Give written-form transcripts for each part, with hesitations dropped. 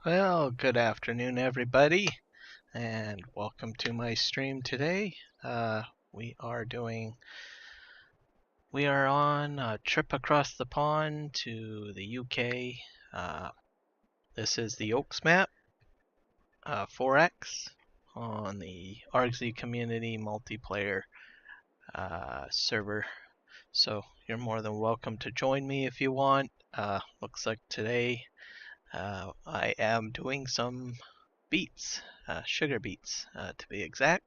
Well, good afternoon, everybody, and welcome to my stream today. We are on a trip across the pond to the UK. This is the Oaks map, 4X, on the Argsy Community Multiplayer server. So you're more than welcome to join me if you want. Looks like today I am doing some beets, sugar beets to be exact.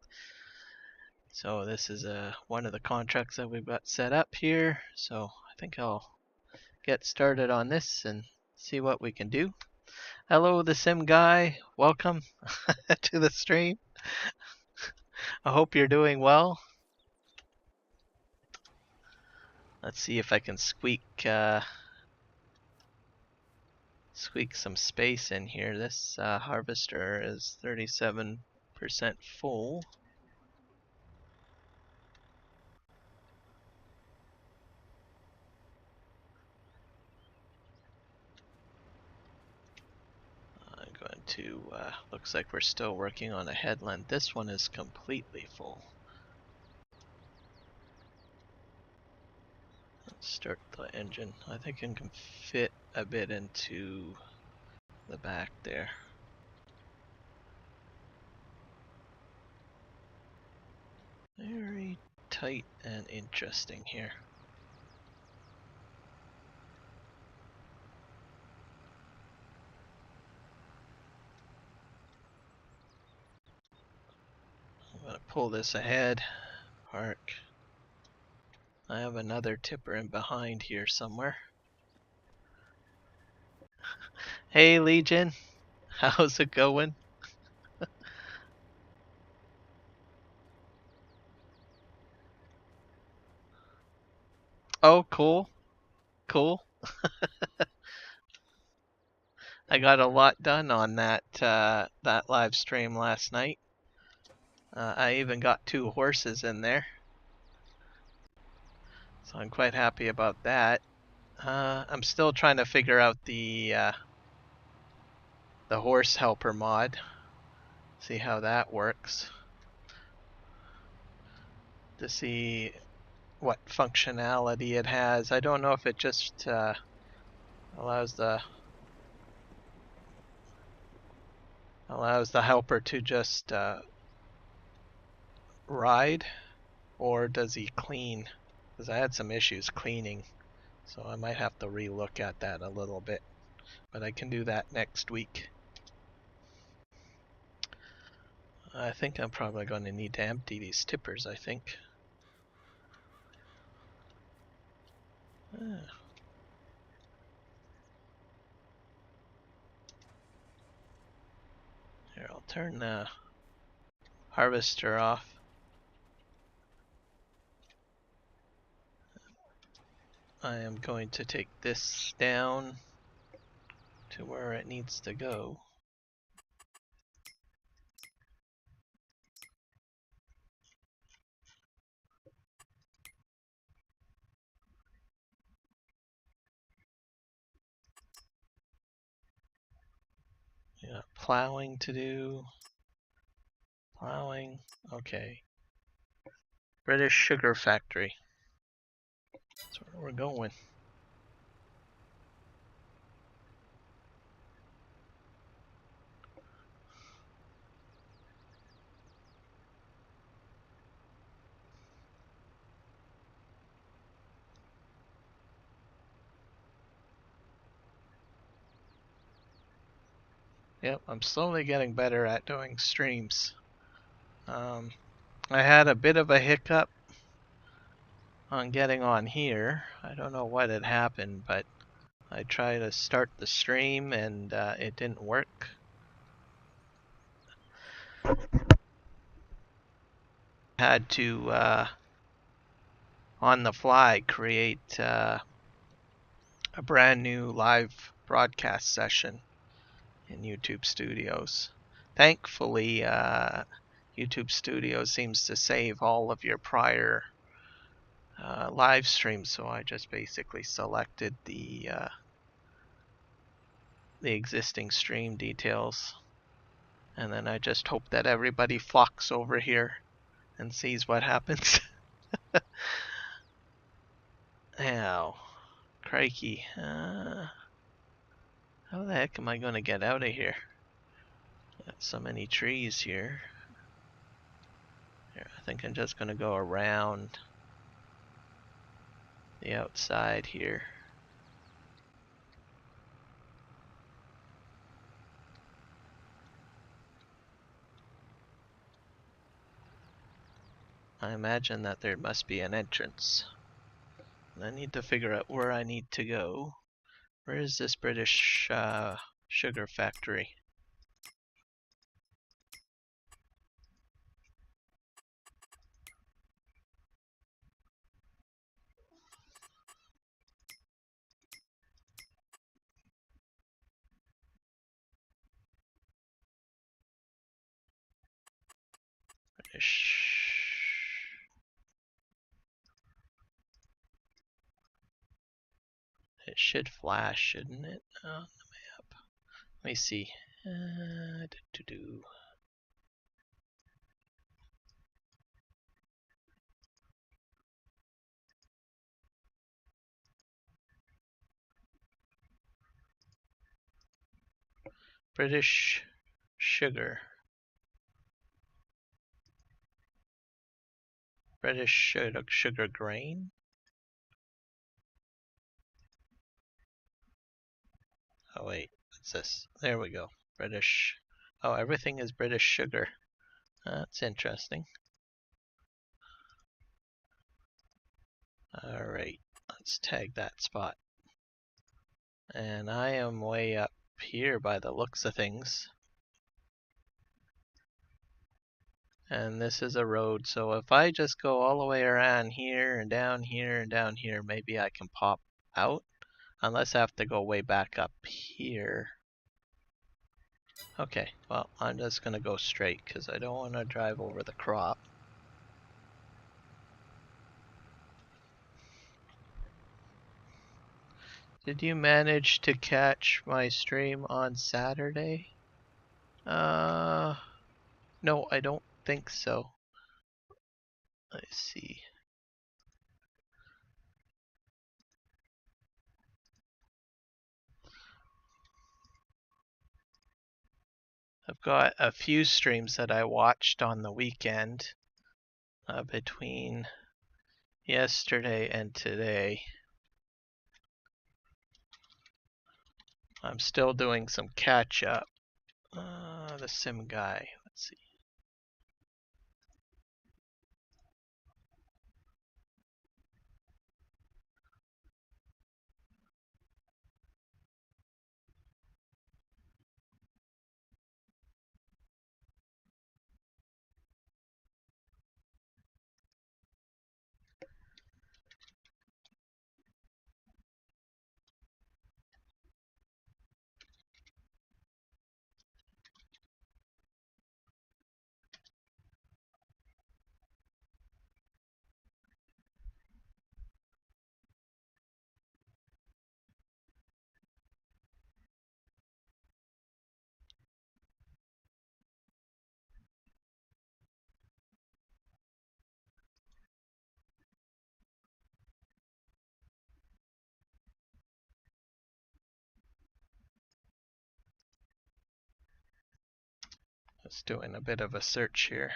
So this is one of the contracts that we've got set up here. So I think I'll get started on this and see what we can do. Hello, the Sim guy. Welcome to the stream. I hope you're doing well. Let's see if I can squeak some space in here. This harvester is 37% full. I'm going to, looks like we're still working on a headland. This one is completely full. Let's start the engine. I think it can fit a bit into the back there. Very tight and interesting here. I'm gonna pull this ahead. Park. I have another tipper in behind here somewhere. Hey Legion, how's it going? Oh, cool. Cool. I got a lot done on that live stream last night. I even got 2 horses in there. So I'm quite happy about that. I'm still trying to figure out the horse helper mod. See how that works. To see what functionality it has. I don't know if it just allows the helper to just ride, or does he clean? Because I had some issues cleaning, so I might have to re-look at that a little bit. But I can do that next week. I think I'm probably going to need to empty these tippers, I think. Here, I'll turn the harvester off. I am going to take this down to where it needs to go. Yeah, plowing to do. Plowing, okay. British Sugar Factory. That's where we're going. Yep, I'm slowly getting better at doing streams. I had a bit of a hiccup on getting on here. I don't know what had happened, but I tried to start the stream and it didn't work. Had to, on the fly, create a brand new live broadcast session in YouTube Studios. Thankfully, YouTube Studios seems to save all of your prior live streams, so I just basically selected the the existing stream details. And then I just hope that everybody flocks over here and sees what happens. Ow. Crikey. How the heck am I going to get out of here? Got so many trees here. Here, I think I'm just going to go around the outside here. I imagine that there must be an entrance. And I need to figure out where I need to go. Where is this British sugar factory? British. It should flash, shouldn't it? On the map. Let me see. British sugar. British sugar grain? Oh wait, what's this? There we go. British. Oh, everything is British sugar. That's interesting. Alright, let's tag that spot. And I am way up here by the looks of things. And this is a road, so if I just go all the way around here and down here and down here, maybe I can pop out. Unless I have to go way back up here. Okay, well, I'm just gonna go straight because I don't want to drive over the crop. Did you manage to catch my stream on Saturday? No, I don't think so. Let's see. I've got a few streams that I watched on the weekend between yesterday and today. I'm still doing some catch up. The sim guy, let's see. Just doing a bit of a search here.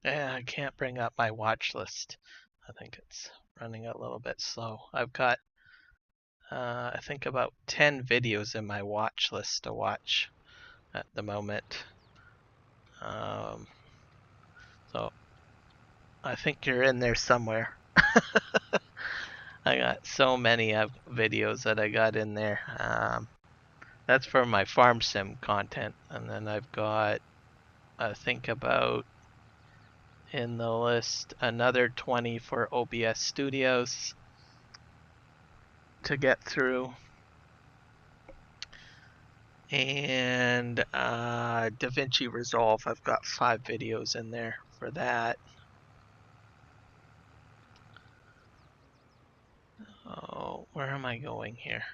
Yeah, I can't bring up my watch list. I think it's running a little bit slow. I've got, I think, about 10 videos in my watch list to watch at the moment. So I think you're in there somewhere. I got so many videos that I got in there. That's for my farm sim content, and then I've got, I think, about in the list another 20 for OBS Studios to get through, and DaVinci Resolve. I've got 5 videos in there for that. Oh, where am I going here?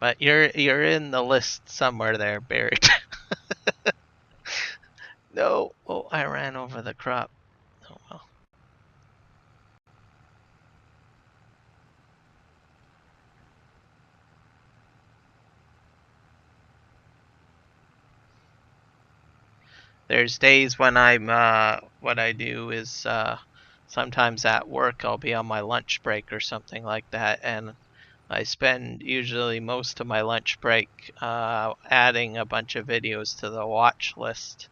But you're in the list somewhere there, buried. No. Oh, I ran over the crop. Oh well. There's days when I'm what I do is sometimes at work I'll be on my lunch break or something like that, and I spend usually most of my lunch break adding a bunch of videos to the watch list.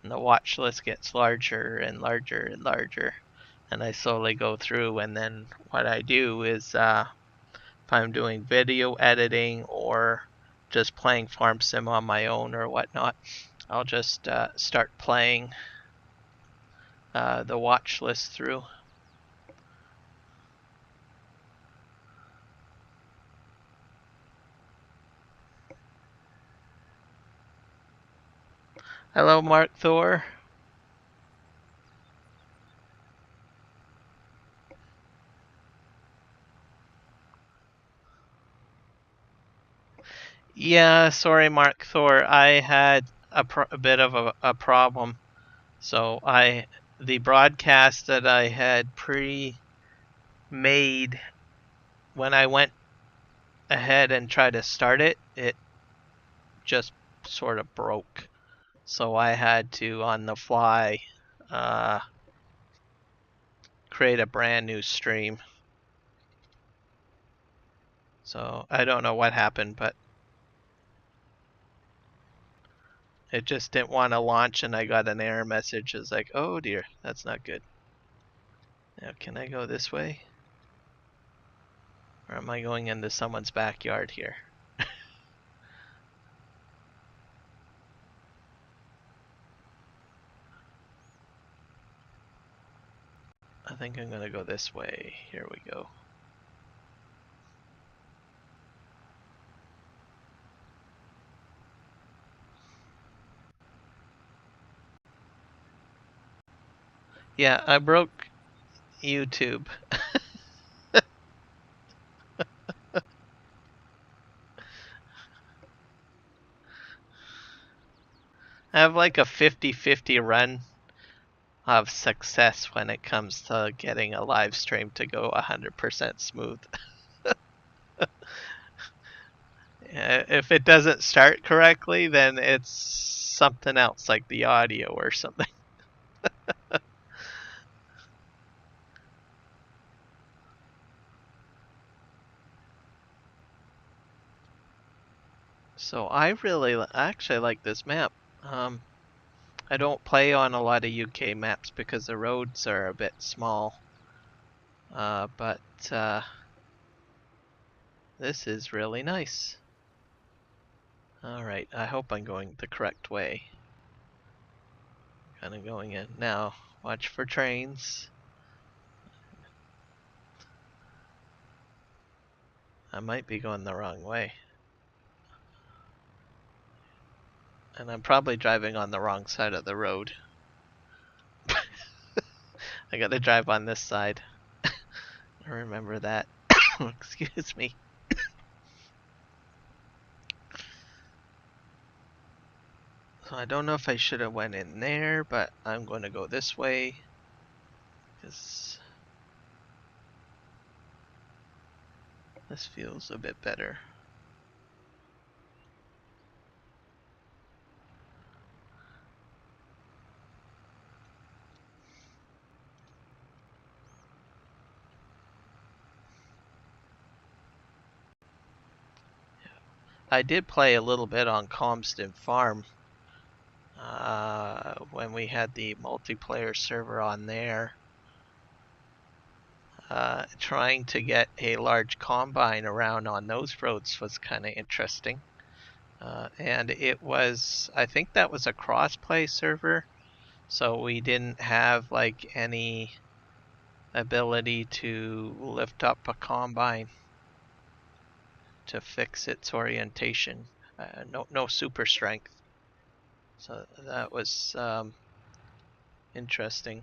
And the watch list gets larger and larger and larger. And I slowly go through, and then what I do is if I'm doing video editing or just playing Farm Sim on my own or whatnot, I'll just start playing the watch list through. Hello, Mark Thor. Yeah, sorry, Mark Thor. I had a bit of a problem. So the broadcast that I had pre-made, when I went ahead and tried to start it, it just sort of broke. So I had to, on the fly, create a brand new stream. So I don't know what happened, but it just didn't want to launch, and I got an error message. It's like, oh dear, that's not good. Now, can I go this way? Or am I going into someone's backyard here? I think I'm gonna go this way. Here we go. Yeah, I broke YouTube. I have like a 50-50 run of success when it comes to getting a live stream to go 100% smooth. If it doesn't start correctly, then it's something else, like the audio or something. So I actually like this map. I don't play on a lot of UK maps because the roads are a bit small. But this is really nice. Alright, I hope I'm going the correct way. Kind of going in. Now, watch for trains. I might be going the wrong way. And I'm probably driving on the wrong side of the road. I gotta drive on this side. I remember that. Excuse me. So I don't know if I should have went in there, but I'm going to go this way. Because this feels a bit better. I did play a little bit on Comston Farm when we had the multiplayer server on there. Trying to get a large combine around on those roads was kind of interesting. And it was, I think that was a cross-play server, so we didn't have like any ability to lift up a combine to fix its orientation. No super strength. So that was interesting.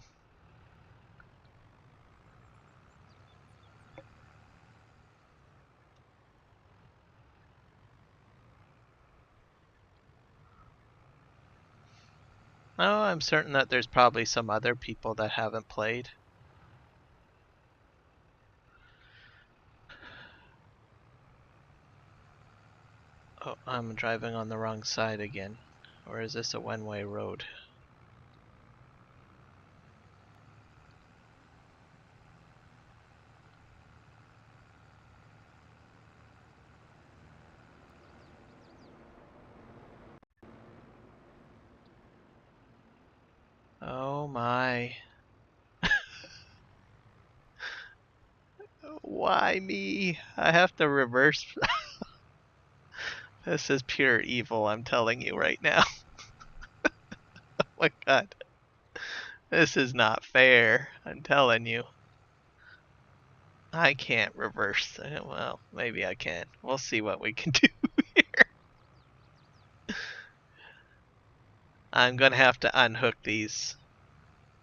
Oh, I'm certain that there's probably some other people that haven't played. Oh, I'm driving on the wrong side again. Or is this a one-way road? Oh my. Why me? I have to reverse. This is pure evil, I'm telling you right now. Oh my god. This is not fair, I'm telling you. I can't reverse. Well, maybe I can. We'll see what we can do here. I'm gonna have to unhook these,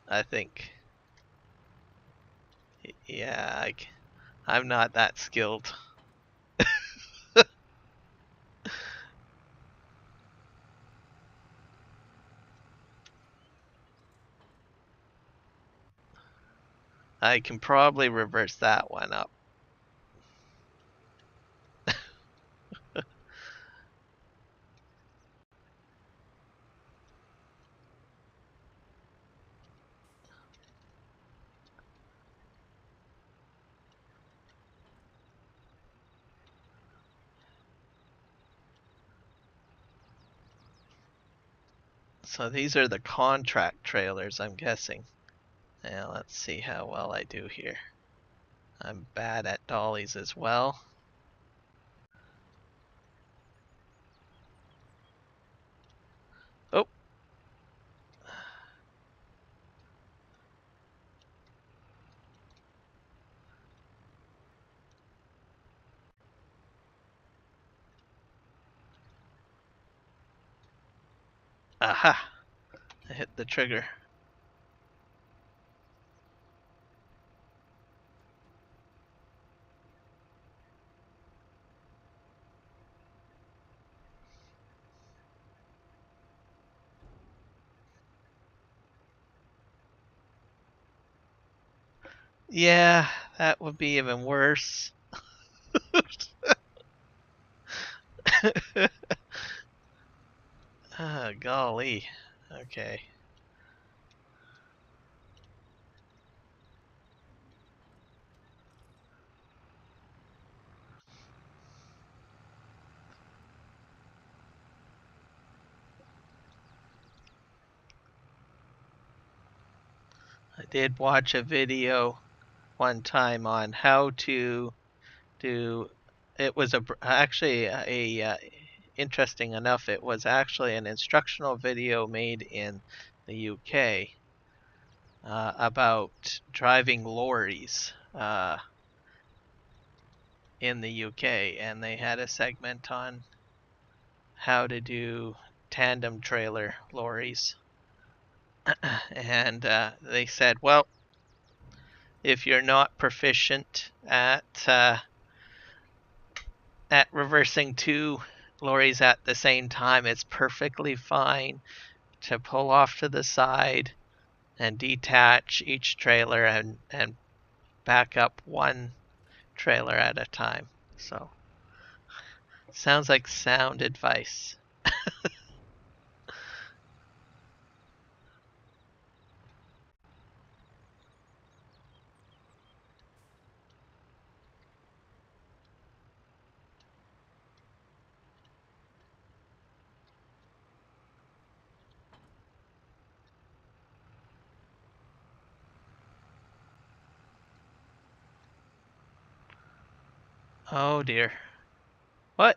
I think. Yeah, I'm not that skilled. I can probably reverse that one up. So these are the contract trailers, I'm guessing. Now let's see how well I do here. I'm bad at dollies as well. Oh. Aha! I hit the trigger. Yeah, that would be even worse. Ah, golly. Okay. I did watch a video one time on how to do. It was actually interesting enough. It was actually an instructional video made in the UK about driving lorries in the UK, and they had a segment on how to do tandem trailer lorries. And they said, well, if you're not proficient at reversing two lorries at the same time, it's perfectly fine to pull off to the side and detach each trailer and back up one trailer at a time. So, sounds like sound advice. Oh dear. What?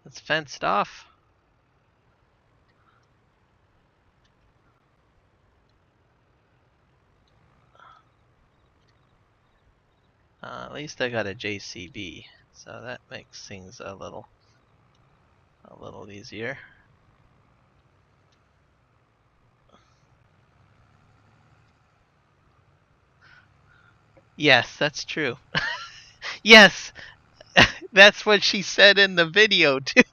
It's fenced off. At least I got a JCB, so that makes things a little easier. Yes, that's true. Yes, that's what she said in the video too.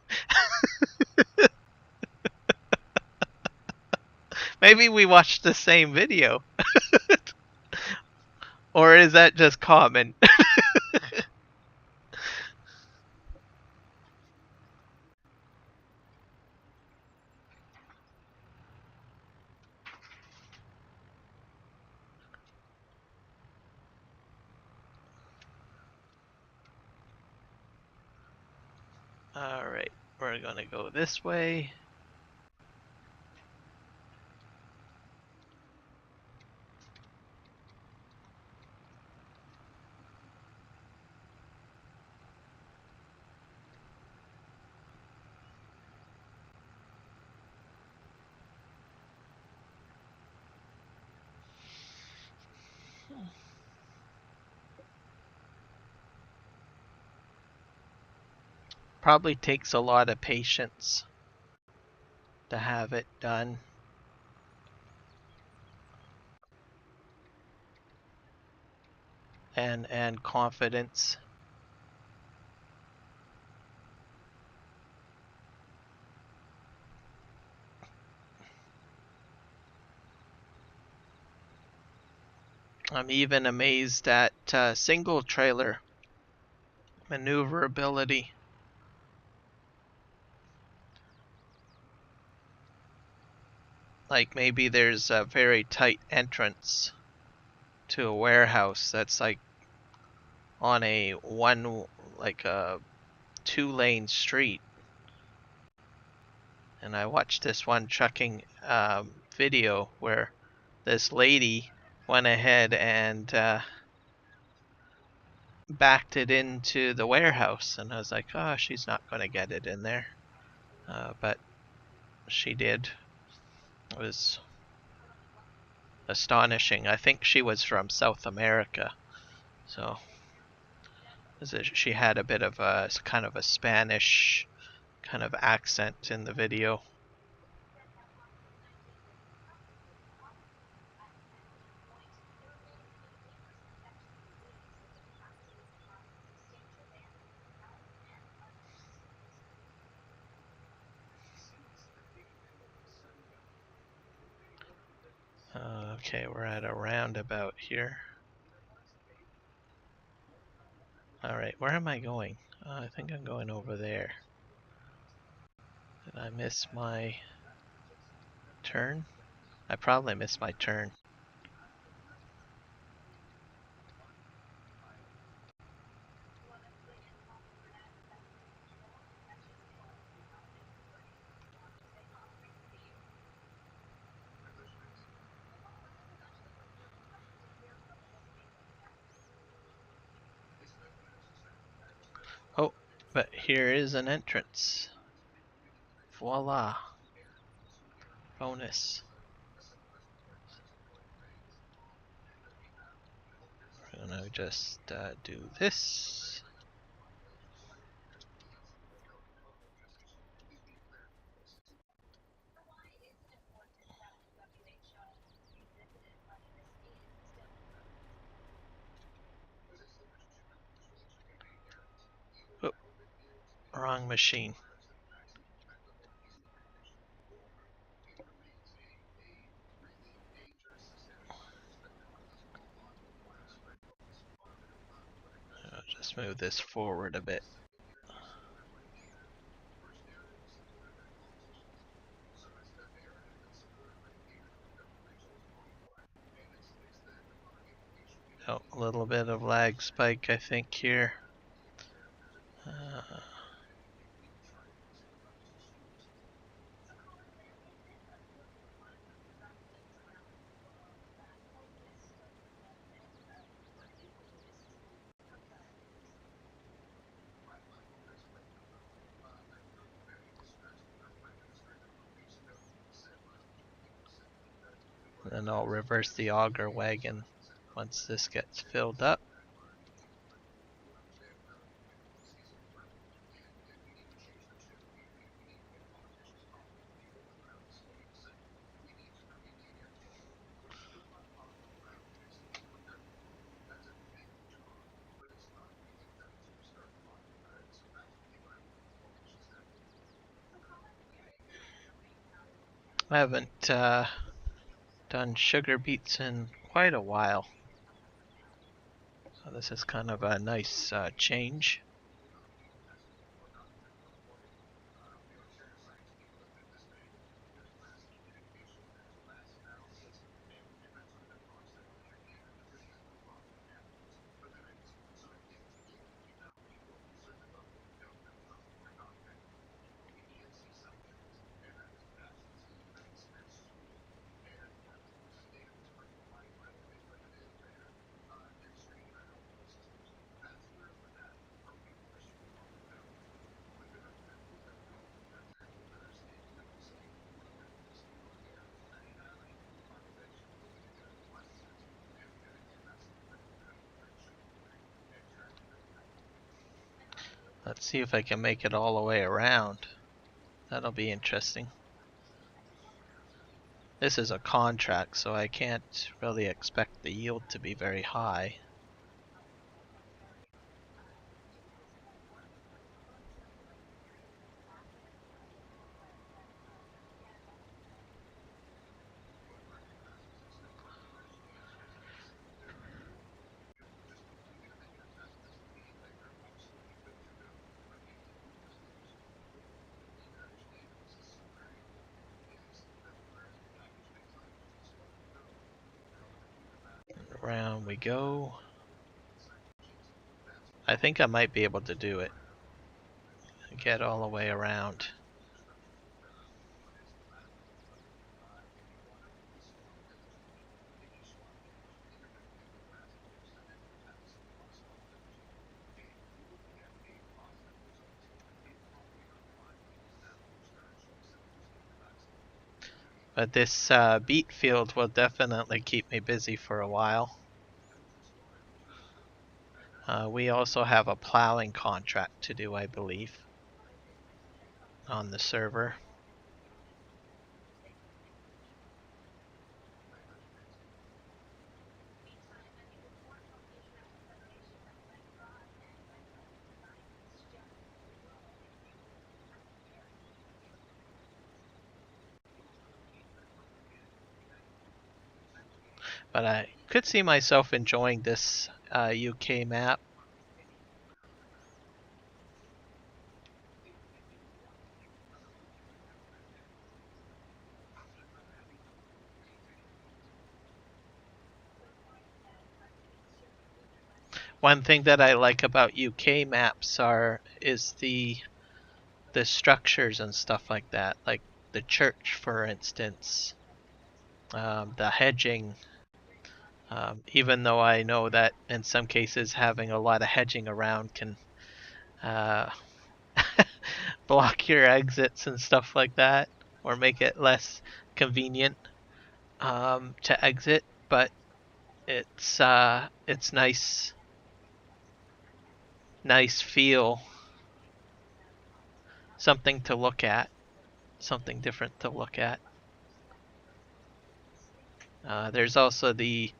Maybe we watched the same video. Or is that just common? Alright, we're gonna go this way. Probably takes a lot of patience to have it done. And confidence. I'm even amazed at single trailer maneuverability. Like maybe there's a very tight entrance to a warehouse that's like on a like a 2-lane street. And I watched this one trucking video where this lady went ahead and backed it into the warehouse, and I was like, oh, she's not going to get it in there. But she did. It was astonishing. I think she was from South America, so she had a bit of a kind of a Spanish kind of accent in the video. Okay, we're at a roundabout here. Alright, where am I going? I think I'm going over there. Did I miss my turn? I probably missed my turn. Oh, but here is an entrance. Voila. Bonus. We're gonna just do this. Oh, wrong machine. I'll just move this forward a bit. Oh, a little bit of lag spike, I think, here. and I'll reverse the auger wagon once this gets filled up. I haven't done sugar beets in quite a while, so this is kind of a nice change. Let's see if I can make it all the way around. That'll be interesting. This is a contract, so I can't really expect the yield to be very high. Around we go. I think I might be able to do it. Get all the way around. But this beet field will definitely keep me busy for a while. We also have a plowing contract to do, I believe, on the server. But I could see myself enjoying this UK map. One thing that I like about UK maps is the structures and stuff like that, like the church, for instance, the hedging. Even though I know that in some cases having a lot of hedging around can uh, block your exits and stuff like that, or make it less convenient to exit. But it's nice feel, something to look at, something different to look at. There's also the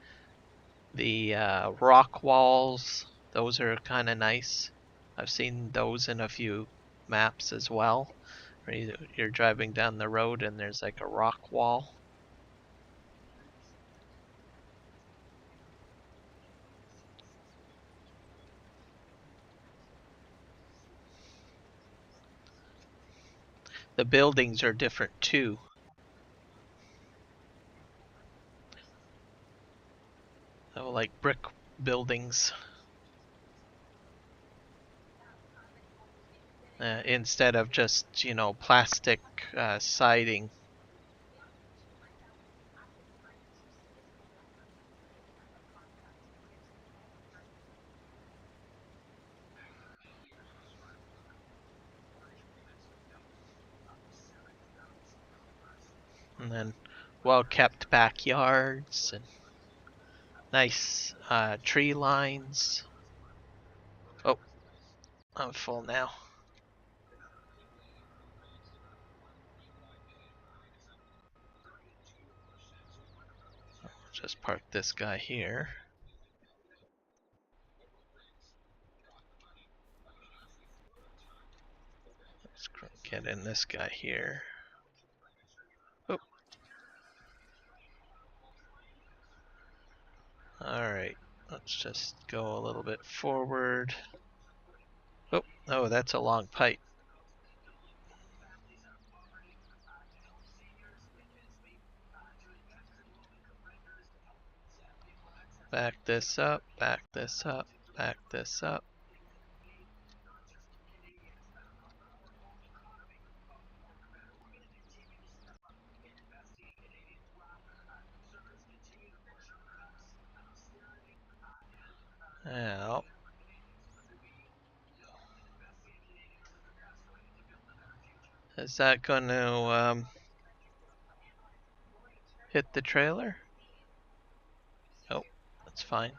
rock walls. Those are kind of nice. I've seen those in a few maps as well. Where you're driving down the road and there's like a rock wall. The buildings are different too. So like brick buildings instead of just, plastic siding. And then well-kept backyards and nice tree lines. Oh, I'm full now. Just park this guy here. Let's get in this guy here. Oh. Alright, let's just go a little bit forward. Oh, that's a long pipe. Back this up, back this up, back this up. Now, is that going to hit the trailer? Oh, that's fine.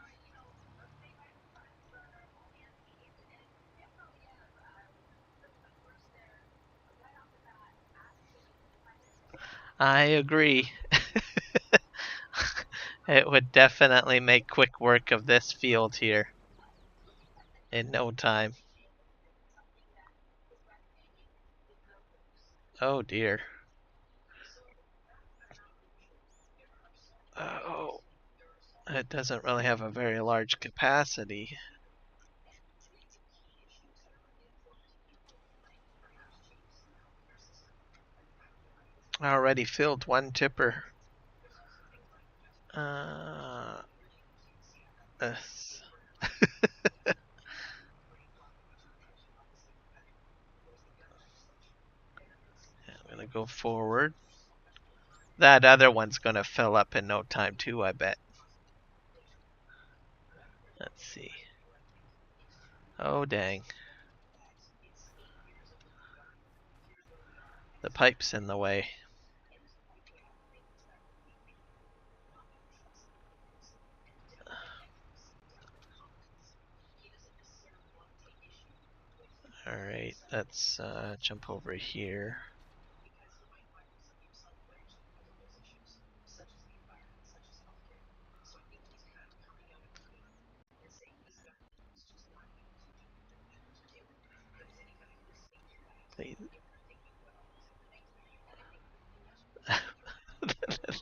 I agree. It would definitely make quick work of this field here in no time. Oh dear. Oh, it doesn't really have a very large capacity. I already filled one tipper. This. I'm gonna go forward. That other one's gonna fill up in no time too, I bet. Let's see. Oh dang. The pipe's in the way. Alright, let's jump over here.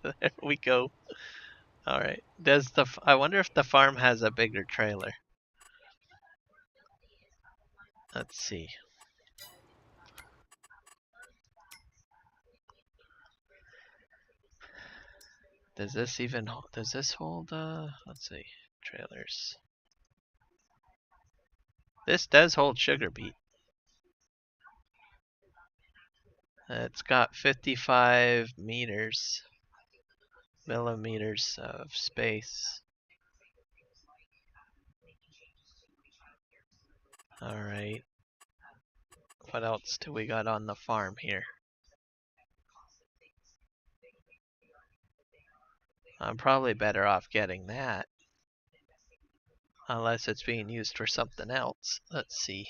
There we go. Alright. I wonder if the farm has a bigger trailer. Let's see. Does this hold let's see, trailers. This does hold sugar beet. It's got 55 millimeters of space. Alright. What else do we got on the farm here? I'm probably better off getting that. Unless it's being used for something else. Let's see.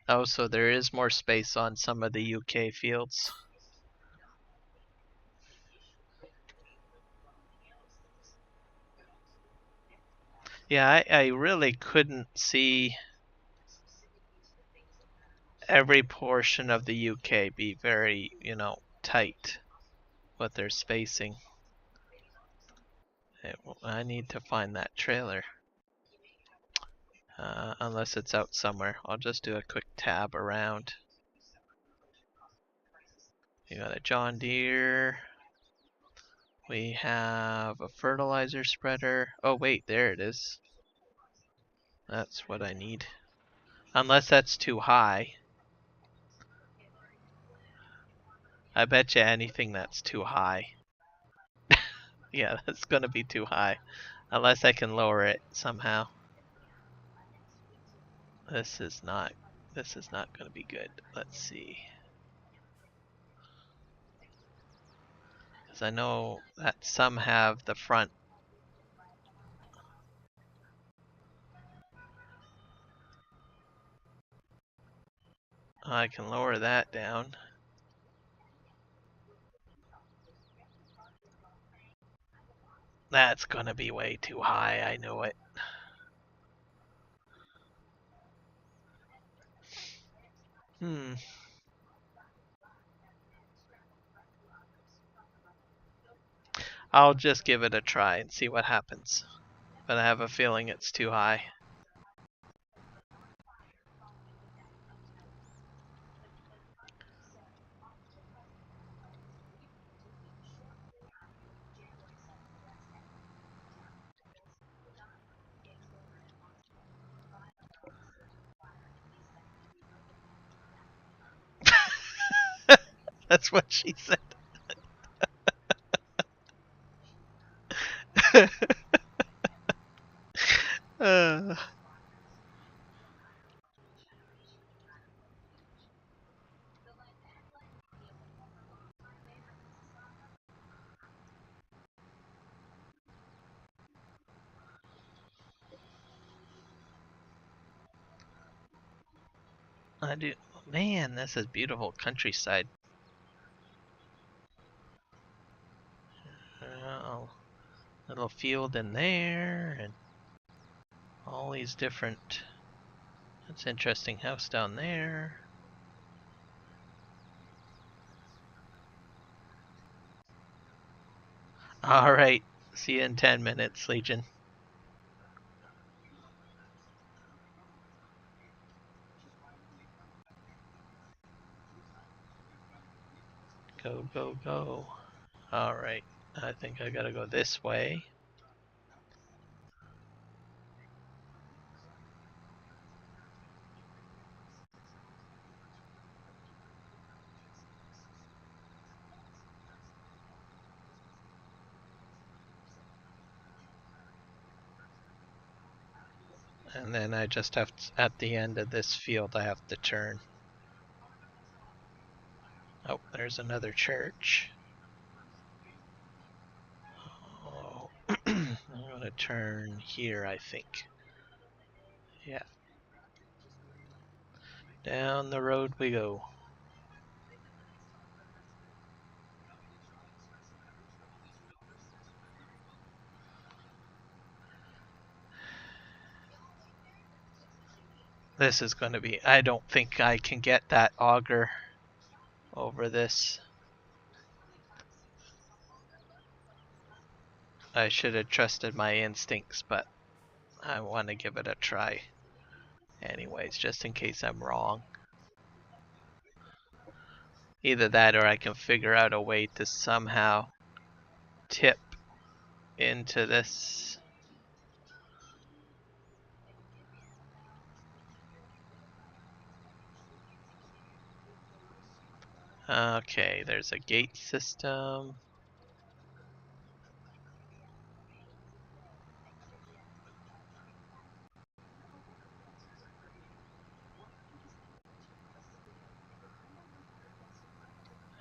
Oh, so there is more space on some of the UK fields. Yeah, I really couldn't see every portion of the UK be very, tight with their spacing. I need to find that trailer. Unless it's out somewhere. I'll just do a quick tab around. You got a John Deere. We have a fertilizer spreader. Oh wait, there it is. That's what I need. Unless that's too high. I bet you anything that's too high. Yeah, that's gonna be too high. Unless I can lower it somehow. This is not gonna be good. Let's see. Because I know that some have the front. I can lower that down. That's gonna be way too high, I know it. I'll just give it a try and see what happens. But I have a feeling it's too high. That's what she said. uh, I do. Man, this is beautiful countryside. Little field in there, and all these different. That's interesting house down there. All right. See you in 10 minutes, Legion. Go, go, go. All right. I think I gotta go this way. And then I just have to, at the end of this field, I have to turn. Oh, there's another church. Oh, I'm gonna turn here, I think. Yeah. Down the road we go. This is going to be, I don't think I can get that auger over this. I should have trusted my instincts, but I want to give it a try anyways, just in case I'm wrong. Either that or I can figure out a way to somehow tip into this. Okay, there's a gate system.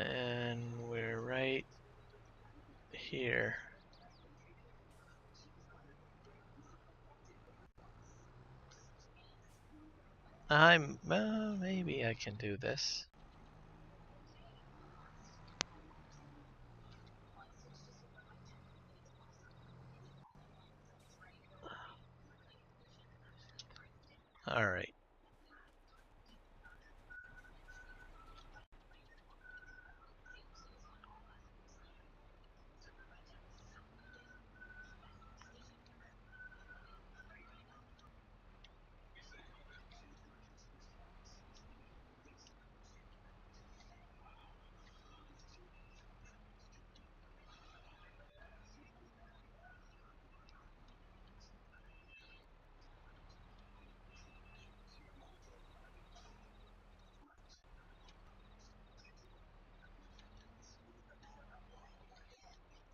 And we're right here. Maybe I can do this. Alright.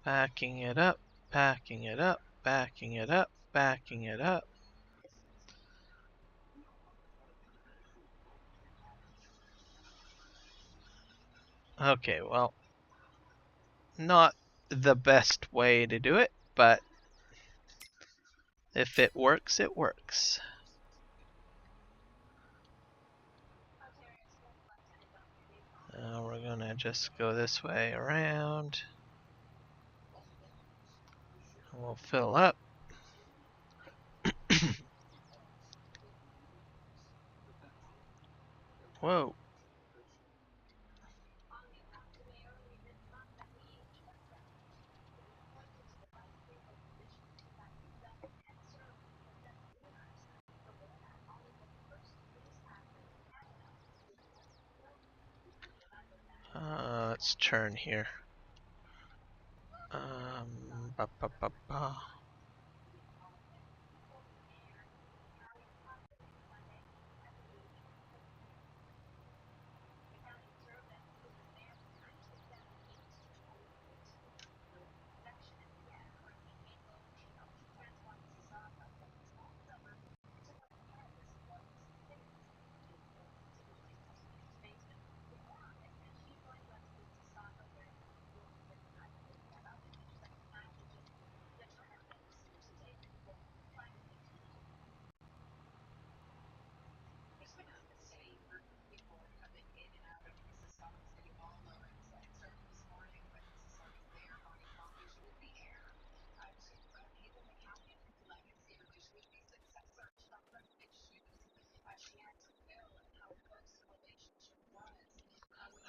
Backing it up, backing it up, backing it up, backing it up. Okay, well, not the best way to do it, but if it works, it works. We're gonna just go this way around. We'll fill up. Whoa. Let's turn here. Ba, ba, ba, ba.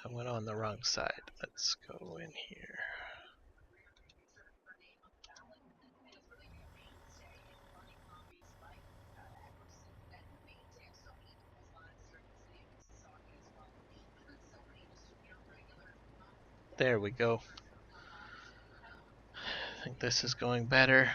I went on the wrong side. Let's go in here. There we go. I think this is going better.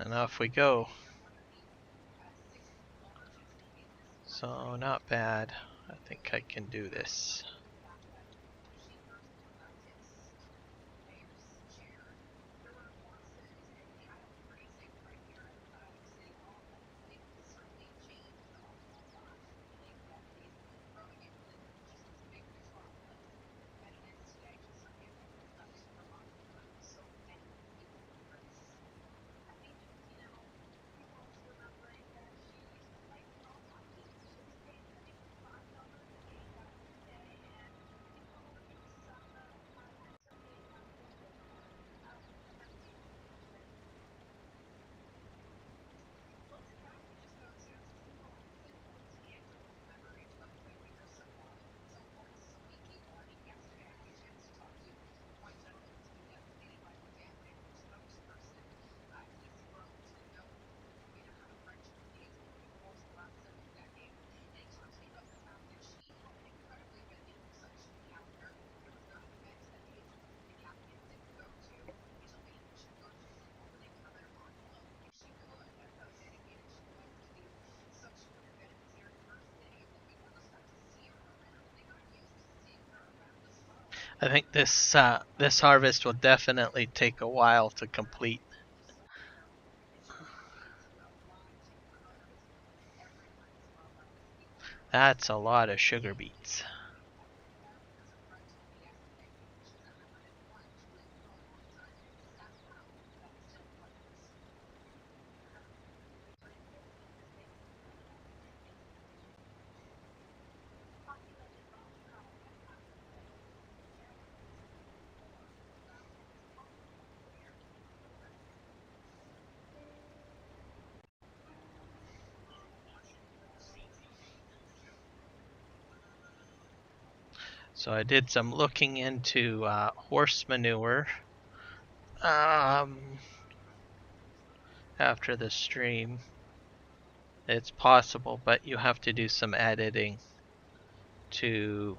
And off we go. So not bad. I think I can do this. I think this harvest will definitely take a while to complete. That's a lot of sugar beets. So I did some looking into horse manure after the stream. It's possible, but you have to do some editing to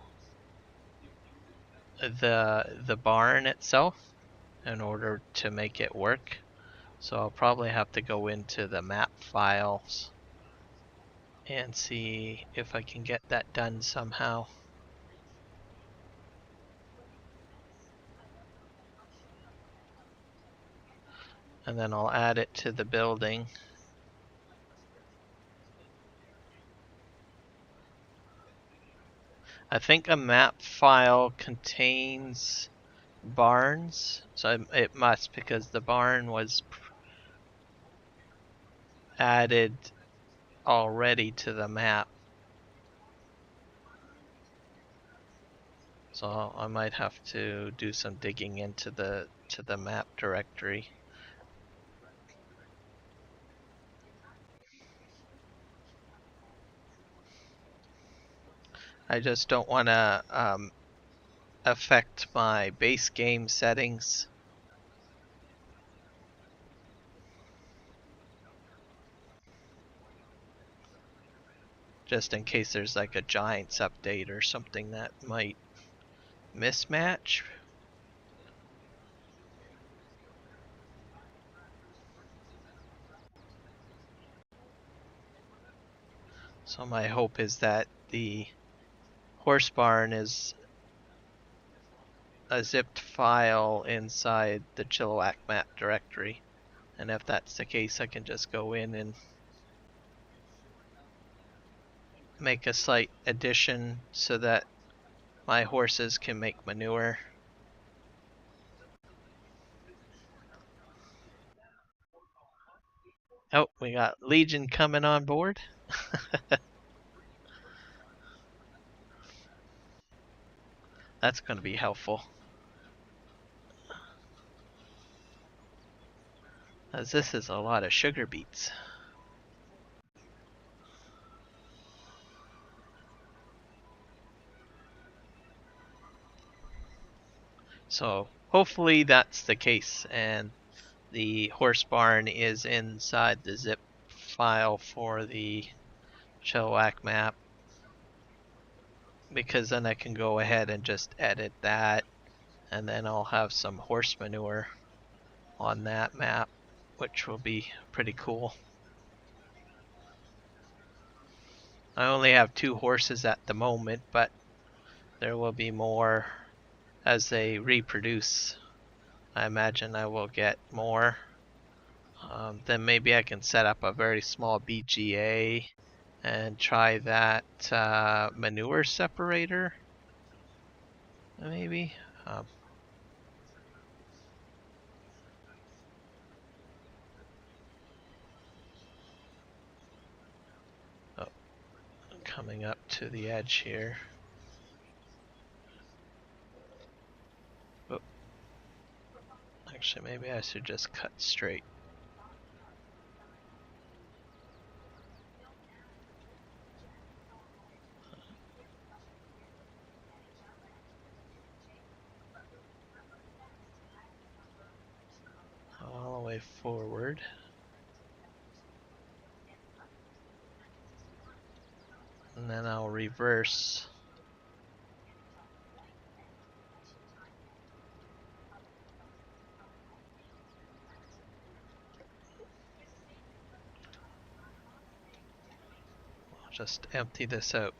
the barn itself in order to make it work. So I'll probably have to go into the map files and see if I can get that done somehow. And then I'll add it to the building. I think a map file contains barns, so it must, because the barn was added already to the map. So I might have to do some digging into the map directory. I just don't want to affect my base game settings. Just in case there's like a Giants update or something that might mismatch. So my hope is that the horse barn is a zipped file inside the Chilliwack map directory. And if that's the case, I can just go in and make a slight addition so that my horses can make manure. Oh, we got Legion coming on board. That's going to be helpful. As this is a lot of sugar beets. So hopefully that's the case, and the horse barn is inside the zip file for the Chilliwack map, because then I can go ahead and just edit that, and then I'll have some horse manure on that map, which will be pretty cool. I only have 2 horses at the moment, but there will be more as they reproduce. I imagine I will get more. Then maybe I can set up a very small BGA and try that manure separator. Maybe. Oh, coming up to the edge here. Oh, actually, maybe I should just cut straight. All the way forward. And then I'll reverse. I'll just empty this out.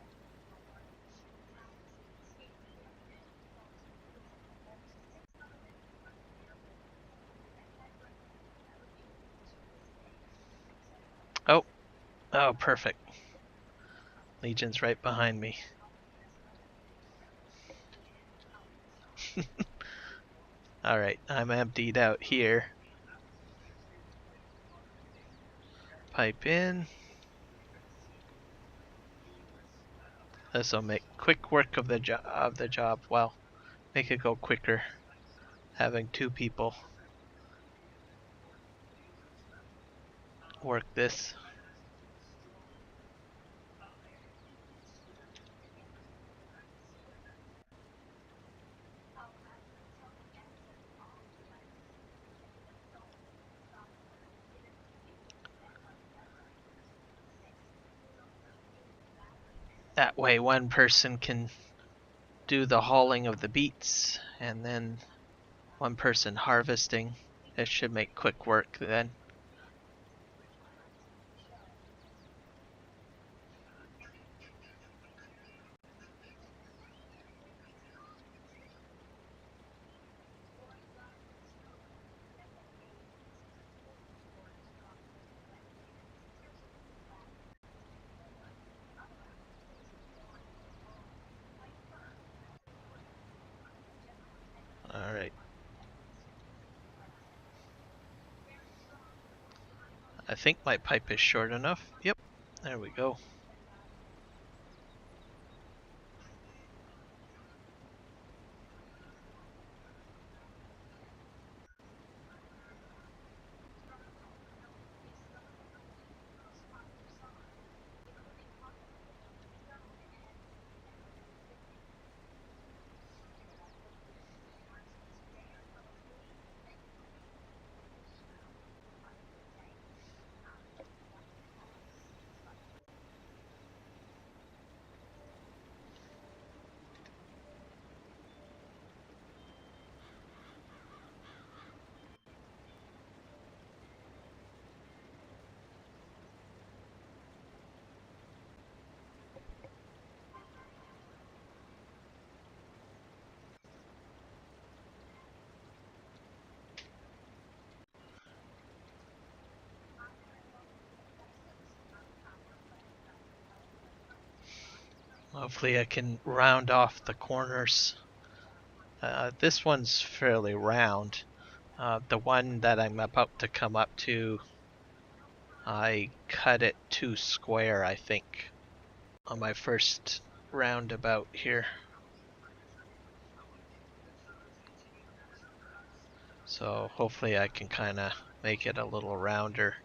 Oh, oh, perfect. Legion's right behind me. Alright, I'm emptied out here. Pipe in. This will make quick work of the job. Well, make it go quicker. Having 2 people work this. That way one person can do the hauling of the beets and then one person harvesting. It should make quick work then. Alright. I think my pipe is short enough. Yep, there we go. Hopefully I can round off the corners. This one's fairly round. The one that I'm about to come up to, I cut it too square, I think, on my first roundabout here. So hopefully I can kind of make it a little rounder.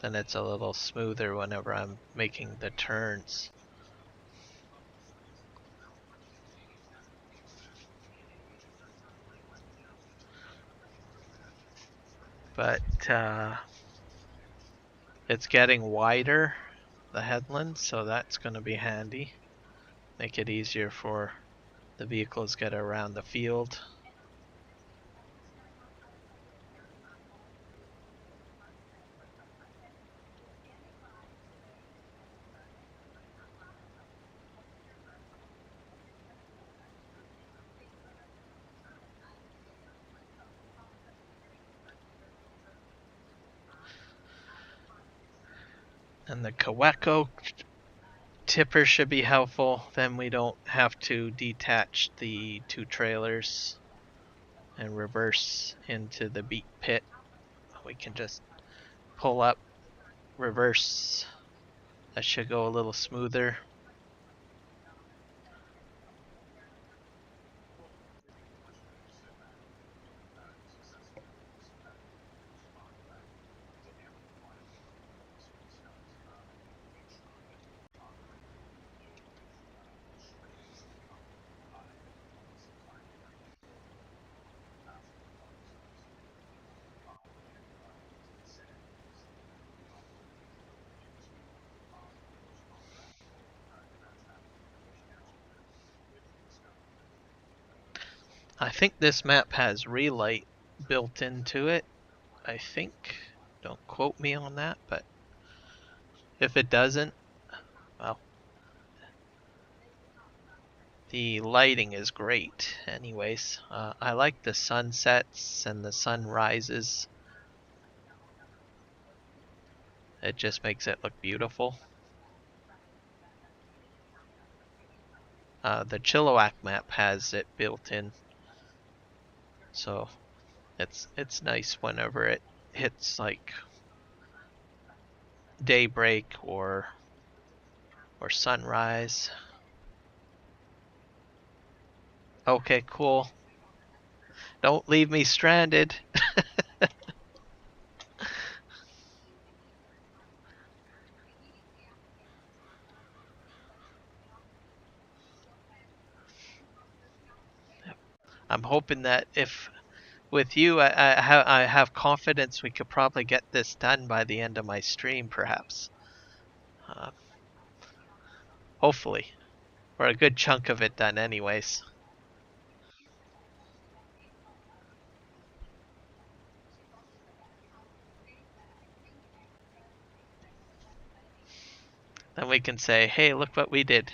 Then it's a little smoother whenever I'm making the turns. But it's getting wider, the headland, so that's going to be handy. Make it easier for the vehicles get around the field. And the Kaweco tipper should be helpful. Then we don't have to detach the two trailers and reverse into the beet pit. We can just pull up, reverse. That should go a little smoother. I think this map has relight built into it. I think. Don't quote me on that, but if it doesn't, well, the lighting is great anyways. I like the sunsets and the sunrises. It just makes it look beautiful. The Chilliwack map has it built in, so it's nice whenever it hits like daybreak or sunrise. Okay, cool. Don't leave me stranded. I'm hoping that if with you, I have confidence we could probably get this done by the end of my stream, perhaps. Uh, Hopefully. or a good chunk of it done anyways. Then we can say, hey, look what we did.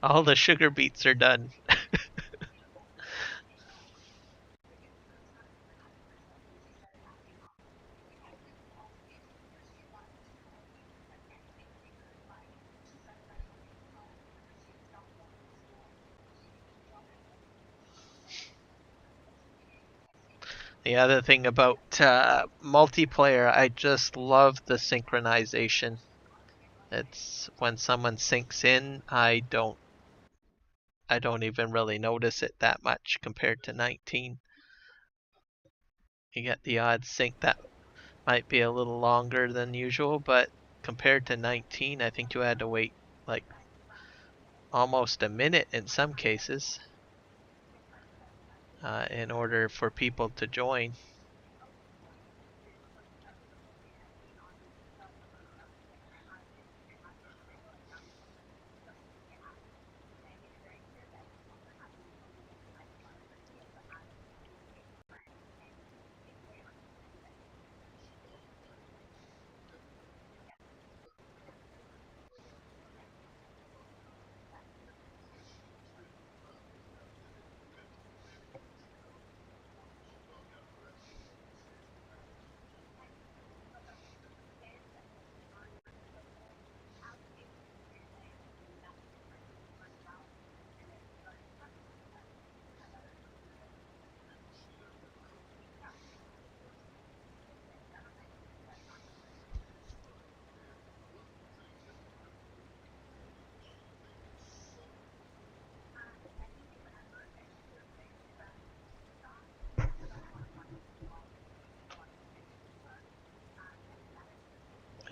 All the sugar beets are done. The other thing about multiplayer, I just love the synchronization. It's when someone syncs in, I don't even really notice it that much compared to 19. You get the odd sync that might be a little longer than usual, but compared to 19, I think you had to wait like almost a minute in some cases in order for people to join.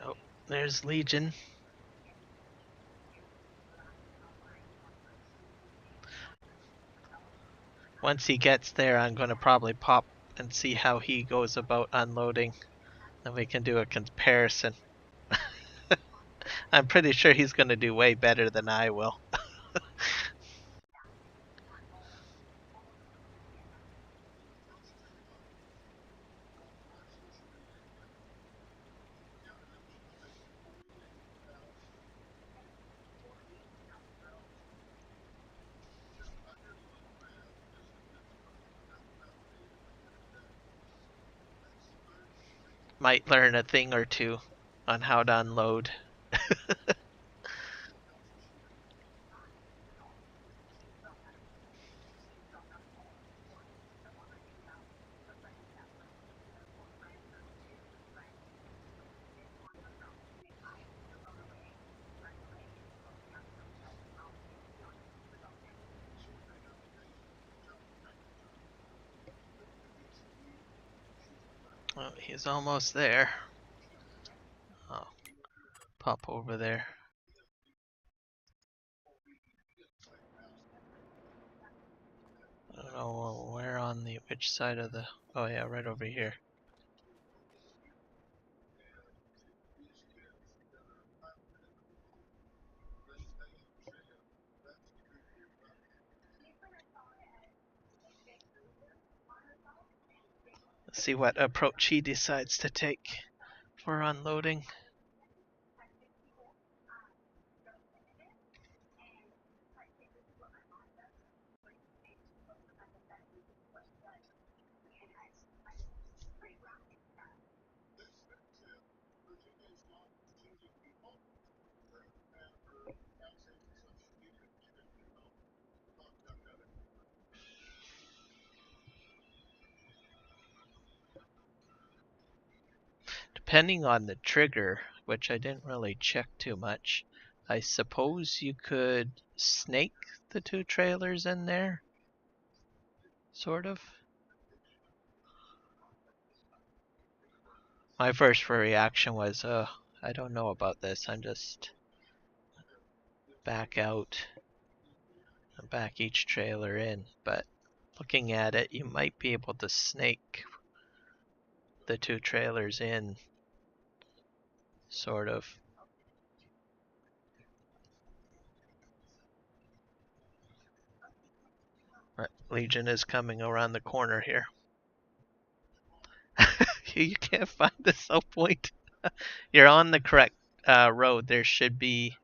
Oh, there's Legion. Once he gets there, I'm going to probably pop and see how he goes about unloading. Then we can do a comparison. I'm pretty sure he's going to do way better than I will. Might learn a thing or two on how to unload. Oh, he's almost there. I'll pop over there. I don't know where on the which side of the. Oh yeah, right over here. Let's see what approach he decides to take for unloading. Depending on the trigger, which I didn't really check too much, I suppose you could snake the two trailers in there, sort of. My first reaction was, I don't know about this. I'm just back out and back each trailer in. But looking at it, you might be able to snake the two trailers in, sort of. Legion is coming around the corner here. You can't find the sell point. You're on the correct road. There should be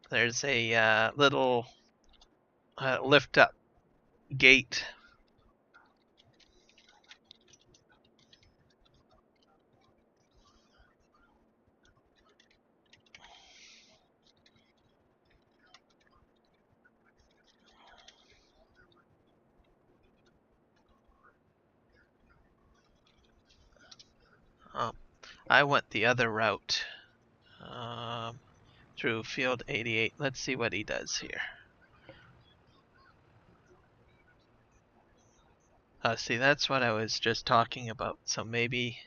there's a little lift up gate. I went the other route through field 88. Let's see what he does here. See, that's what I was just talking about. So maybe,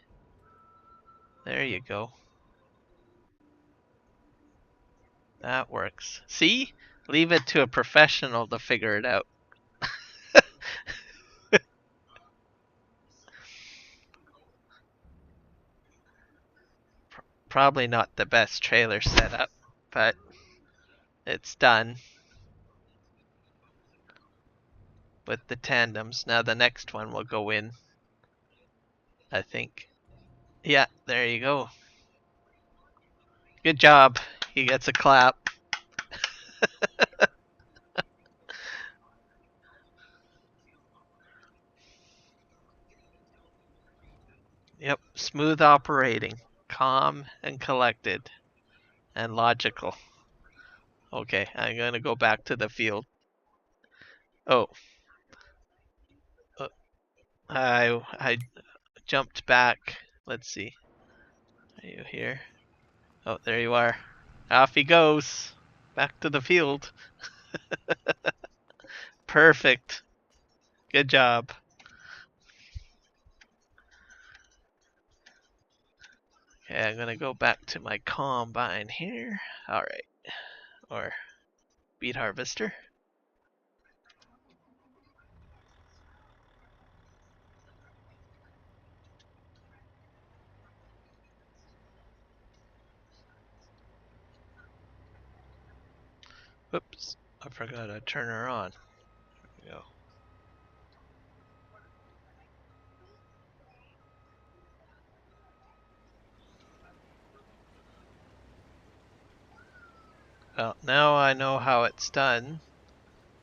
there you go. That works. See? Leave it to a professional to figure it out. Probably not the best trailer setup, but it's done with the tandems. Now the next one will go in, I think. Yeah, there you go. Good job. He gets a clap. Yep, smooth operating, calm and collected, and logical. Okay, I'm gonna go back to the field. Oh, I jumped back. Let's see. Are you here? Oh, there you are. Off he goes. Back to the field. Perfect. Good job. Okay, I'm gonna go back to my combine here. Alright. Or beet harvester. Whoops. I forgot to turn her on. There we go. Well, now I know how it's done.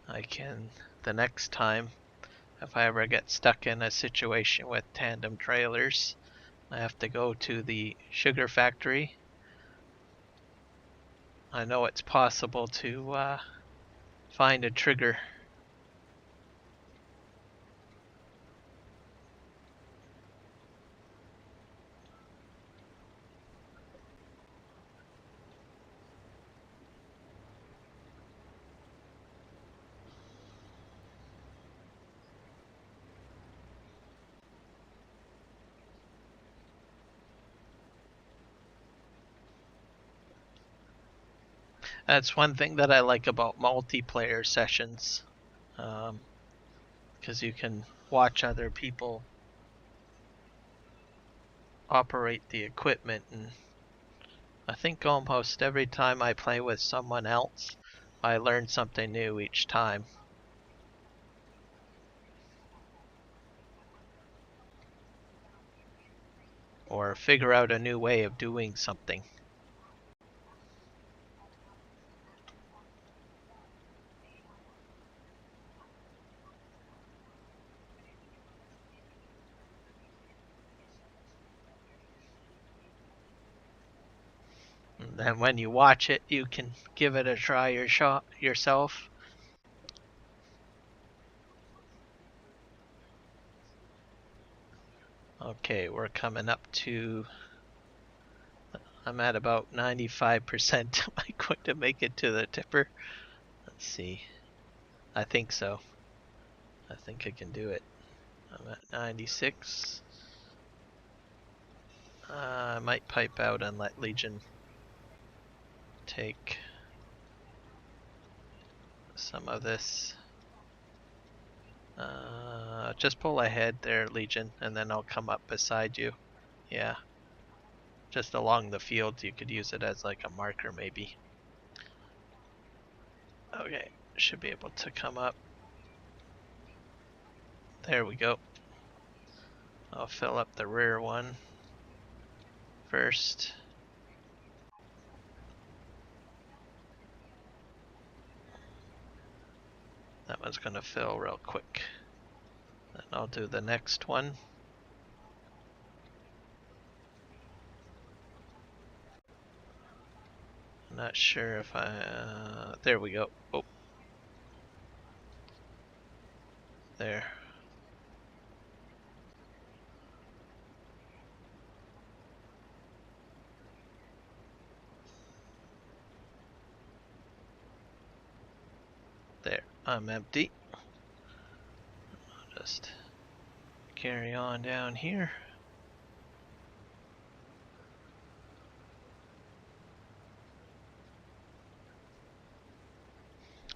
I can, the next time, if I ever get stuck in a situation with tandem trailers, I have to go to the sugar factory. I know it's possible to find a trigger. That's one thing that I like about multiplayer sessions, because you can watch other people operate the equipment, and I think almost every time I play with someone else, I learn something new each time. Or figure out a new way of doing something. And then when you watch it, you can give it a try yourself. Okay, we're coming up to, I'm at about 95%. Am I going to make it to the tipper? Let's see. I think so. I think I can do it. I'm at 96. I might pipe out and let Legion take some of this. Just pull ahead there, Legion, and then I'll come up beside you. Yeah. just along the field. You could use it as like a marker maybe. Okay, should be able to come up. There we go. I'll fill up the rear one first. That one's gonna fill real quick. Then I'll do the next one. I'm not sure if I... there we go. Oh. There. There, I'm empty. I'll just carry on down here.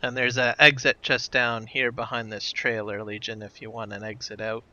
And there's an exit just down here behind this trailer, Legion, if you want an exit out.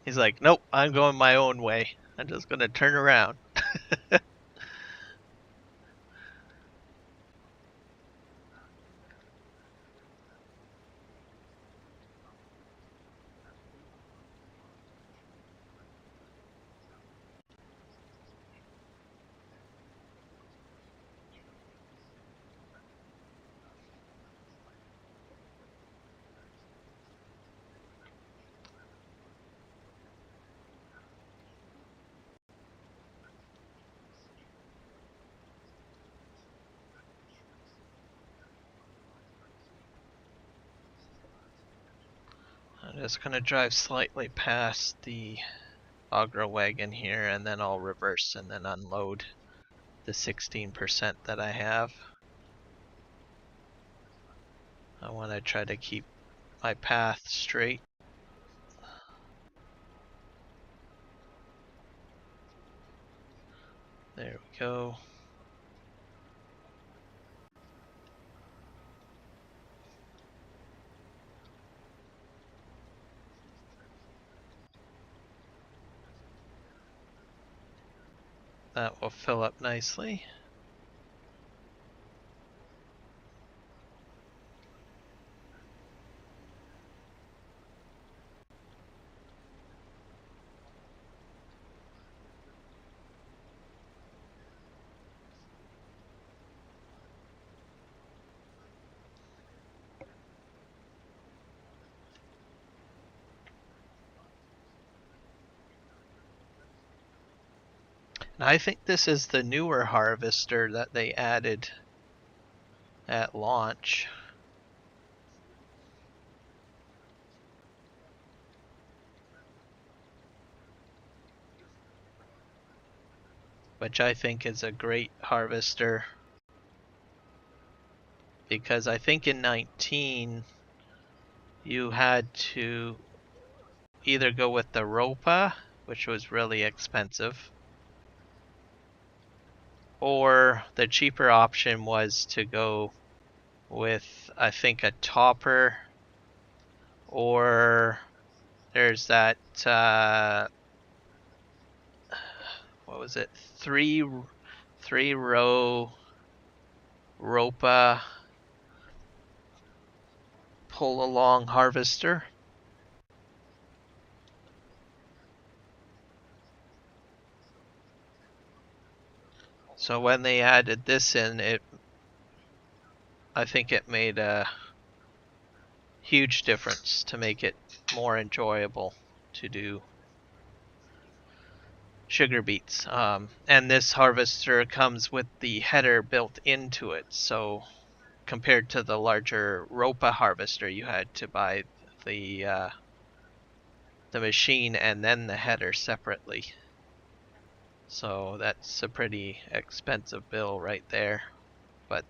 He's like, nope, I'm going my own way. I'm just gonna turn around. I'm just gonna drive slightly past the agro wagon here, and then I'll reverse and then unload the 16% that I have. I want to try to keep my path straight. There we go. That will fill up nicely. And I think this is the newer harvester that they added at launch. Which I think is a great harvester. Because I think in 19 you had to either go with the Ropa, which was really expensive, or the cheaper option was to go with, I think, a topper, or there's that, what was it, three row Ropa pull along harvester. So when they added this in, I think it made a huge difference to make it more enjoyable to do sugar beets. And this harvester comes with the header built into it, so compared to the larger Ropa harvester, you had to buy the machine and then the header separately. So that's a pretty expensive bill right there. But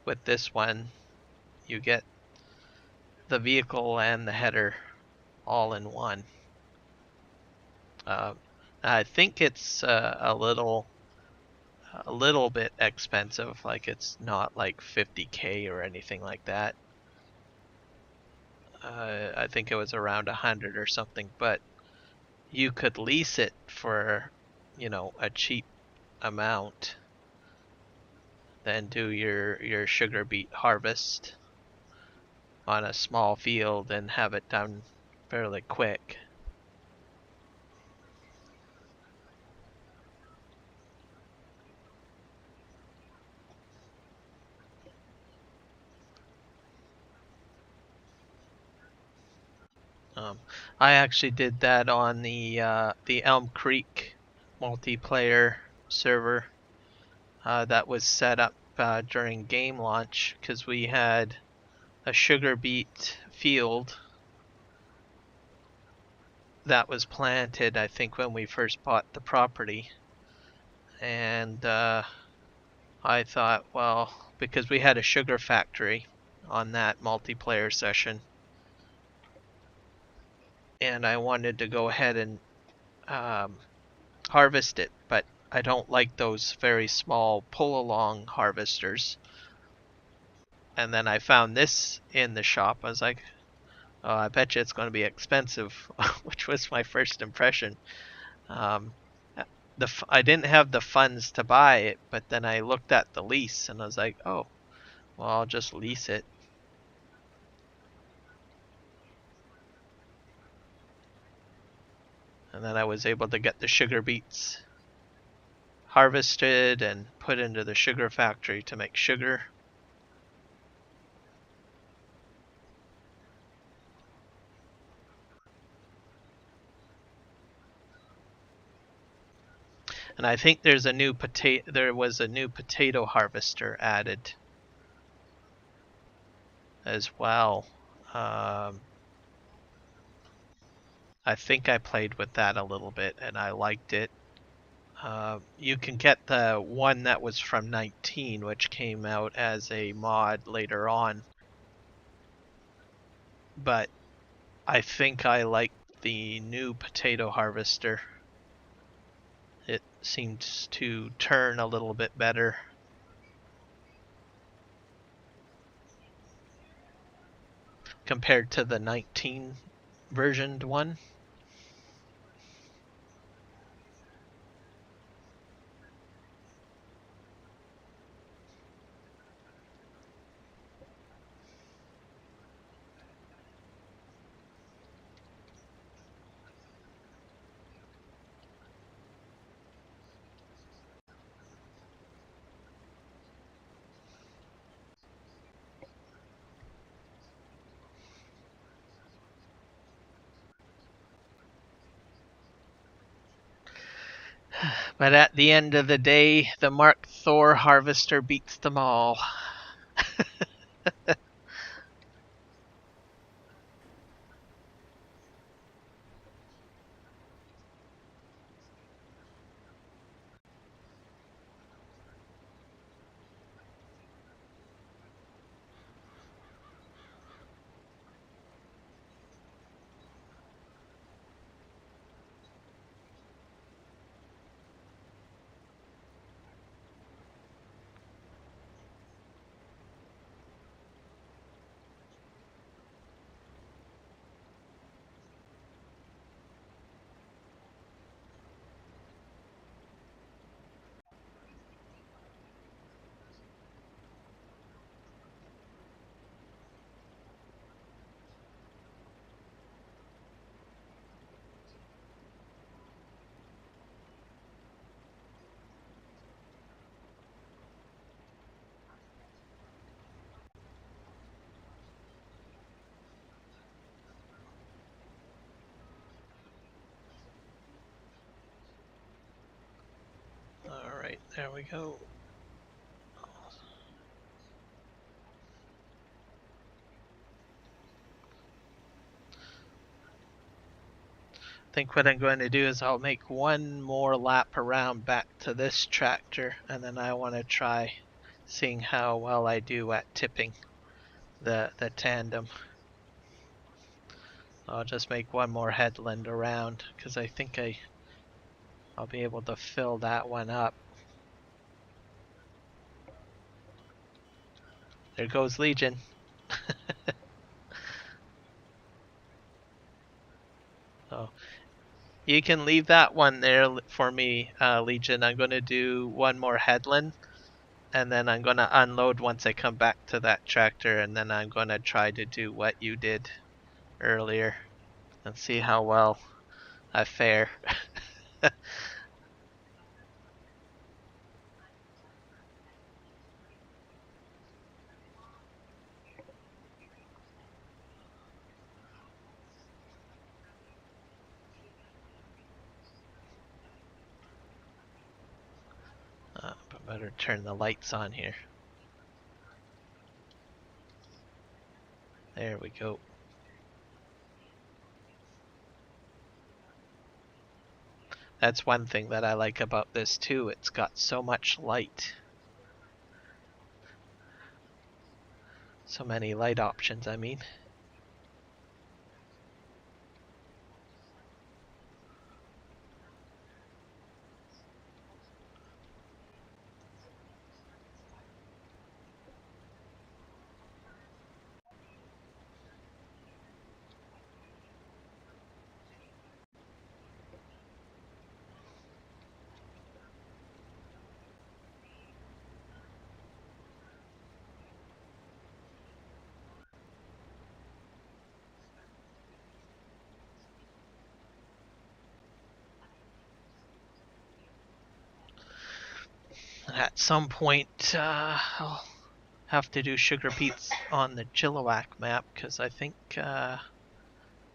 with this one, you get the vehicle and the header all in one. I think it's a little bit expensive. Like it's not like 50K or anything like that. I think it was around 100 or something. But you could lease it for, a cheap amount. Then do your sugar beet harvest on a small field and have it done fairly quick. I actually did that on the Elm Creek multiplayer server that was set up during game launch, because we had a sugar beet field that was planted, I think, when we first bought the property. And I thought, well, because we had a sugar factory on that multiplayer session, and I wanted to go ahead and harvest it, but I don't like those very small pull-along harvesters. And then I found this in the shop. I was like, oh, I bet you it's going to be expensive, which was my first impression. I didn't have the funds to buy it, but then I looked at the lease and I was like, oh, well, I'll just lease it. And then I was able to get the sugar beets harvested and put into the sugar factory to make sugar. And I think there was a new potato harvester added as well. I think I played with that a little bit and I liked it. You can get the one that was from 19, which came out as a mod later on. But I think I like the new potato harvester. It seems to turn a little bit better compared to the 19 versioned one. But at the end of the day, the Mark Thor harvester beats them all. Alright, there we go. think what I'm going to do is I'll make one more lap around back to this tractor, and then I want to try seeing how well I do at tipping the tandem. I'll just make one more headland around because I think I'll be able to fill that one up. There goes Legion. So you can leave that one there for me, Legion. I'm going to do one more headland, and then I'm going to unload once I come back to that tractor, and then I'm going to try to do what you did earlier and see how well I fare. I better turn the lights on here. There we go. That's one thing that I like about this too. It's got so much light. So many light options, I mean. At some point, I'll have to do sugar beets on the Chilliwack map because I think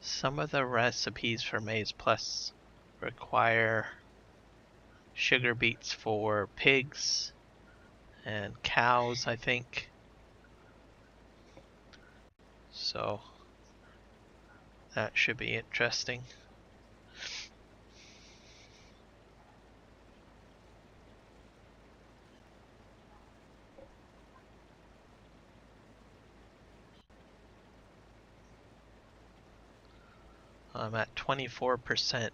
some of the recipes for Maize Plus require sugar beets for pigs and cows, I think. So that should be interesting. I'm at 24%.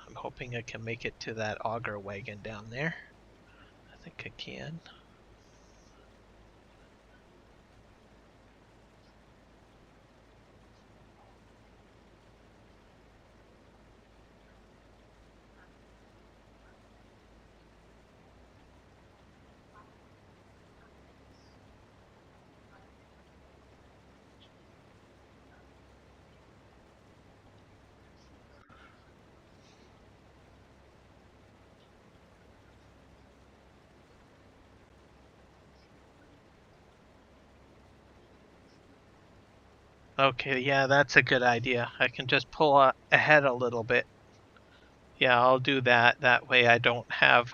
I'm hoping I can make it to that auger wagon down there. I think I can. Okay, yeah, that's a good idea. I can just pull ahead a little bit. Yeah, I'll do that. That way I don't have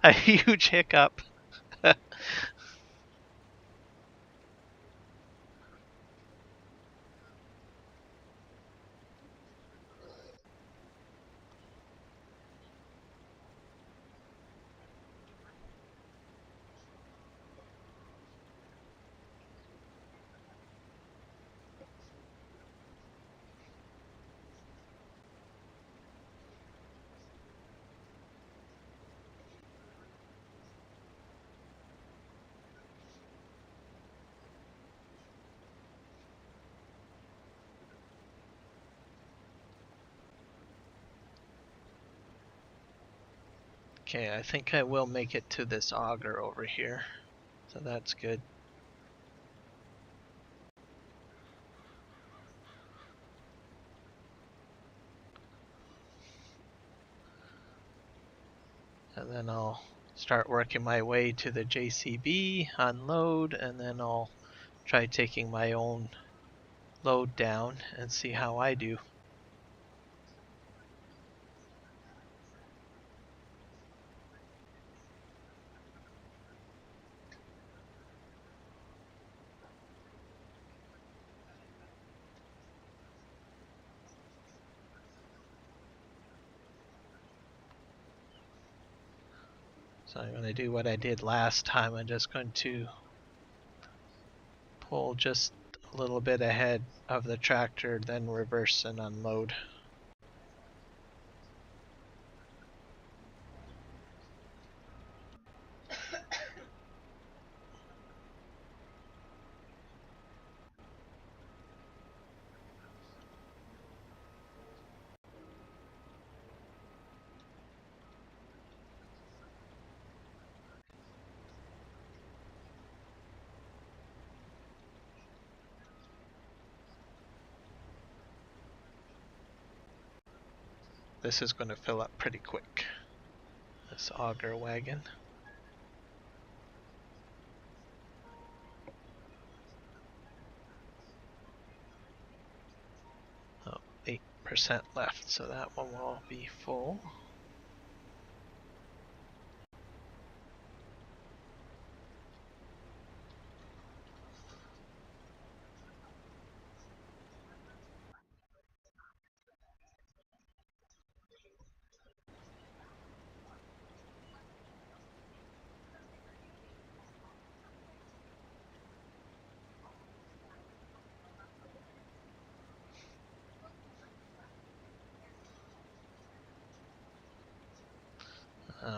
a huge hiccup. Okay, I think I will make it to this auger over here. So that's good. And then I'll start working my way to the JCB, unload, and then I'll try taking my own load down and see how I do. So I'm going to do what I did last time. I'm just going to pull just a little bit ahead of the tractor, then reverse and unload. This is going to fill up pretty quick, this auger wagon. Oh, 8% left, so that one will be full.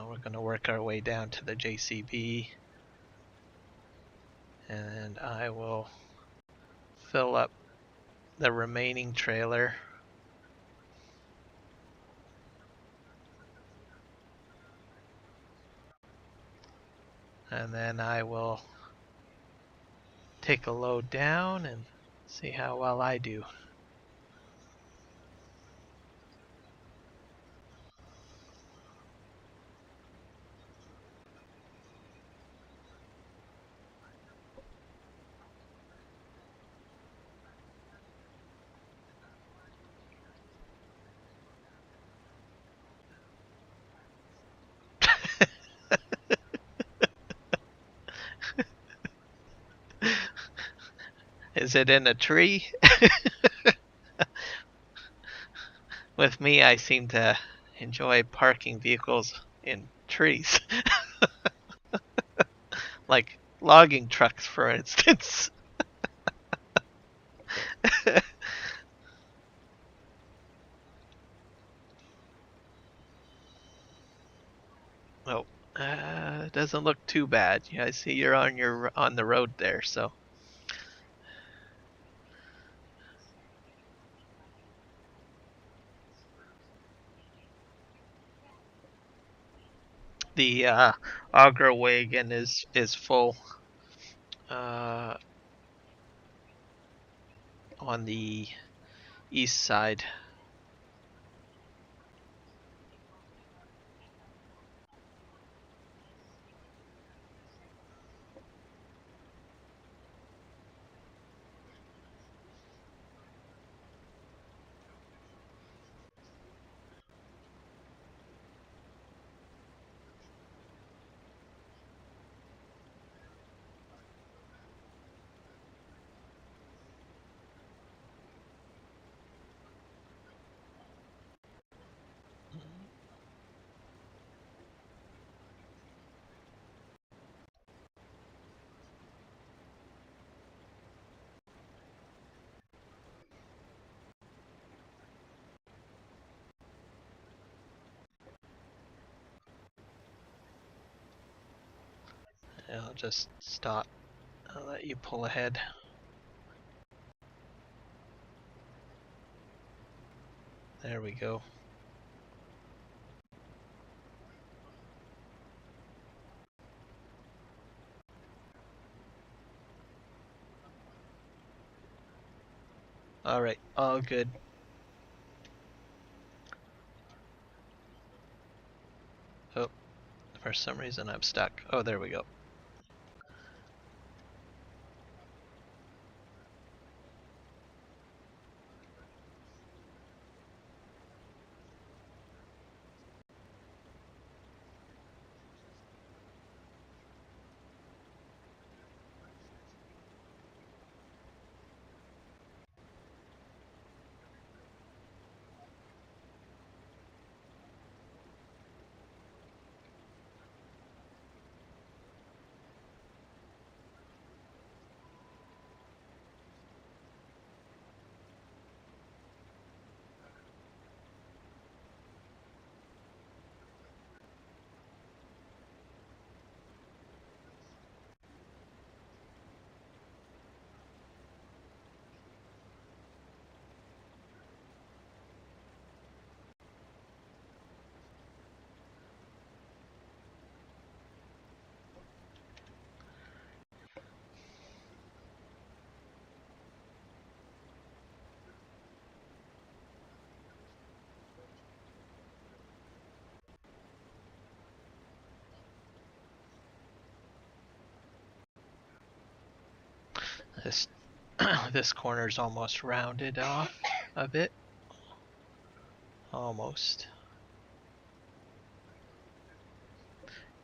We're going to work our way down to the JCB, and I will fill up the remaining trailer. And then I will take a load down and see how well I do. Is it in a tree? With me, I seem to enjoy parking vehicles in trees. Like logging trucks, for instance. Oh, doesn't look too bad. Yeah, I see you're on the road there, so. The auger wagon is full on the east side. I'll just stop. I'll let you pull ahead. There we go. Alright, all good. Oh, for some reason I'm stuck. Oh, there we go. This this corner's almost rounded off a bit. Almost.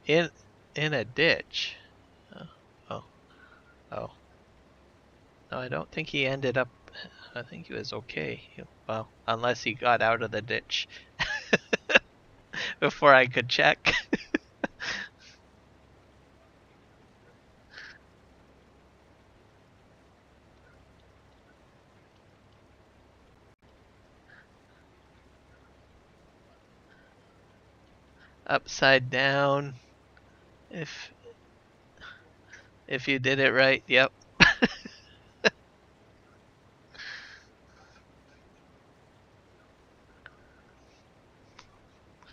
In a ditch. Oh. Oh. No, I don't think he ended up. I think he was okay. Well, unless he got out of the ditch before I could check. Upside down. If you did it right, yep.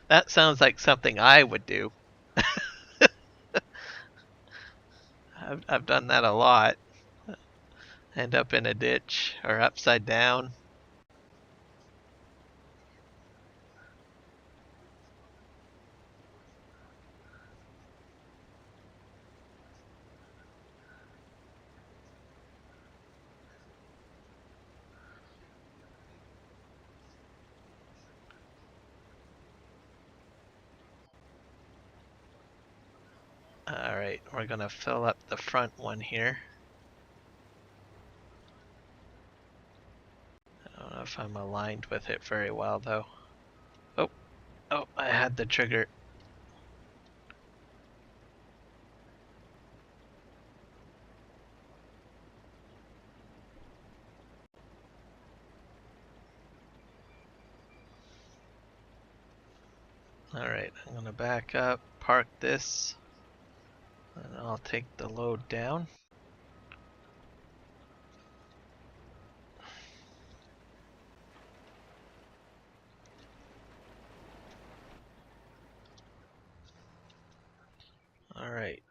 That sounds like something I would do. I've done that a lot. End up in a ditch or upside down. Alright, we're gonna fill up the front one here. I don't know if I'm aligned with it very well though. Oh, I had the trigger. Alright, I'm gonna back up, park this, and I'll take the load down. Alright.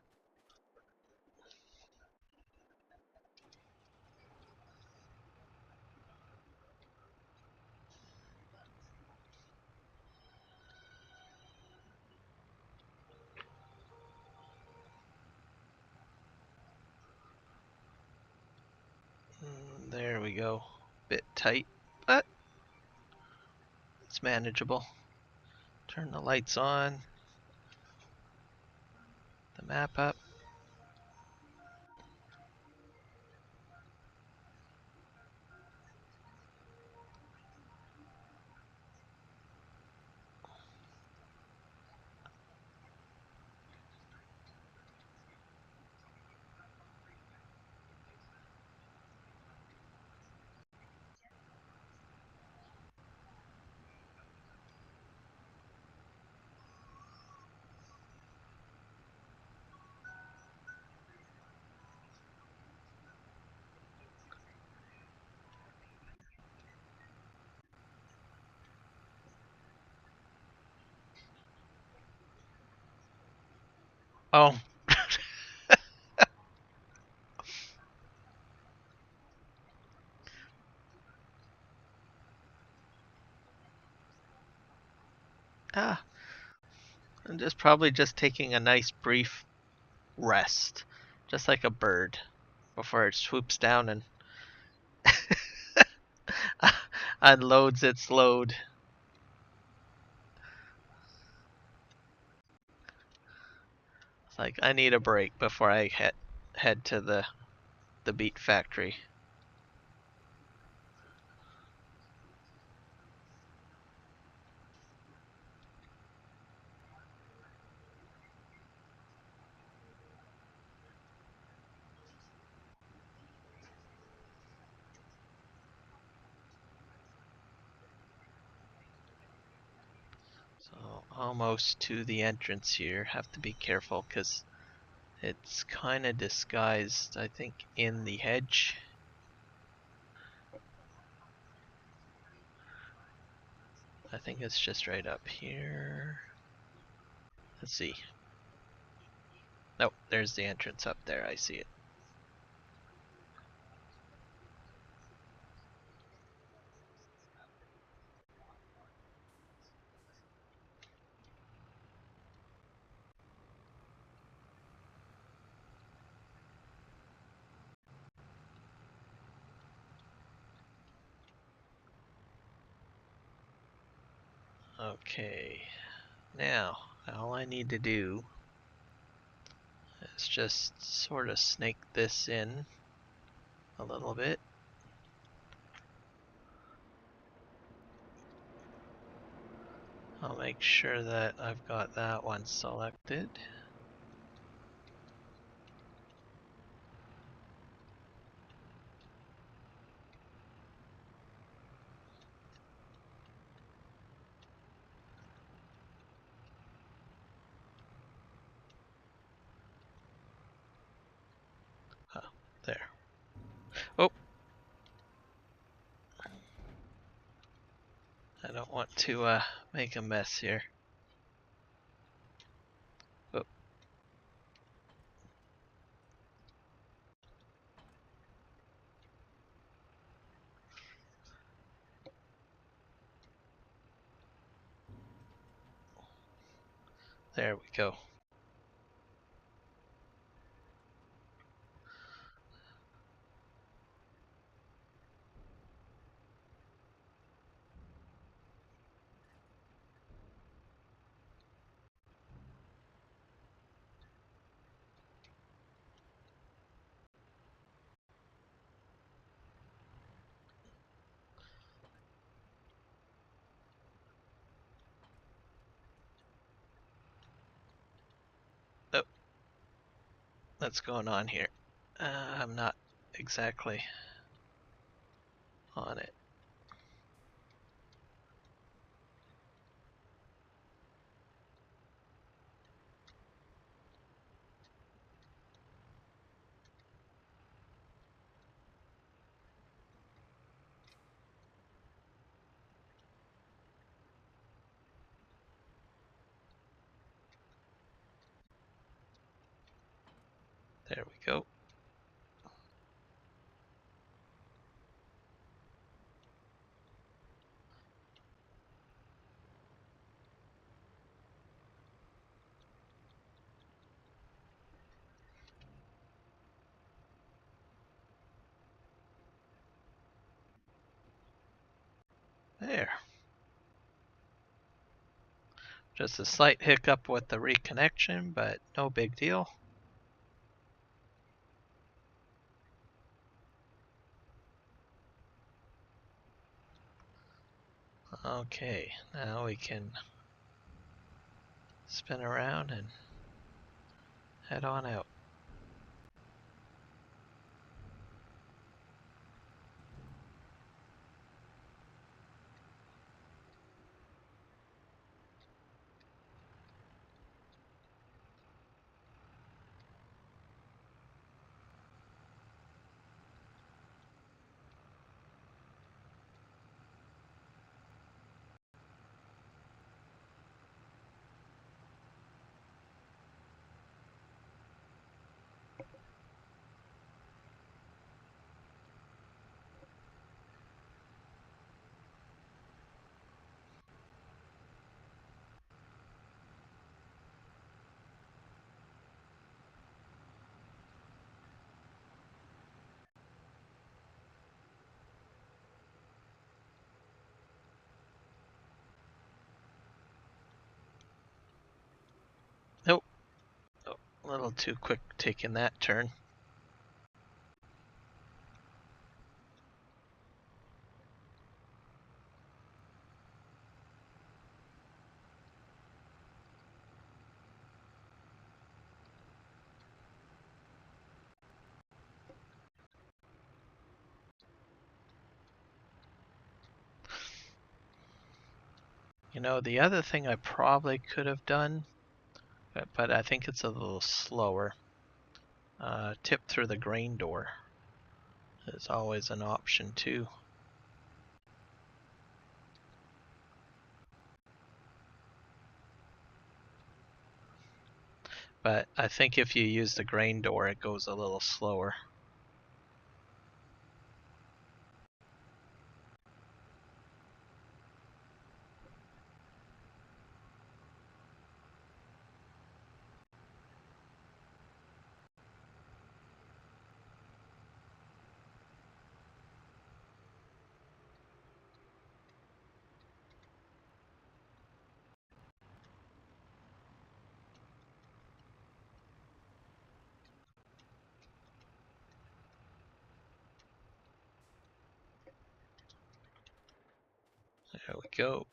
There we go. Bit tight, but it's manageable. Turn the lights on. The map up. Oh. Ah. I'm probably just taking a nice brief rest. Just like a bird. Before it swoops down and unloads its load. It's like I need a break before I head to the beet factory. So almost to the entrance here. Have to be careful because it's kind of disguised, I think, in the hedge. I think it's just right up here. Let's see. Nope, there's the entrance up there. I see it. Okay, now all I need to do is just sort of snake this in a little bit. I'll make sure that I've got that one selected. There. Oh! I don't want to make a mess here. Oh. There we go. Oh, what's going on here? I'm not exactly on it. There we go. There. Just a slight hiccup with the reconnection, but no big deal. Okay, now we can spin around and head on out. Nope. Oh, a little too quick taking that turn. You know, the other thing I probably could have done, but I think it's a little slower. Tip through the grain door is always an option too. But I think if you use the grain door, it goes a little slower. There we go.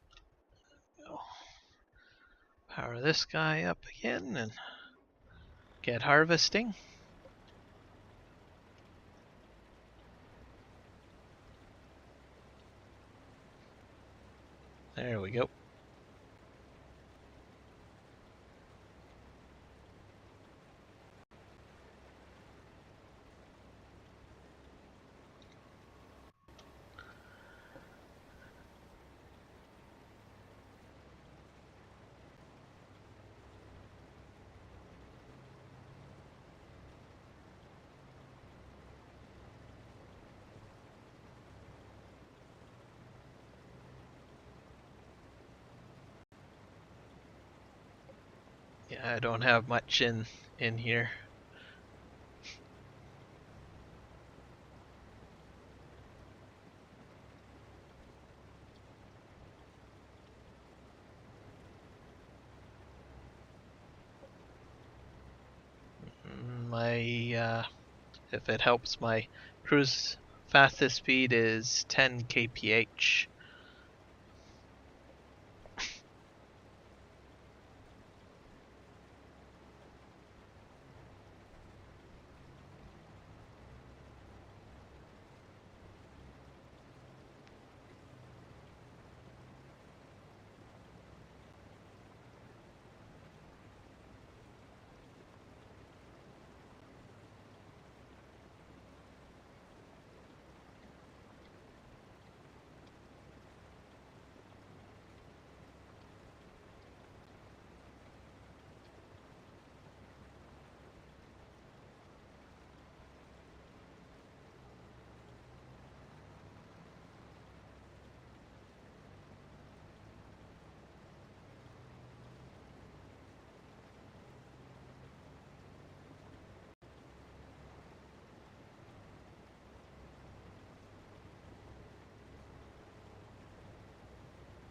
Power this guy up again and get harvesting. There we go. Yeah, I don't have much in here. My if it helps, my cruise fastest speed is 10 kph.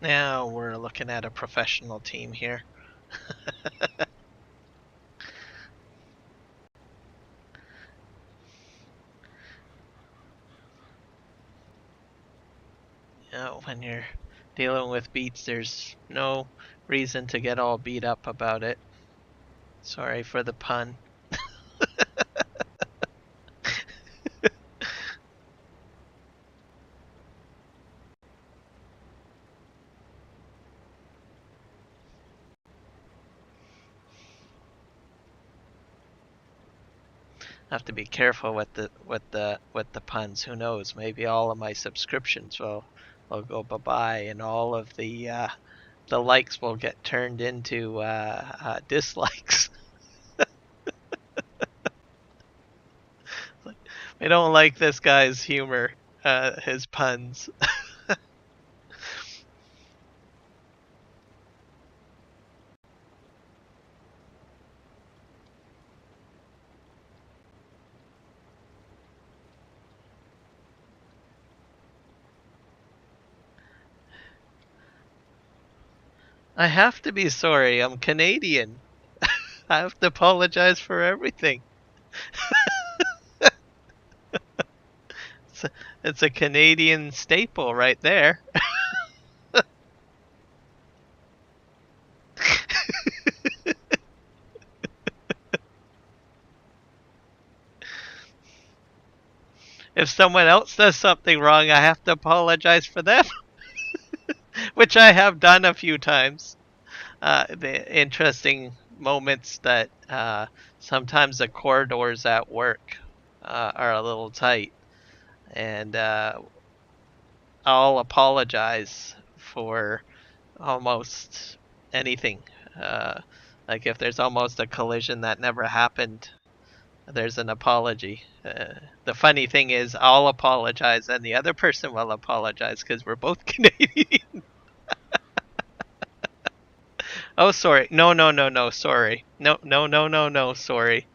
Now we're looking at a professional team here. When you're dealing with beats, there's no reason to get all beat up about it. Sorry for the pun. Have to be careful with the puns. Who knows? Maybe all of my subscriptions will go bye bye, and all of the likes will get turned into dislikes. We don't like this guy's humor, his puns. I have to be sorry. I'm Canadian. I have to apologize for everything. It's a Canadian staple right there. If someone else does something wrong, I have to apologize for them, which I have done a few times. The interesting moments that sometimes the corridors at work are a little tight, and I'll apologize for almost anything. Uh, like if there's almost a collision that never happened, there's an apology. The funny thing is, I'll apologize and the other person will apologize because we're both Canadian. Oh, sorry. No, no, no, no. Sorry. No, no, no, no, no. Sorry.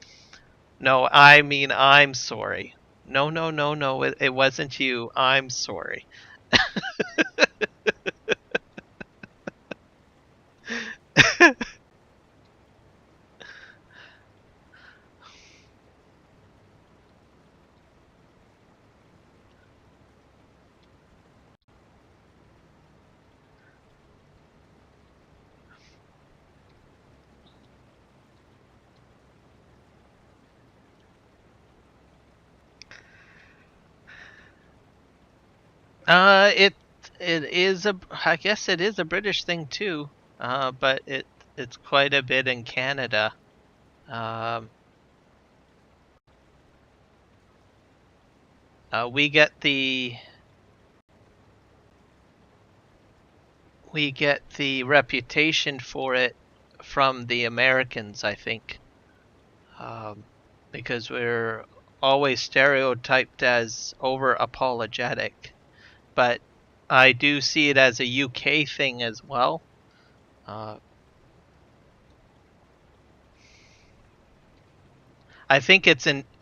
No, I mean, I'm sorry. No, no, no, no. It wasn't you. I'm sorry. It is a, I guess it is a British thing too. But it's quite a bit in Canada. Um, we get the reputation for it from the Americans, I think, because we're always stereotyped as over apologetic. But I do see it as a UK thing as well. Uh, I think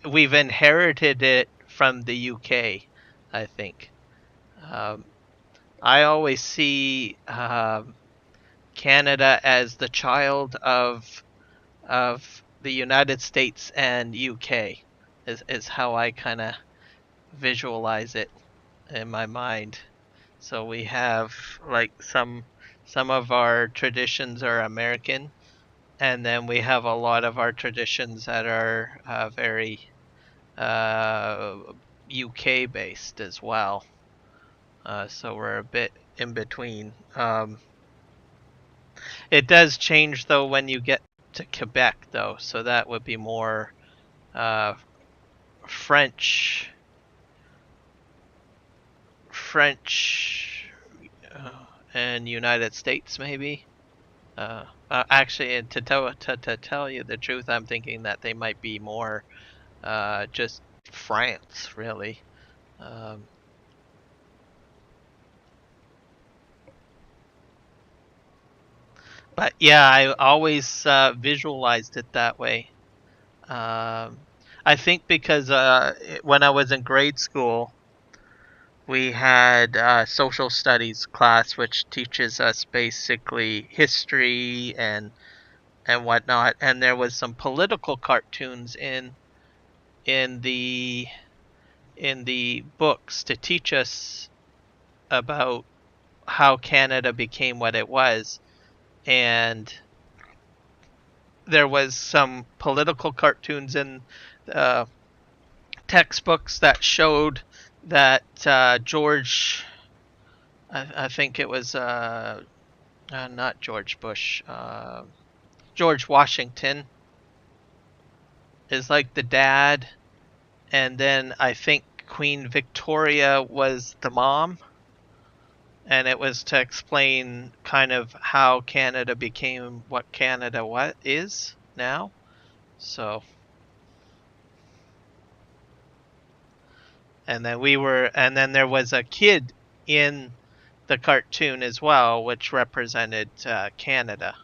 we've inherited it from the UK. I think. Um, I always see Canada as the child of the United States and UK is how I kind of visualize it in my mind. So we have like some of our traditions are American, and then we have a lot of our traditions that are very uh, UK based as well. So we're a bit in between. It does change though when you get to Quebec though, so that would be more uh, French, French, and United States maybe. Actually, and to tell you the truth, I'm thinking that they might be more just France, really. Um, but yeah, I always visualized it that way. I think because when I was in grade school, we had social studies class, which teaches us basically history and whatnot. And there was some political cartoons in the in the books to teach us about how Canada became what it was. And there was some political cartoons in uh, textbooks that showed that I think it was not George Bush, George Washington is like the dad, and then I think Queen Victoria was the mom, and it was to explain kind of how Canada became what Canada what is now. So, and then there was a kid in the cartoon as well, which represented Canada.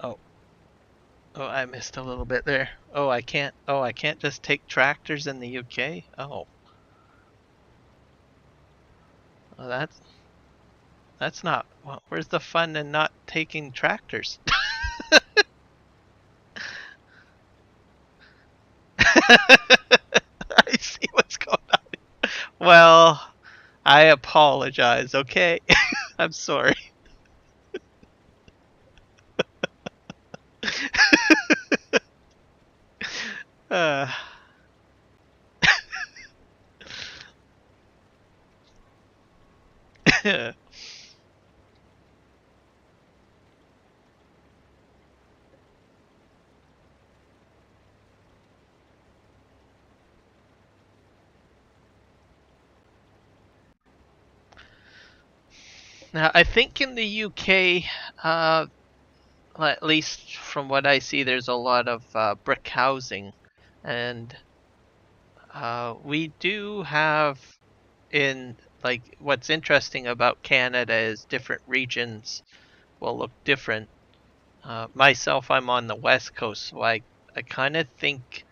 Oh, oh, I missed a little bit there. Oh, I can't. Oh, I can't just take tractors in the UK. Oh, well, that's not. Well, where's the fun in not taking tractors? I see what's going on. Well, I apologize. Okay, I'm sorry. Uh, now, I think in the UK, at least from what I see, there's a lot of brick housing, and we do have in like what's interesting about Canada is different regions will look different. Myself, I'm on the west coast, so I kind of think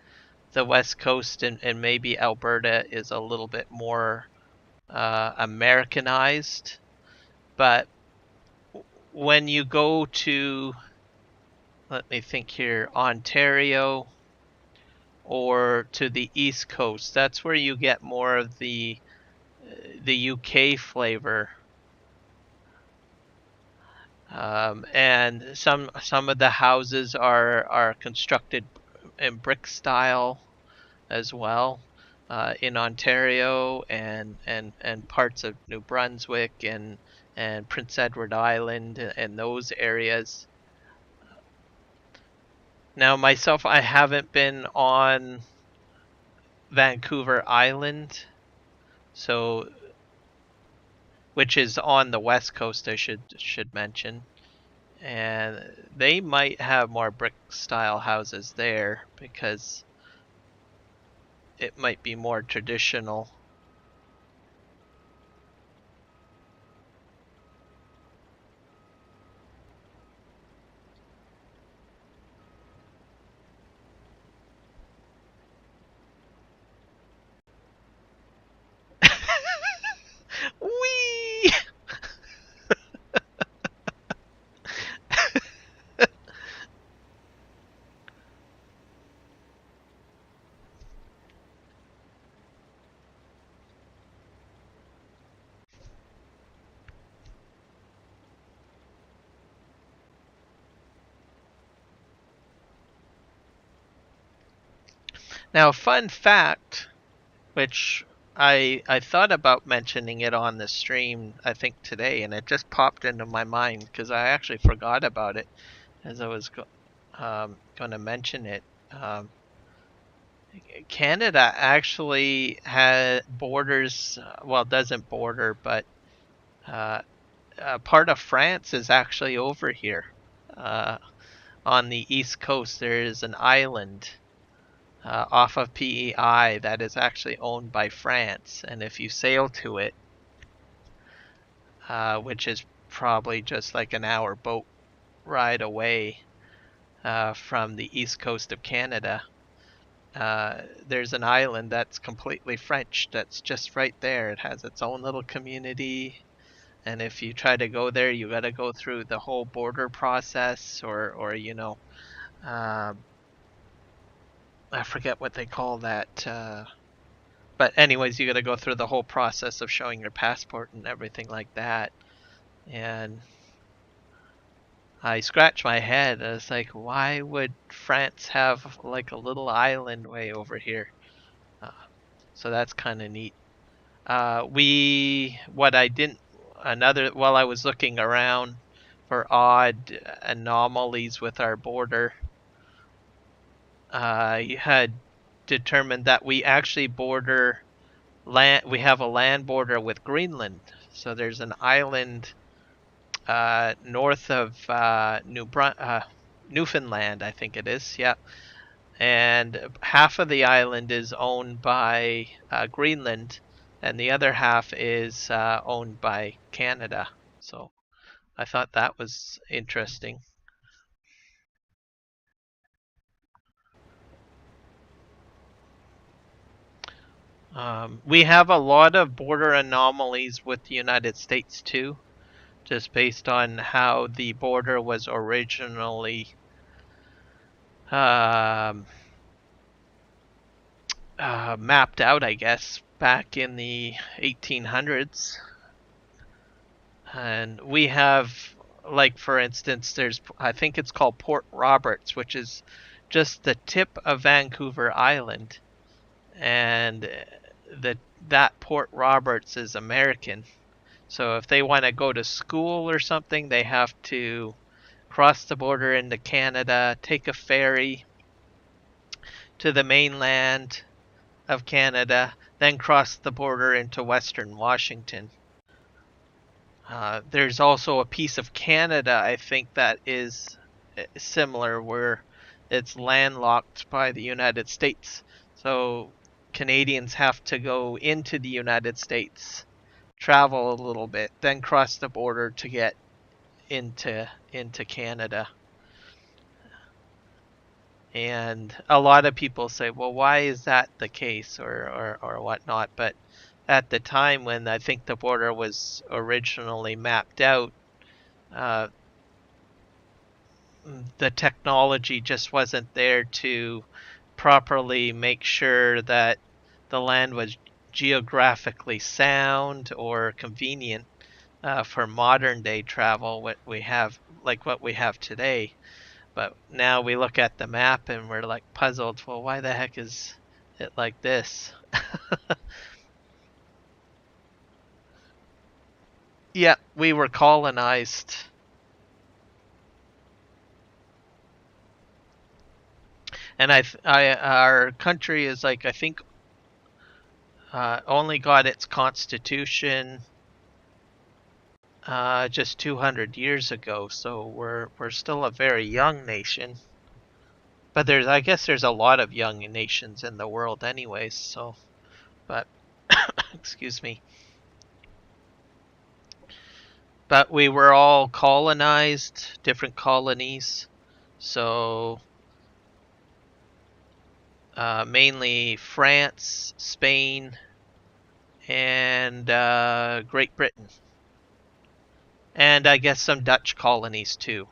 the West Coast and maybe Alberta is a little bit more Americanized. But when you go to, let me think here, Ontario or to the East Coast, that's where you get more of the UK flavor. And some of the houses are constructed in brick style as well, in Ontario and parts of New Brunswick and Prince Edward Island and those areas. Now myself, I haven't been on Vancouver Island, so which is on the west coast, I should mention. And they might have more brick style houses there because it might be more traditional. Whee! Now, fun fact, which I thought about mentioning it on the stream, I think today, and it just popped into my mind because I actually forgot about it as I was going to mention it. Canada actually has borders, well, doesn't border, but part of France is actually over here. On the east coast, there is an island off of PEI that is actually owned by France, and if you sail to it, which is probably just like an hour boat ride away from the east coast of Canada, there's an island that's completely French that's just right there. It has its own little community, and if you try to go there, you got to go through the whole border process, or you know, I forget what they call that. But anyways, you got to go through the whole process of showing your passport and everything like that. And I scratched my head. I was like, why would France have like a little island way over here? So that's kind of neat. What I didn't, while I was looking around for odd anomalies with our border, I had determined that we actually border land. We have a land border with Greenland. So there's an island north of Newfoundland, I think it is. Yeah, and half of the island is owned by Greenland, and the other half is owned by Canada. So I thought that was interesting. We have a lot of border anomalies with the United States too, just based on how the border was originally um, mapped out, I guess, back in the 1800s. And we have, like, for instance, I think it's called Port Roberts, which is just the tip of Vancouver Island. And that Port Roberts is American. So if they want to go to school or something, they have to cross the border into Canada, take a ferry to the mainland of Canada, then cross the border into Western Washington. There's also a piece of Canada, I think, that is similar, where it's landlocked by the United States. So Canadians have to go into the United States, travel a little bit, then cross the border to get into Canada. And a lot of people say, well, why is that the case, or whatnot? But at the time when I think the border was originally mapped out, uh, the technology just wasn't there to properly make sure that the land was geographically sound or convenient for modern day travel, what we have, like what we have today. But now we look at the map and we're like puzzled. Well, why the heck is it like this? Yeah, we were colonized, and our country is like, I think, only got its constitution just 200 years ago. So we're still a very young nation. But I guess there's a lot of young nations in the world, anyways. So, but excuse me. But we were all colonized, different colonies. So mainly France, Spain, and Great Britain, and I guess some Dutch colonies too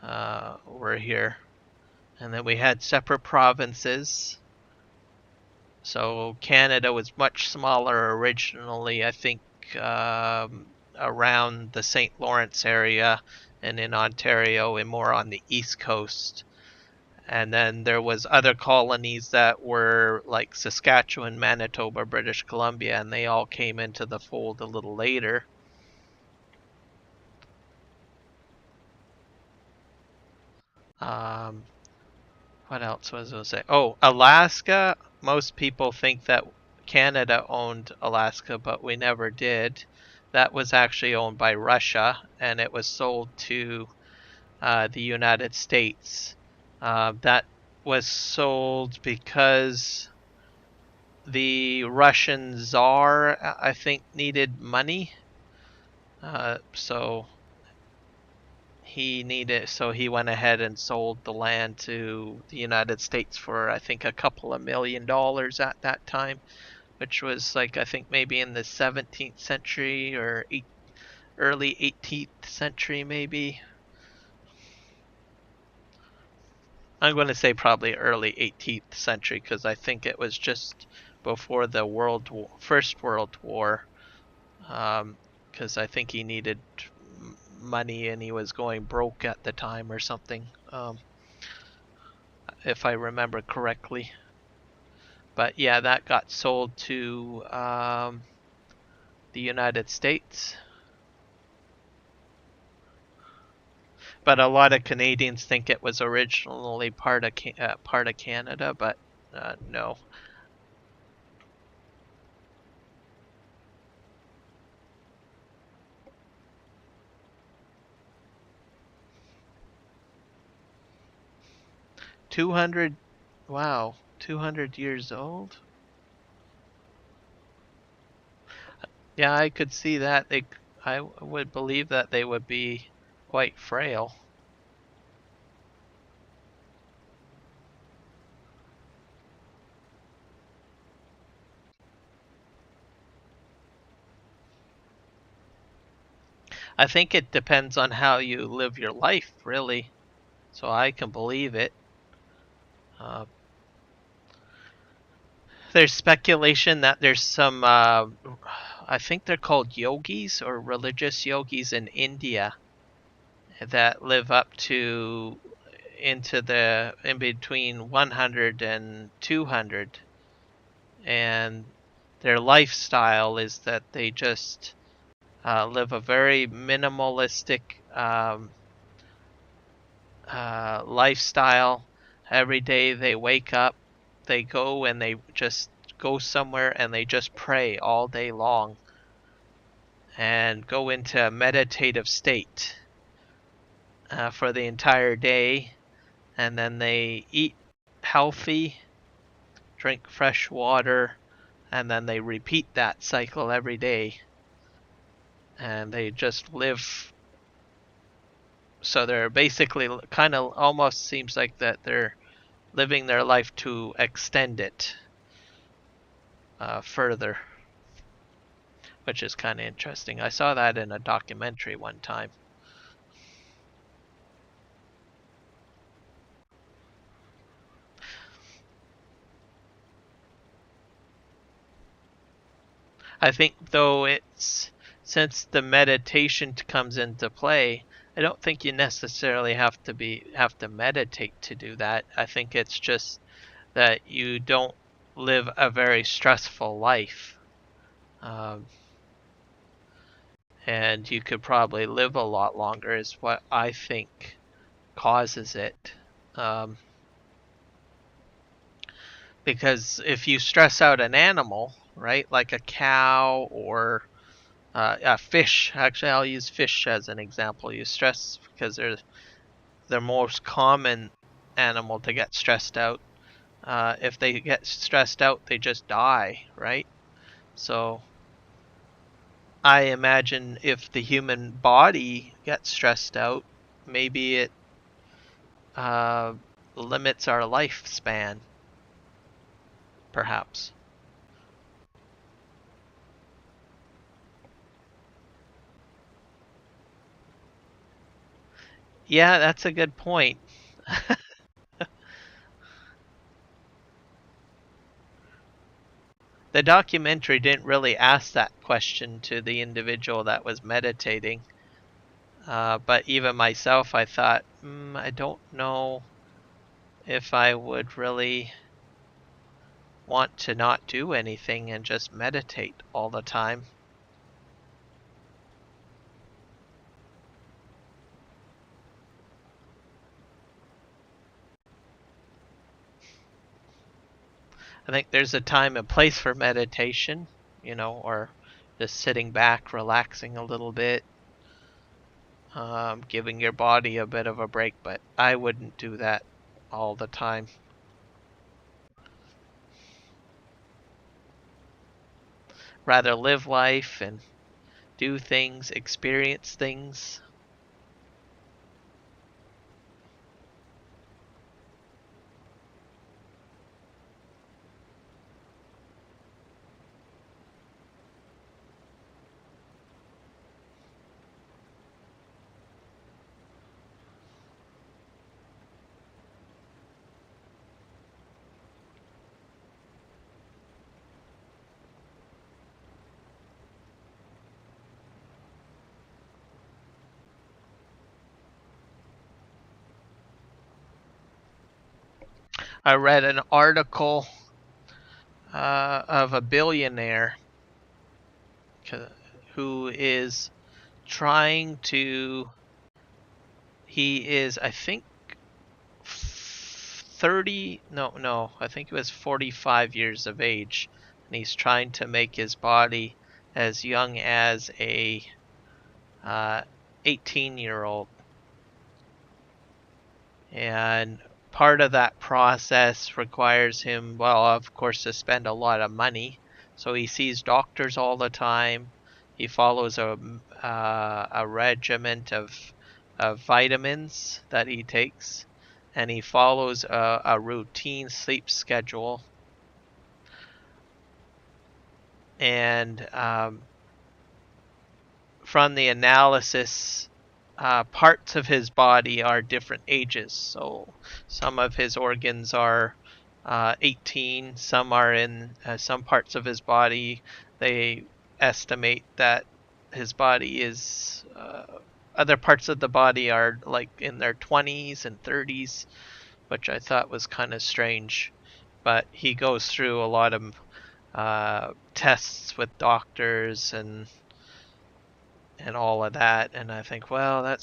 were here. And then we had separate provinces. So Canada was much smaller originally, I think, around the St. Lawrence area, and in Ontario and more on the east coast. And then there was other colonies that were like Saskatchewan, Manitoba, British Columbia, and they all came into the fold a little later. Um, what else was I going to say? Oh, Alaska. Most people think that Canada owned Alaska, but we never did. That was actually owned by Russia, and it was sold to the United States. That was sold because the Russian Tsar, I think, needed money. So he went ahead and sold the land to the United States for, I think, a couple of $1 million at that time, which was like, I think, maybe in the 17th century or early 18th century, maybe. I'm going to say probably early 18th century, because I think it was just before the First World War, because I think he needed money and he was going broke at the time or something, if I remember correctly. But yeah, that got sold to the United States. But a lot of Canadians think it was originally part of Canada, but no. 200, wow, 200 years old? Yeah, I could see that. I would believe that they would be quite frail. I think it depends on how you live your life, really. So I can believe it. Uh, there's speculation that there's some, I think they're called yogis or religious yogis in India that live up to in between 100 and 200, and their lifestyle is that they just live a very minimalistic lifestyle. Every day they wake up, they go and they just go somewhere and they just pray all day long and go into a meditative state for the entire day. And then they eat healthy, drink fresh water, and then they repeat that cycle every day. And they just live. So they're basically kind of almost seems like that they're living their life to extend it further, which is kind of interesting. I saw that in a documentary one time. I think though since the meditation comes into play, I don't think you necessarily have to meditate to do that. I think it's just that you don't live a very stressful life. And you could probably live a lot longer is what I think causes it. Because if you stress out an animal, right, like a cow or a fish, actually I'll use fish as an example. You stress because they're the most common animal to get stressed out. If they get stressed out, they just die, right? So I imagine if the human body gets stressed out, maybe it limits our lifespan, perhaps. Yeah, that's a good point. The documentary didn't really ask that question to the individual that was meditating. But even myself, I thought, I don't know if I would really want to not do anything and just meditate all the time. I think there's a time and place for meditation, or just sitting back, relaxing a little bit, giving your body a bit of a break, but I wouldn't do that all the time. Rather live life and do things, experience things. I read an article of a billionaire who is trying to. He is, I think, 30. No, I think he was 45 years of age, and he's trying to make his body as young as a 18-year-old. And part of that process requires him, well, of course, to spend a lot of money. So he sees doctors all the time. He follows a regiment of vitamins that he takes, and he follows a routine sleep schedule. And from the analysis, parts of his body are different ages. So some of his organs are 18, some are in some parts of his body. They estimate that his body is, other parts of the body are like in their 20s and 30s, which I thought was kind of strange. But he goes through a lot of tests with doctors and all of that. And I think, well,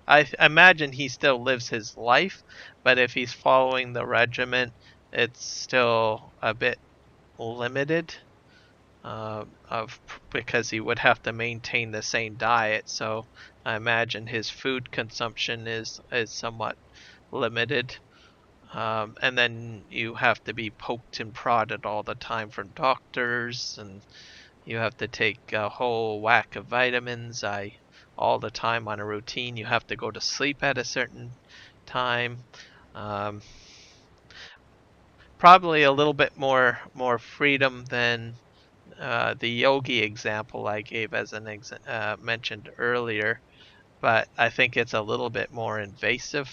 I imagine he still lives his life, but if he's following the regiment, it's still a bit limited because he would have to maintain the same diet. So I imagine his food consumption is somewhat limited. And then you have to be poked and prodded all the time from doctors, and you have to take a whole whack of vitamins all the time on a routine. You have to go to sleep at a certain time. Um, probably a little bit more freedom than the yogi example I gave as an mentioned earlier, but I think it's a little bit more invasive.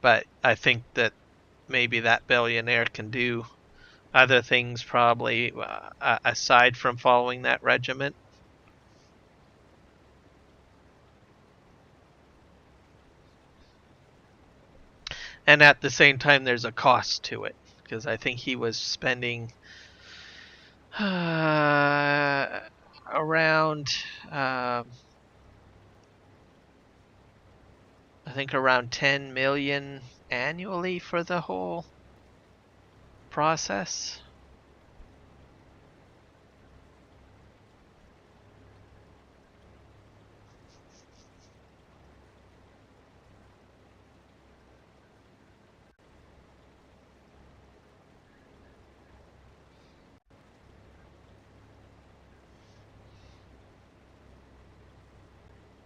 But I think that maybe that billionaire can do other things probably aside from following that regimen. And at the same time, there's a cost to it because I think he was spending around, I think around 10 million annually for the whole process.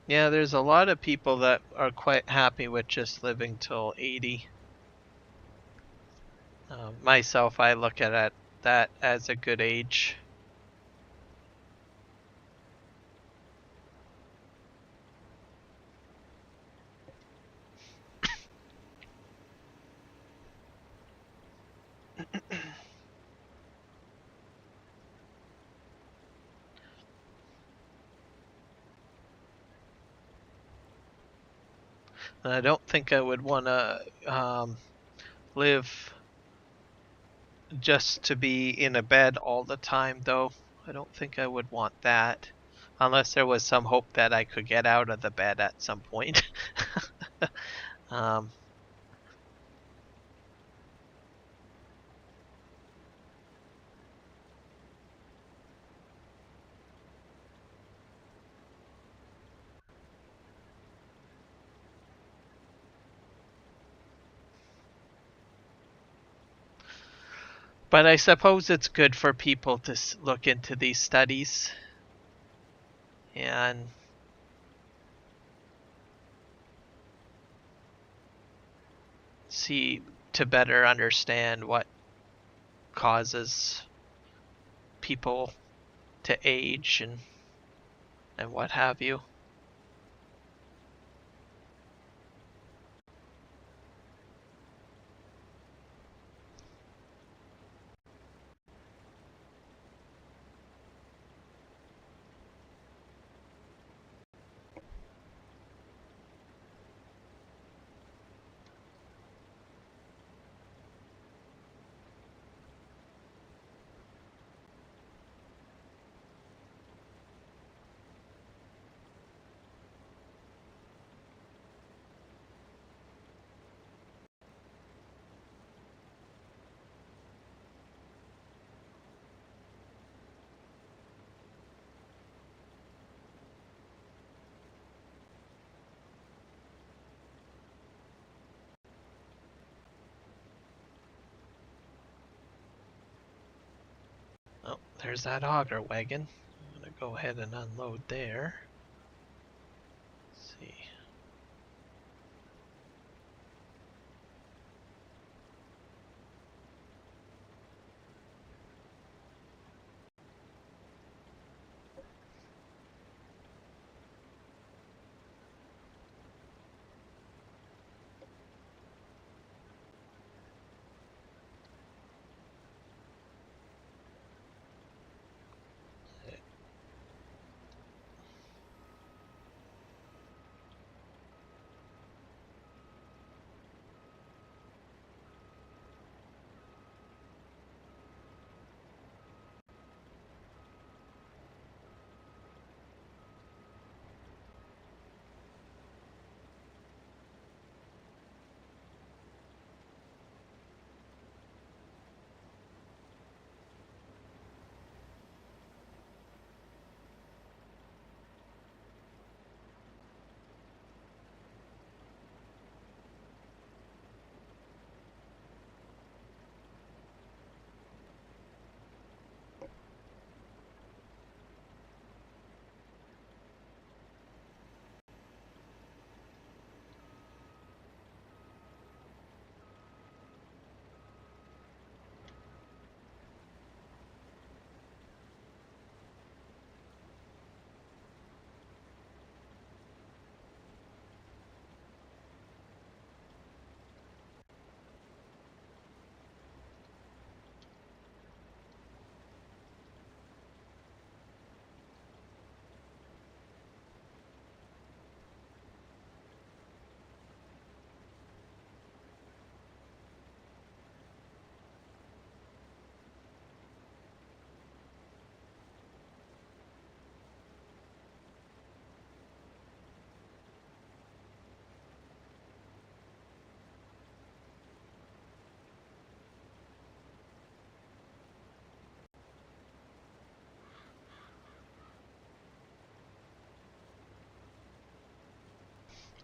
Yeah, there's a lot of people that are quite happy with just living till 80. Myself, I look at that as a good age. And I don't think I would want to live just to be in a bed all the time, though. I don't think I would want that. Unless there was some hope that I could get out of the bed at some point. um, but I suppose it's good for people to look into these studies and see to better understand what causes people to age and what have you. Oh, there's that auger wagon. I'm gonna go ahead and unload there. Let's see.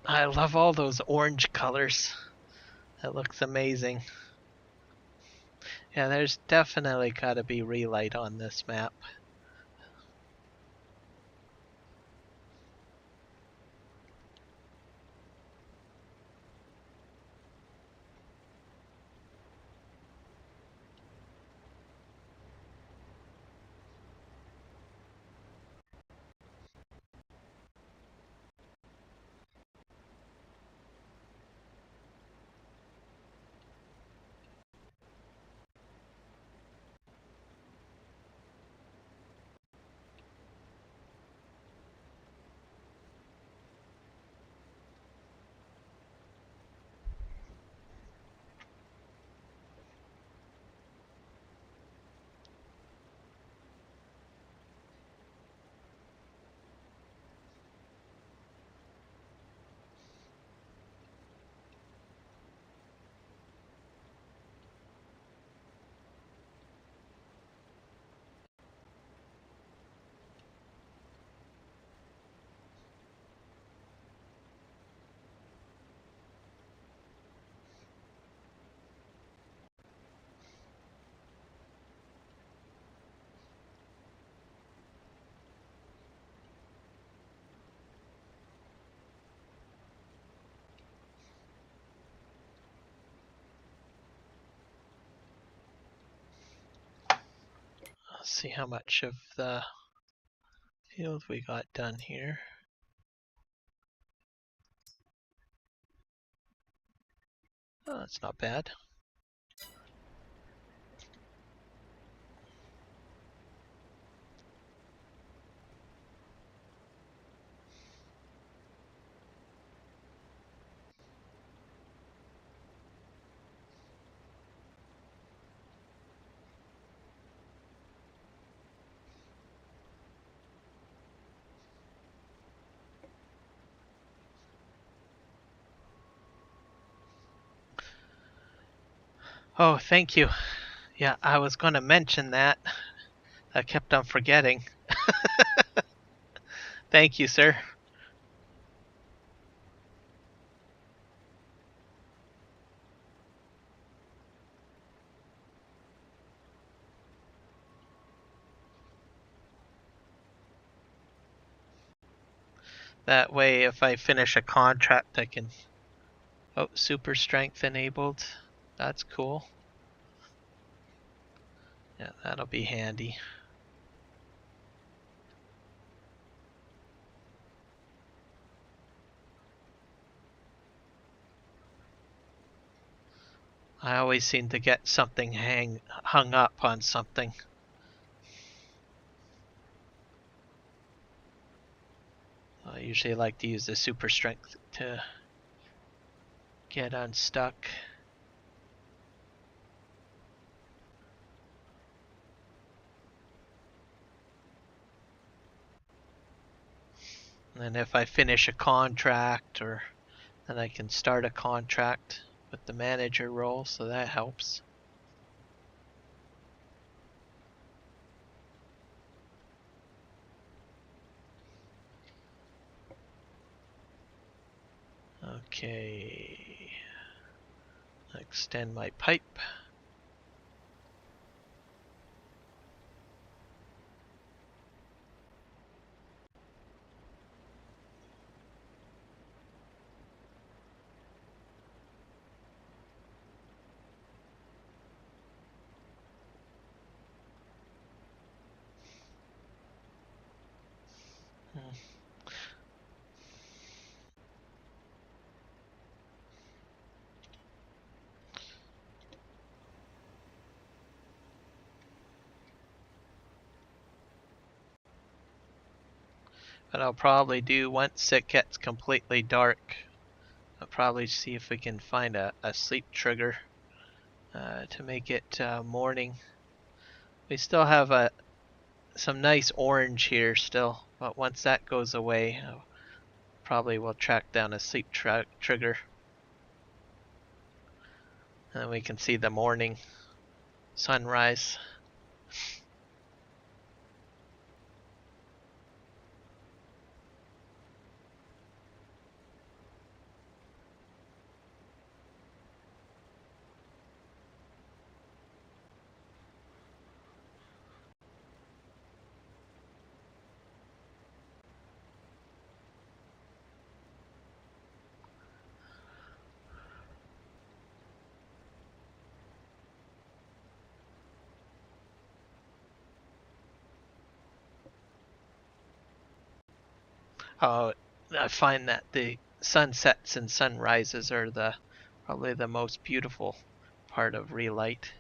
I love all those orange colors. That looks amazing. Yeah, there's definitely gotta be relight on this map. Let's see how much of the field we got done here. Oh, that's not bad. Oh, thank you. Yeah, I was going to mention that. I kept on forgetting. Thank you, sir. That way, if I finish a contract, I can... Oh, super strength enabled. That's cool. Yeah, that'll be handy. I always seem to get something hung up on something. I usually like to use the super strength to get unstuck. And then if I finish a contract, or then I can start a contract with the manager role, so that helps. Okay. Extend my pipe. But I'll probably do, once it gets completely dark, I'll probably see if we can find a sleep trigger to make it morning. We still have some nice orange here still, but once that goes away, probably will track down a sleep trigger. And then we can see the morning sunrise. I find that the sunsets and sunrises are probably the most beautiful part of Relight.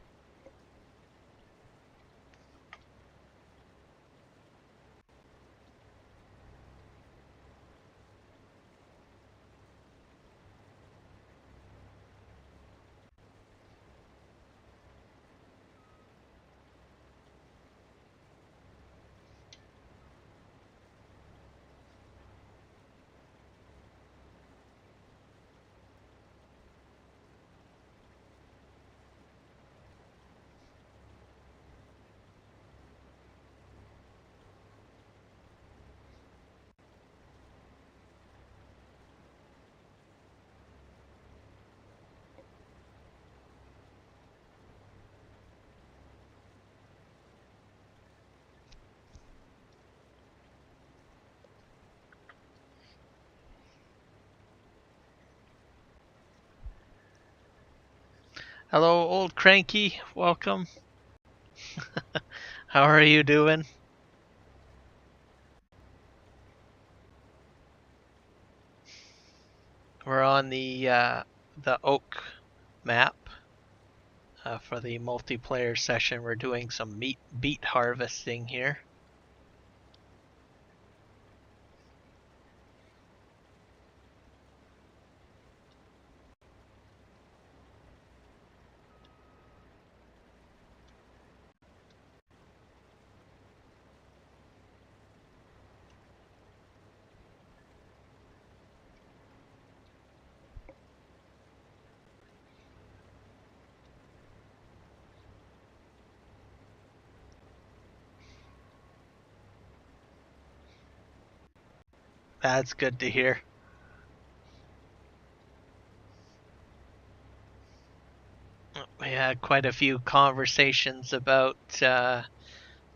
Hello, old cranky. Welcome. How are you doing? We're on the oak map for the multiplayer session. We're doing some beet harvesting here. That's good to hear. We had quite a few conversations about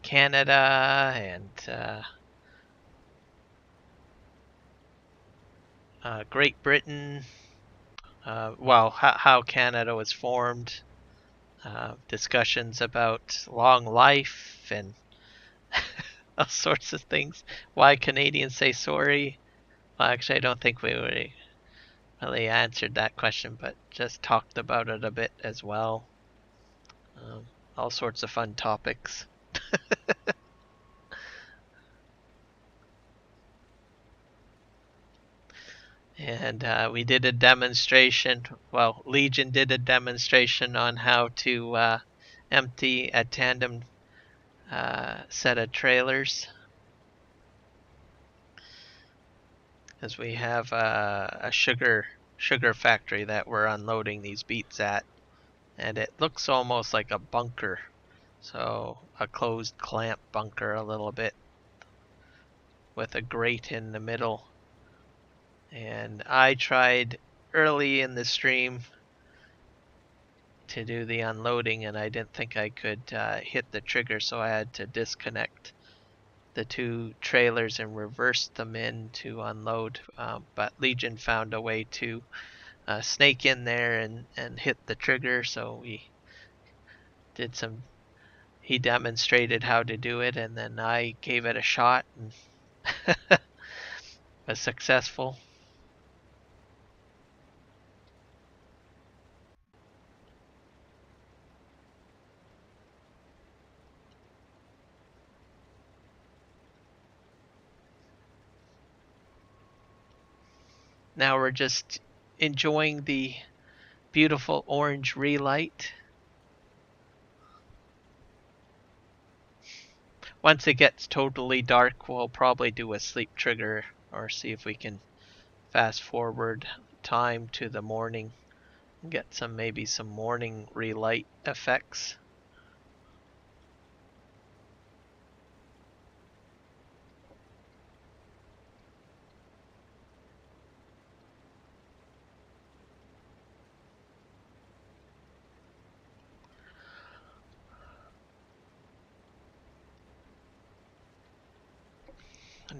Canada and Great Britain. Well, how Canada was formed. Discussions about long life and all sorts of things. Why Canadians say sorry. Well, actually, I don't think we really answered that question, but just talked about it a bit as well. All sorts of fun topics. And we did a demonstration. Well, Legion did a demonstration on how to empty a tandem set of trailers. Because we have a sugar factory that we're unloading these beets at, and it looks almost like a bunker. So a closed clamp bunker a little bit with a grate in the middle. And I tried early in the stream to do the unloading, and I didn't think I could hit the trigger, so I had to disconnect the two trailers and reverse them in to unload. But Legion found a way to snake in there and hit the trigger, so we did some. He demonstrated how to do it, and then I gave it a shot and was successful. Now we're just enjoying the beautiful orange relight. Once it gets totally dark, we'll probably do a sleep trigger or see if we can fast forward time to the morning and get maybe some morning relight effects.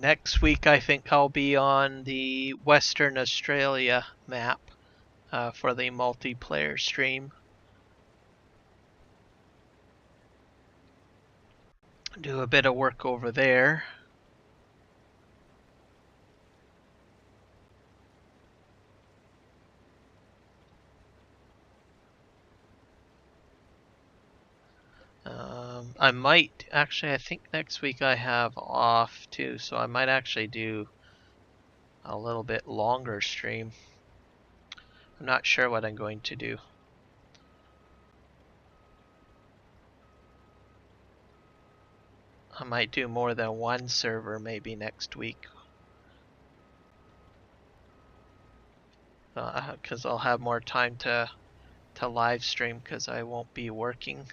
Next week, I think I'll be on the Western Australia map for the multiplayer stream. Do a bit of work over there. I might actually. I think next week I have off too, so I might actually do a little bit longer stream. I'm not sure what I'm going to do. I might do more than one server maybe next week. Because I'll have more time to live stream because I won't be working.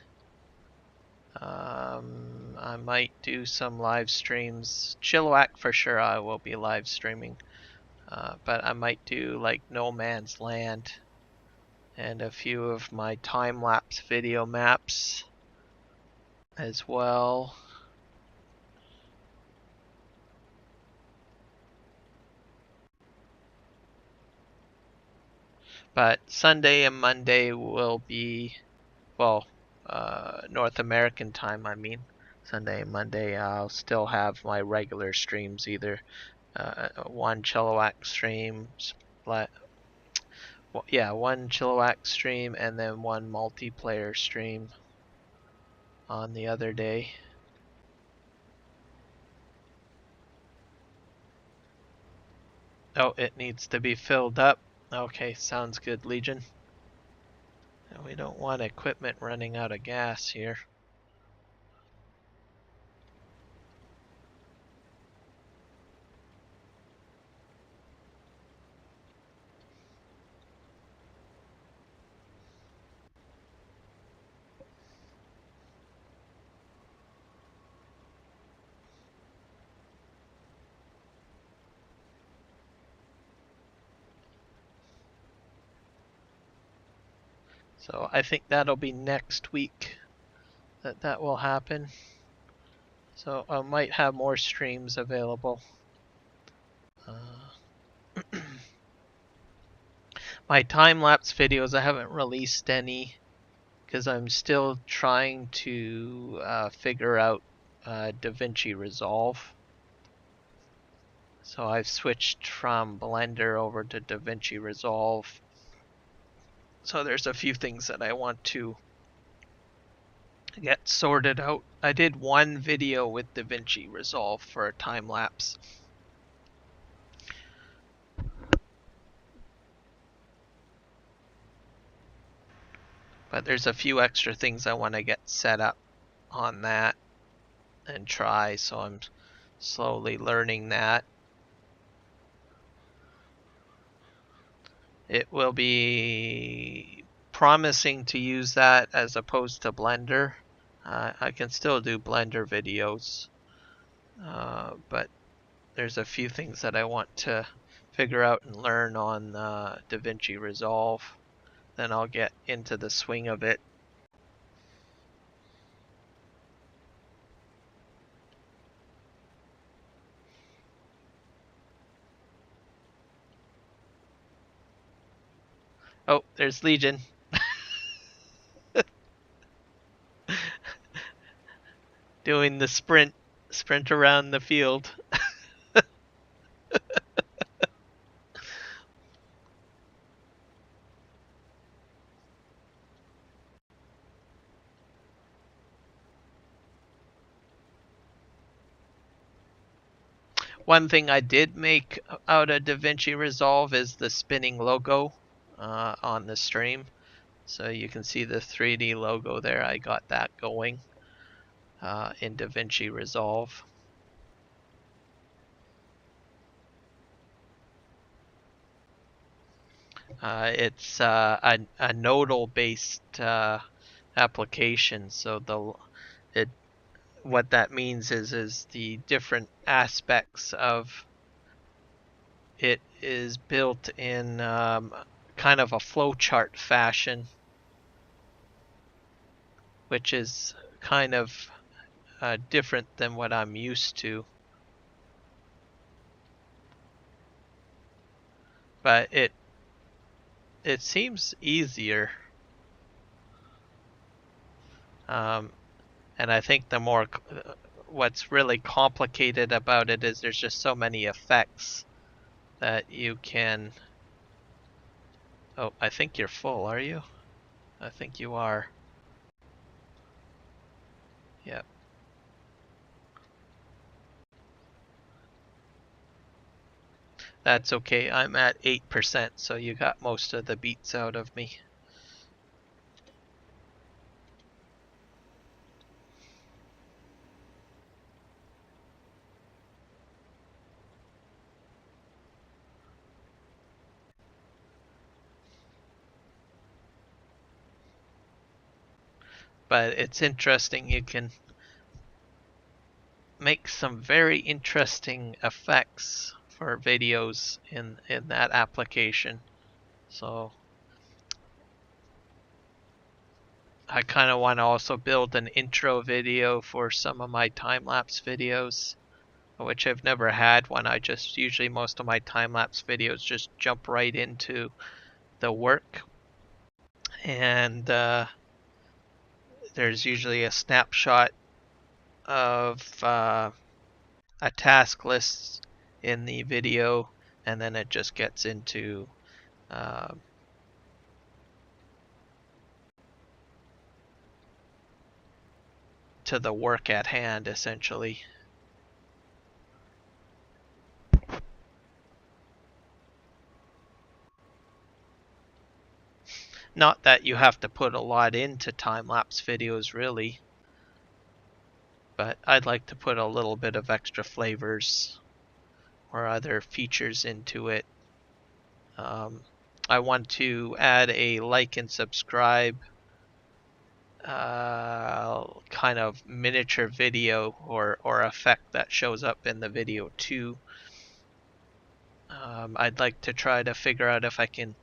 I might do some live streams. Chilliwack for sure I will be live streaming. But I might do like No Man's Land and a few of my time-lapse video maps as well. But Sunday and Monday will be, well, North American time, I mean. Sunday and Monday I'll still have my regular streams, either one Chilliwack stream, one Chilliwack stream, and then one multiplayer stream on the other day. Oh, it needs to be filled up. Okay, sounds good, Legion. We don't want equipment running out of gas here. So I think that'll be next week that will happen. So I might have more streams available. My time-lapse videos, I haven't released any because I'm still trying to figure out DaVinci Resolve. So I've switched from Blender over to DaVinci Resolve. So there's a few things that I want to get sorted out. I did one video with DaVinci Resolve for a time lapse. But there's a few extra things I want to get set up on that and try, so I'm slowly learning that. It will be promising to use that as opposed to Blender. I can still do Blender videos, but there's a few things that I want to figure out and learn on DaVinci Resolve. Then I'll get into the swing of it. Oh, there's Legion. Doing the sprint around the field. One thing I did make out of DaVinci Resolve is the spinning logo on the stream. So you can see the 3D logo there. I got that going in DaVinci Resolve. It's a nodal based application, so what that means is the different aspects of it is built in kind of a flowchart fashion, which is kind of different than what I'm used to. But it seems easier. And I think what's really complicated about it is there's just so many effects that you can. Oh, I think you're full, are you? I think you are. Yep. That's okay. I'm at 8%, so you got most of the beats out of me. But it's interesting. You can make some very interesting effects for videos in that application. So I kind of want to also build an intro video for some of my time-lapse videos, which I've never had one. I just usually most of my time-lapse videos just jump right into the work, and there's usually a snapshot of a task list in the video, and then it just gets into uh, to the work at hand, essentially. Not that you have to put a lot into time-lapse videos, really, but I'd like to put a little bit of extra flavors or other features into it. I want to add a like and subscribe kind of miniature video or effect that shows up in the video too. I'd like to try to figure out if I can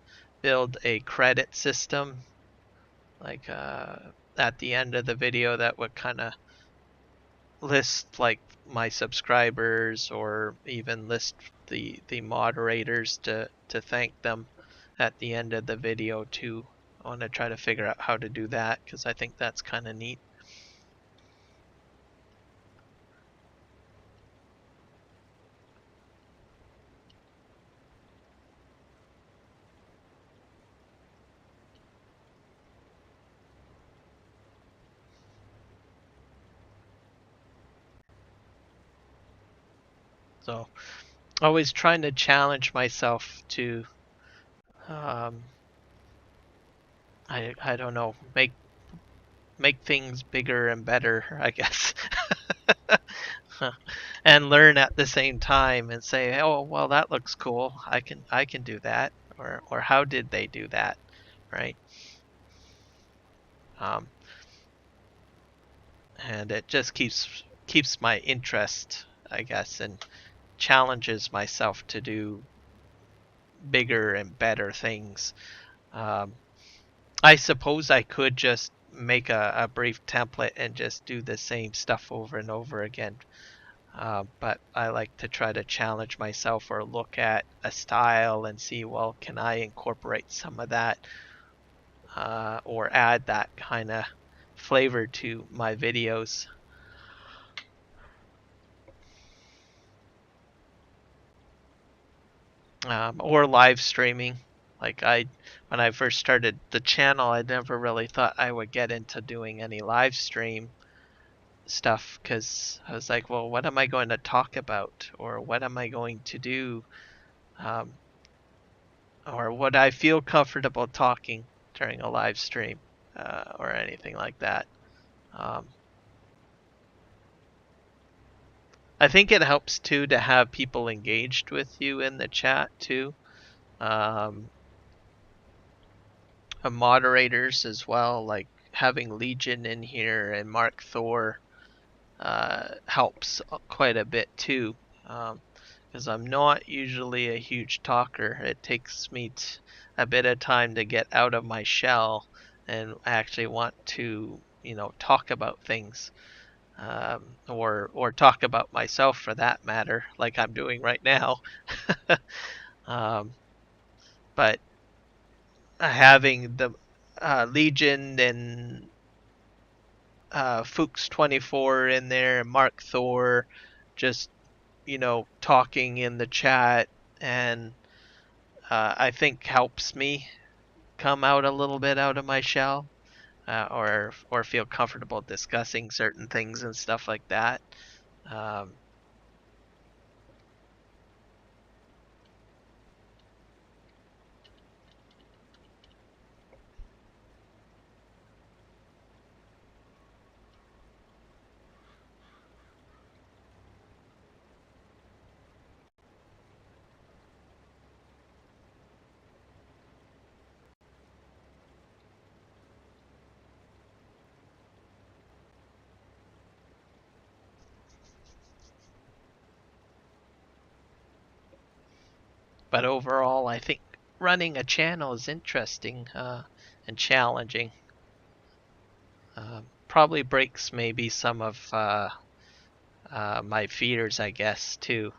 build a credit system, like at the end of the video, that would kind of list like my subscribers, or even list the moderators to thank them at the end of the video too. I want to try to figure out how to do that, because I think that's kind of neat. So always trying to challenge myself to I don't know, make things bigger and better, I guess. And learn at the same time and say, oh well, that looks cool, I can do that, or how did they do that, right? um, and it just keeps my interest, I guess, and challenges myself to do bigger and better things. um, I suppose I could just make a brief template and just do the same stuff over and over again. But I like to try to challenge myself, or look at a style and see, well, can I incorporate some of that, or add that kind of flavor to my videos. Or live streaming. Like when I first started the channel, I never really thought I would get into doing any live stream stuff, because I was like, well, what am I going to talk about, or what am I going to do, um, or would I feel comfortable talking during a live stream, or anything like that. Um, I think it helps too to have people engaged with you in the chat too. Um, Moderators as well, like having Legion in here and Mark Thor helps quite a bit too, because I'm not usually a huge talker. It takes me a bit of time to get out of my shell and actually want to, talk about things, or talk about myself for that matter, like I'm doing right now. um, but having the Legion and Fuchs24 in there, Mark Thor, just talking in the chat, and I think helps me come out a little bit out of my shell, or feel comfortable discussing certain things and stuff like that. Um, But overall, I think running a channel is interesting and challenging. Probably breaks maybe some of my fears, I guess, too.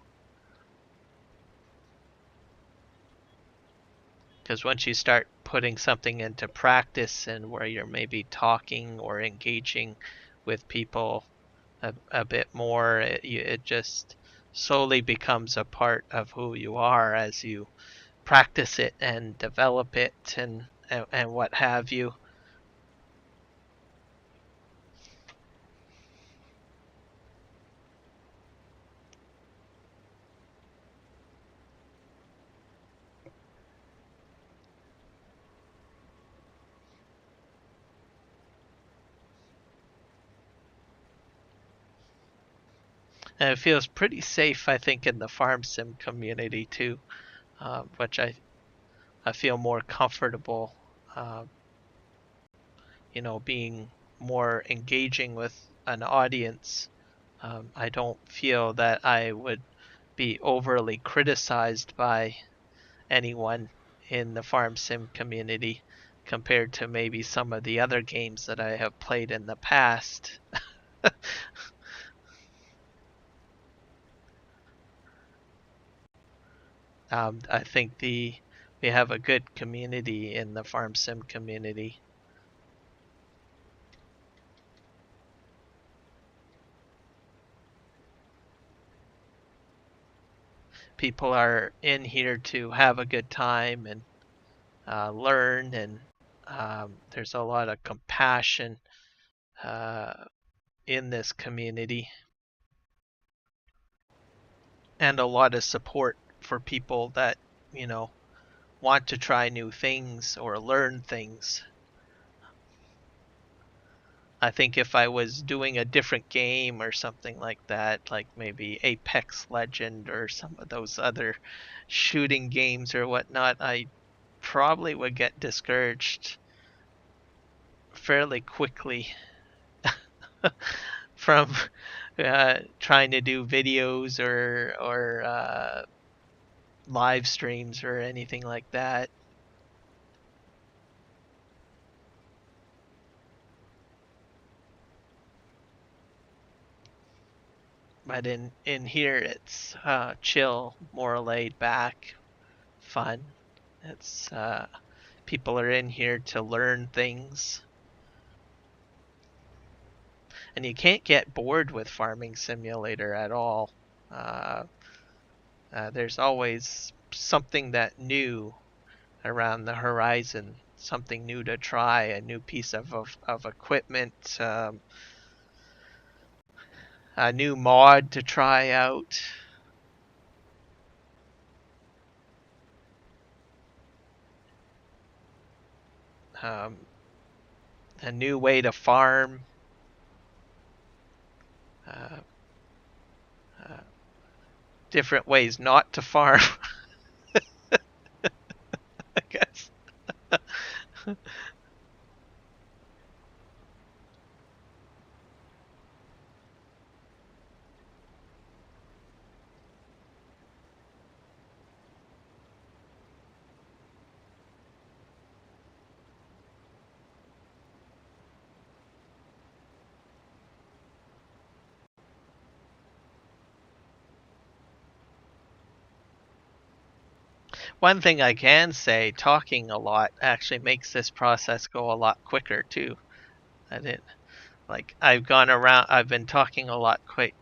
Because once you start putting something into practice and where you're maybe talking or engaging with people a bit more, it just slowly becomes a part of who you are as you practice it and develop it and what have you. And it feels pretty safe, I think, in the Farm Sim community too, which I feel more comfortable, uh, being more engaging with an audience. I don't feel that I would be overly criticized by anyone in the Farm Sim community compared to maybe some of the other games that I have played in the past. I think we have a good community in the Farm Sim community. People are in here to have a good time and learn, and there's a lot of compassion uh, in this community and a lot of support for people that you know want to try new things or learn things. I think if I was doing a different game or something like that, like maybe Apex Legend or some of those other shooting games or whatnot, I probably would get discouraged fairly quickly from trying to do videos or live streams or anything like that. But in here, it's chill, more laid back, fun. It's people are in here to learn things, and you can't get bored with Farming Simulator at all. Uh, there's always something that new around the horizon, something new to try, a new piece of equipment, a new mod to try out, um, a new way to farm, uh, uh, different ways not to farm, I guess. One thing I can say, talking a lot actually makes this process go a lot quicker too. I didn't like I've gone around. I've been talking a lot, quite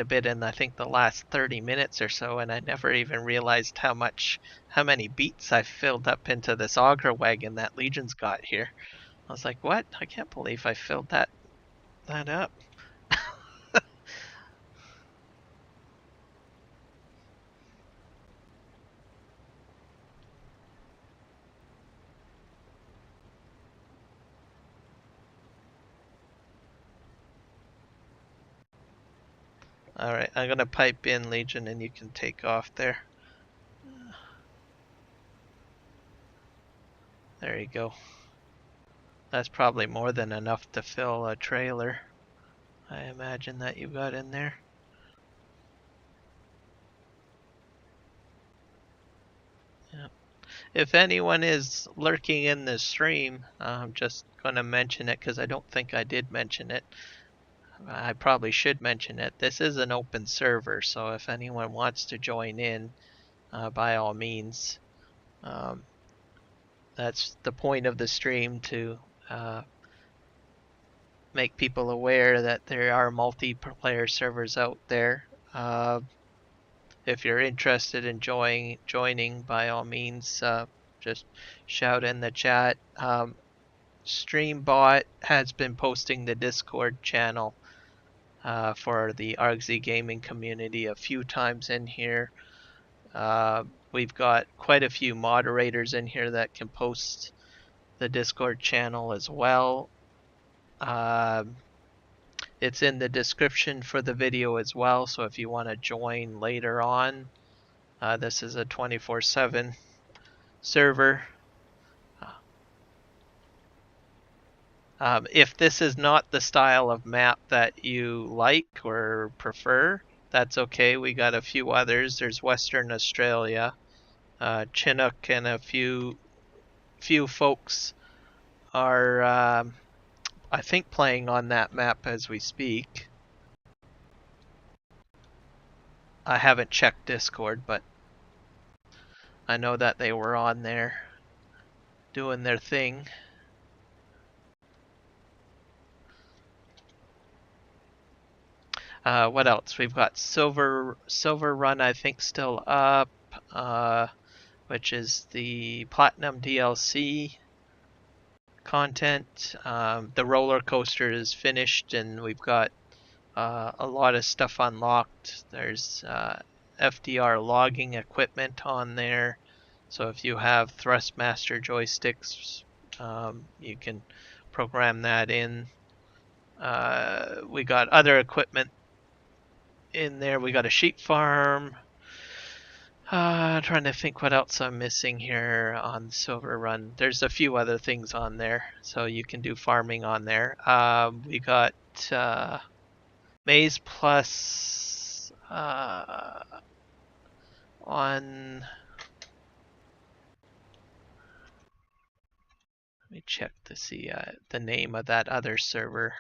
a bit in I think the last 30 minutes or so, and I never even realized how many beats I filled up into this auger wagon that Legion's got here. I was like, what? I can't believe I filled that up. All right, I'm gonna pipe in Legion, and you can take off there. There you go. That's probably more than enough to fill a trailer. I imagine that you got in there. if anyone is lurking in the stream, I'm just going to mention it because I don't think I did mention it. I probably should mention it. This is an open server, so if anyone wants to join in, by all means. That's the point of the stream, to make people aware that there are multiplayer servers out there. If you're interested in joining, by all means, just shout in the chat. Streambot has been posting the Discord channel for the Argsy Gaming Community a few times in here. We've got quite a few moderators in here that can post the Discord channel as well. It's in the description for the video as well, so if you want to join later on, this is a 24/7 server. If this is not the style of map that you like or prefer, that's okay. We got a few others. There's Western Australia, Chinook, and a few folks are, I think, playing on that map as we speak. I haven't checked Discord, but I know that they were on there doing their thing. What else? We've got Silver Run, I think, still up, which is the Platinum DLC content. The roller coaster is finished, and we've got a lot of stuff unlocked. There's FDR logging equipment on there, so if you have Thrustmaster joysticks, you can program that in. We got other equipment in there. We got a sheep farm. Trying to think what else I'm missing here on Silver Run. There's a few other things on there, so you can do farming on there. We got Maize Plus on. Let me check to see the name of that other server.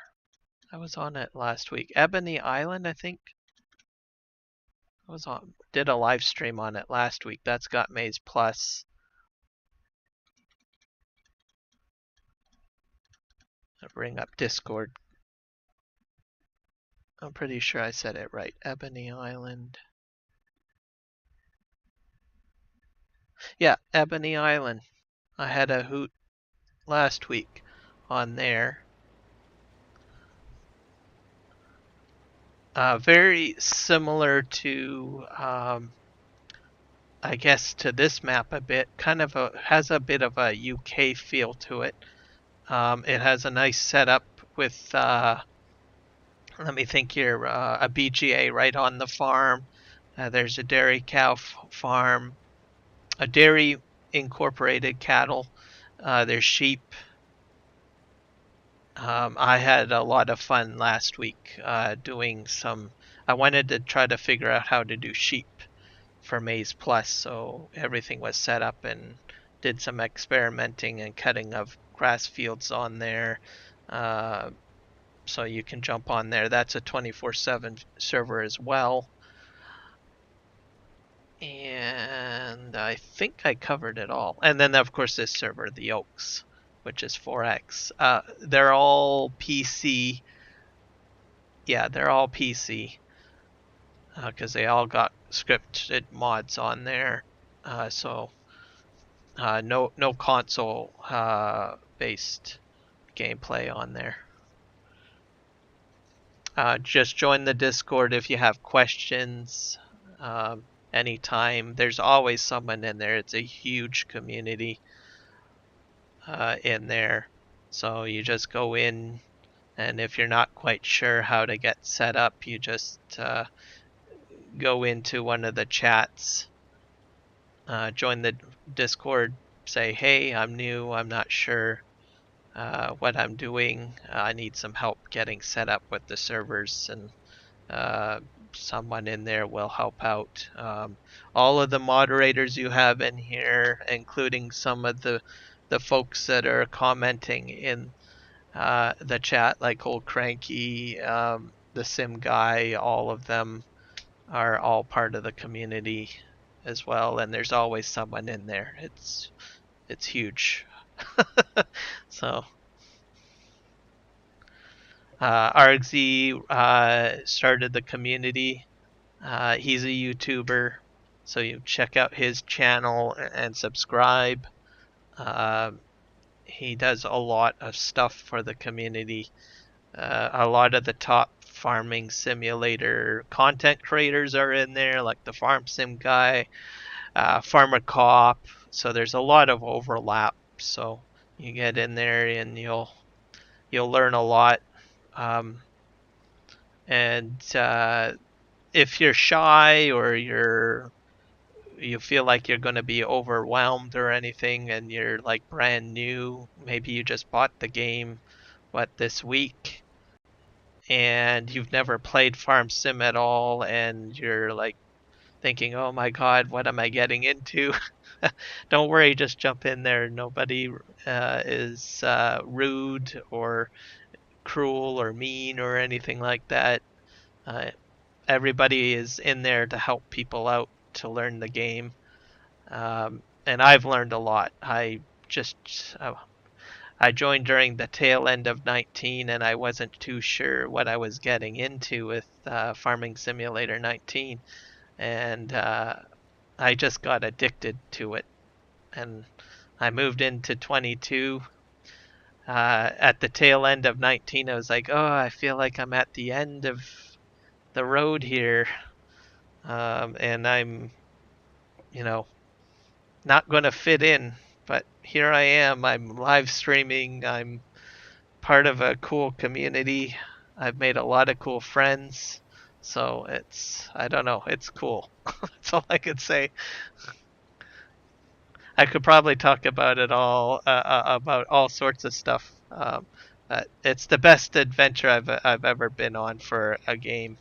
I was on it last week. Ebony Island, I think. Did a live stream on it last week. That's got Maize Plus. I'll bring up Discord. I'm pretty sure I said it right. Ebony Island. Yeah, Ebony Island. I had a hoot last week on there. Very similar to, I guess, to this map a bit. Kind of has a bit of a UK feel to it. It has a nice setup with, let me think here, a BGA right on the farm. There's a dairy cow farm, a dairy incorporated cattle. There's sheep. I had a lot of fun last week doing some. I wanted to try to figure out how to do sheep for Maize Plus, so everything was set up, and did some experimenting and cutting of grass fields on there. So you can jump on there. That's a 24/7 server as well. And I think I covered it all. And then, of course, this server, the Oaks, which is 4X. They're all PC. Yeah, they're all PC. Because they all got scripted mods on there. So no console based gameplay on there. Just join the Discord if you have questions. Anytime. There's always someone in there. It's a huge community in there. So you just go in, and if you're not quite sure how to get set up, you just go into one of the chats, join the Discord, say, hey, I'm new, I'm not sure what I'm doing. I need some help getting set up with the servers, and someone in there will help out. All of the moderators you have in here, including some of the folks that are commenting in the chat, like Old Cranky, the Sim Guy, all of them are all part of the community as well, and there's always someone in there. It's huge. So Argsy started the community. He's a YouTuber, so you check out his channel and subscribe. He does a lot of stuff for the community. A lot of the top farming simulator content creators are in there, like the Farm Sim guy, Farmer Cop. So there's a lot of overlap. So you get in there and you'll learn a lot. And if you're shy or you feel like you're going to be overwhelmed or anything, and you're like brand new, maybe you just bought the game this week, and you've never played Farm Sim at all, and you're like thinking, oh my god, what am I getting into? Don't worry, just jump in there. Nobody is rude or cruel or mean or anything like that. Uh, Everybody is in there to help people out to learn the game. And I've learned a lot. I joined during the tail end of 19, and I wasn't too sure what I was getting into with Farming Simulator 19, and I just got addicted to it. And I moved into 22. At the tail end of 19, I was like, oh, I feel like I'm at the end of the road here, and I'm, you know, not going to fit in. But here I am. I'm live streaming. I'm part of a cool community. I've made a lot of cool friends. So I don't know, it's cool. That's all I could say. I could probably talk about it all, about all sorts of stuff. It's the best adventure I've ever been on for a game.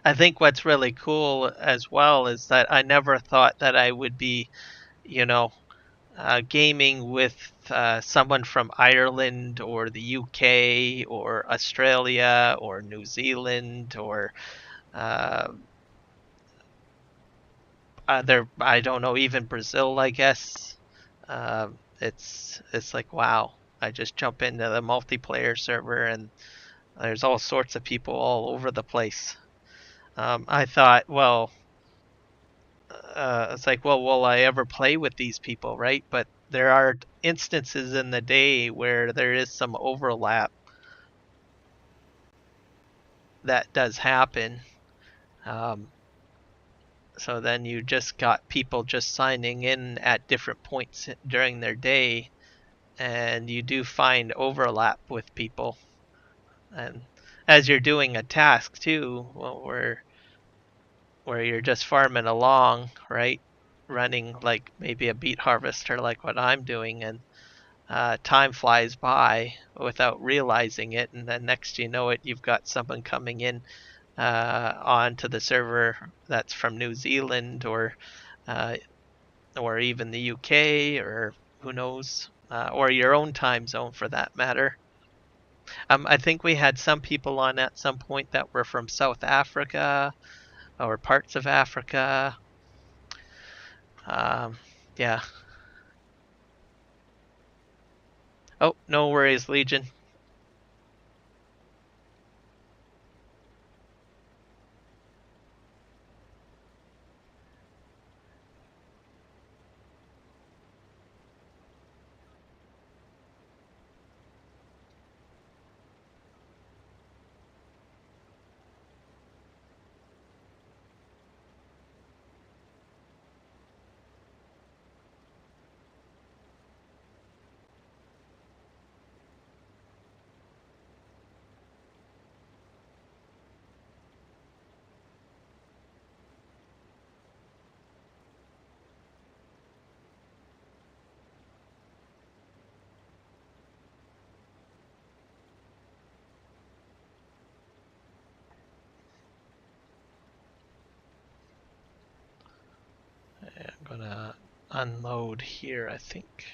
I think what's really cool as well is that I never thought that I would be, you know, gaming with someone from Ireland or the UK or Australia or New Zealand or uh, other, I don't know, even Brazil, I guess. It's like, wow. I just jump into the multiplayer server and there's all sorts of people all over the place. I thought, well, it's like, well, will I ever play with these people, right? But there are instances in the day where there is some overlap that does happen. Um, so then you just got people just signing in at different points during their day, and you do find overlap with people. And as you're doing a task too, well, where you're just farming along, right? Running like maybe a beet harvester, like what I'm doing, and time flies by without realizing it, and then next you know it, you've got someone coming in onto the server that's from New Zealand uh, or even the UK or who knows, or your own time zone for that matter. I think we had some people on at some point that were from South Africa or parts of Africa. Um, yeah. Oh, no worries, Legion. unload here, I think.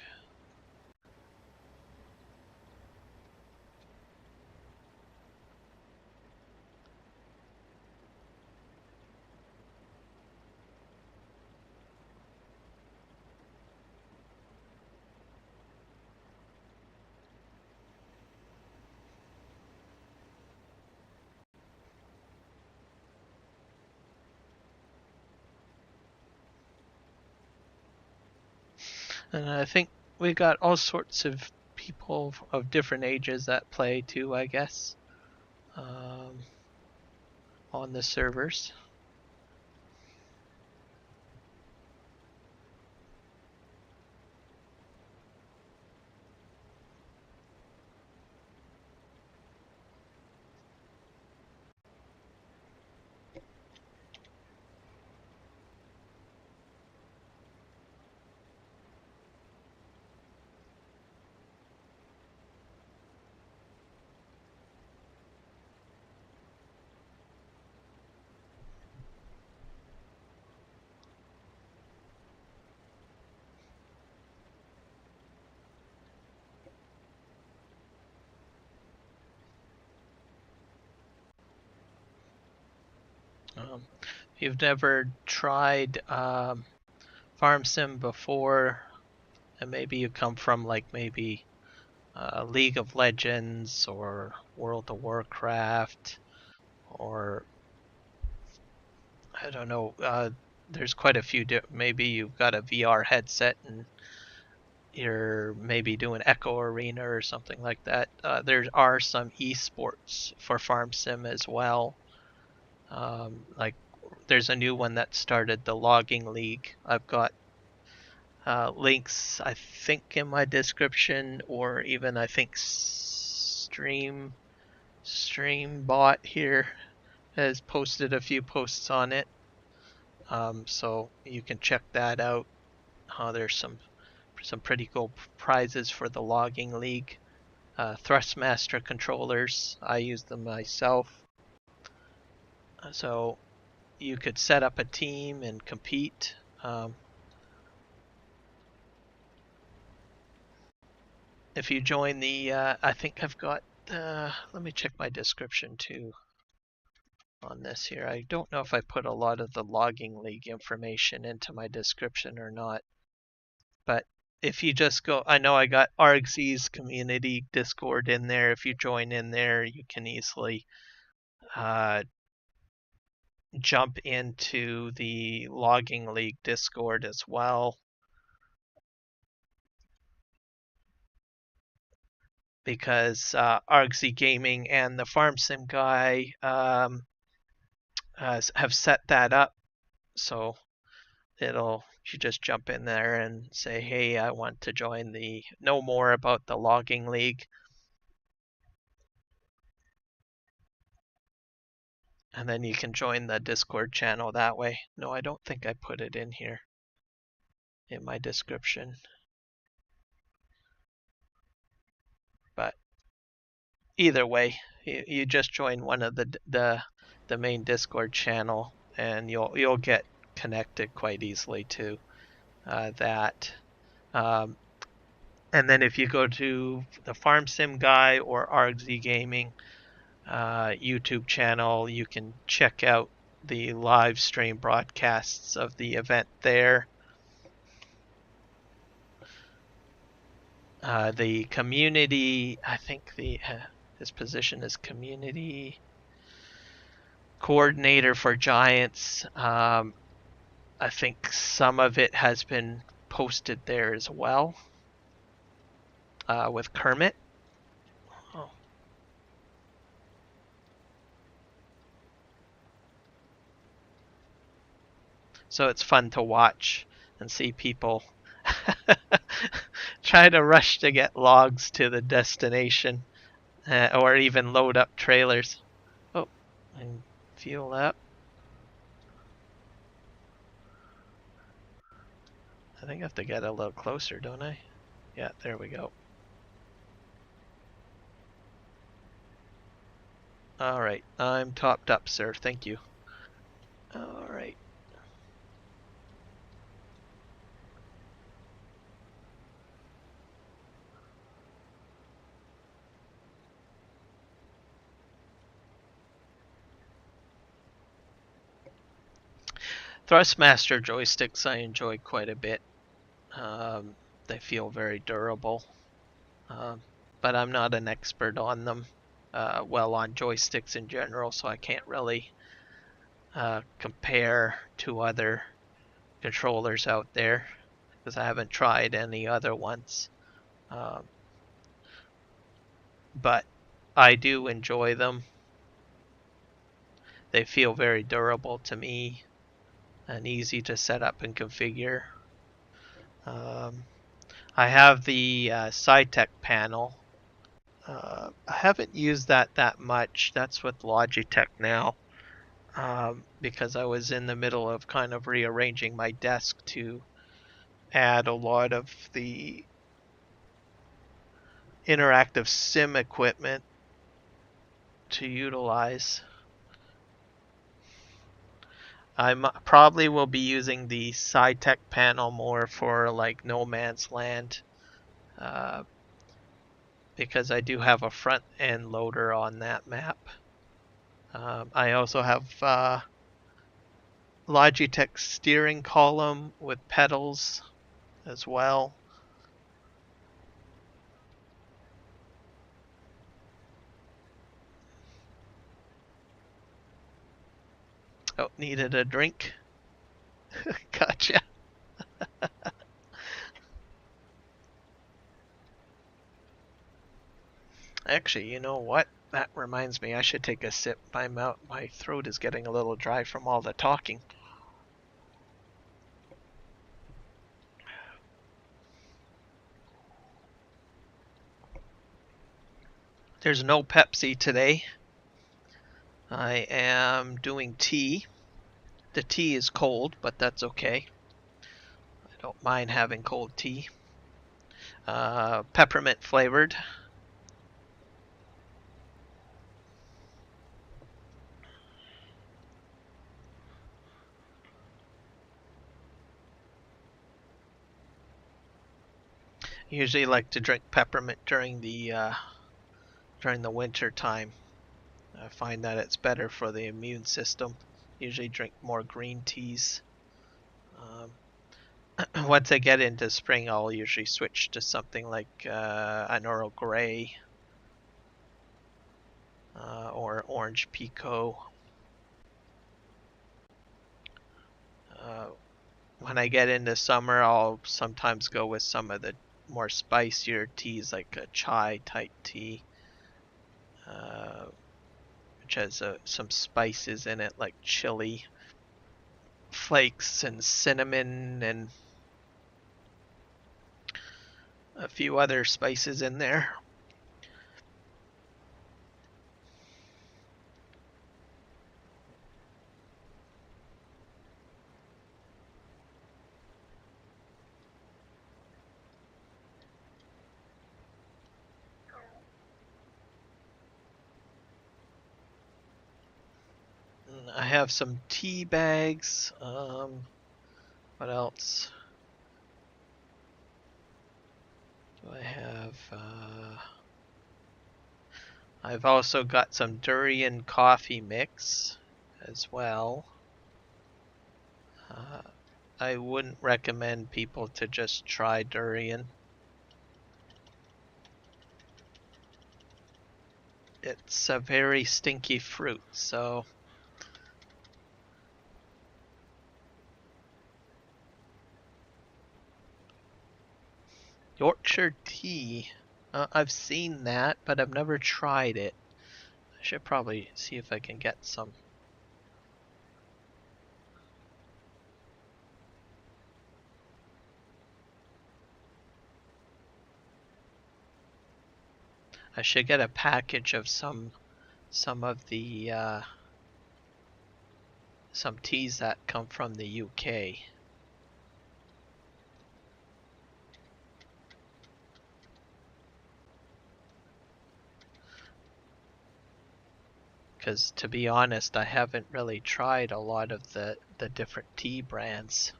And I think we got all sorts of people of different ages that play too, I guess, on the servers. If you've never tried Farm Sim before, and maybe you come from like maybe League of Legends or World of Warcraft, or I don't know, there's quite a few. Maybe you've got a VR headset and you're maybe doing Echo Arena or something like that. There are some esports for Farm Sim as well. Like there's a new one that started, the Logging League. I've got links, I think, in my description, or even I think Streambot here has posted a few posts on it. So you can check that out. There's some pretty cool prizes for the Logging League. Thrustmaster controllers, I use them myself. So you could set up a team and compete. If you join the, I think I've got, let me check my description too on this here. I don't know if I put a lot of the Logging League information into my description or not. But if you just go, I know I got Argsy's community Discord in there. If you join in there, you can easily jump into the Logging League Discord as well. Because Argsy Gaming and the Farm Sim guy have set that up. So you just jump in there and say, hey, I want to know more about the Logging League. And then you can join the Discord channel that way. No, I don't think I put it in here in my description. But either way, you just join one of the main Discord channel, and you'll get connected quite easily to that. And then if you go to the Farm Sim guy or Argsy Gaming YouTube channel, you can check out the live stream broadcasts of the event there. The community, I think his position is community coordinator for Giants. I think some of it has been posted there as well with Kermit. Oh. So it's fun to watch and see people try to rush to get logs to the destination, or even load up trailers. Oh, and fuel up. I think I have to get a little closer, don't I? Yeah, there we go. Alright, I'm topped up, sir. Thank you. Alright. Thrustmaster joysticks I enjoy quite a bit. They feel very durable, but I'm not an expert on them. Well, on joysticks in general, so I can't really compare to other controllers out there because I haven't tried any other ones. But I do enjoy them. They feel very durable to me and easy to set up and configure. I have the SciTech panel. I haven't used that much. That's with Logitech now, because I was in the middle of kind of rearranging my desk to add a lot of the interactive sim equipment to utilize. I probably will be using the SciTech panel more for like No Man's Land, because I do have a front end loader on that map. I also have Logitech steering column with pedals as well. Oh, needed a drink. Gotcha. Actually, you know what? That reminds me, I should take a sip. My throat is getting a little dry from all the talking. There's no Pepsi today. I am doing tea. The tea is cold, but that's okay. I don't mind having cold tea. Peppermint flavored. Usually like to drink peppermint during the winter time. I find that it's better for the immune system. Usually drink more green teas. Once I get into spring, I'll usually switch to something like an Earl Grey or Orange Pekoe. When I get into summer, I'll sometimes go with some of the more spicier teas, like a chai type tea, which has some spices in it, like chili flakes and cinnamon and a few other spices in there. I have some tea bags. What else do I have? I've also got some durian coffee mix as well. I wouldn't recommend people to just try durian. It's a very stinky fruit, so Yorkshire tea. I've seen that, but I've never tried it. I should probably see if I can get some. I should get a package of some of the some teas that come from the UK. Because to be honest, I haven't really tried a lot of the different tea brands,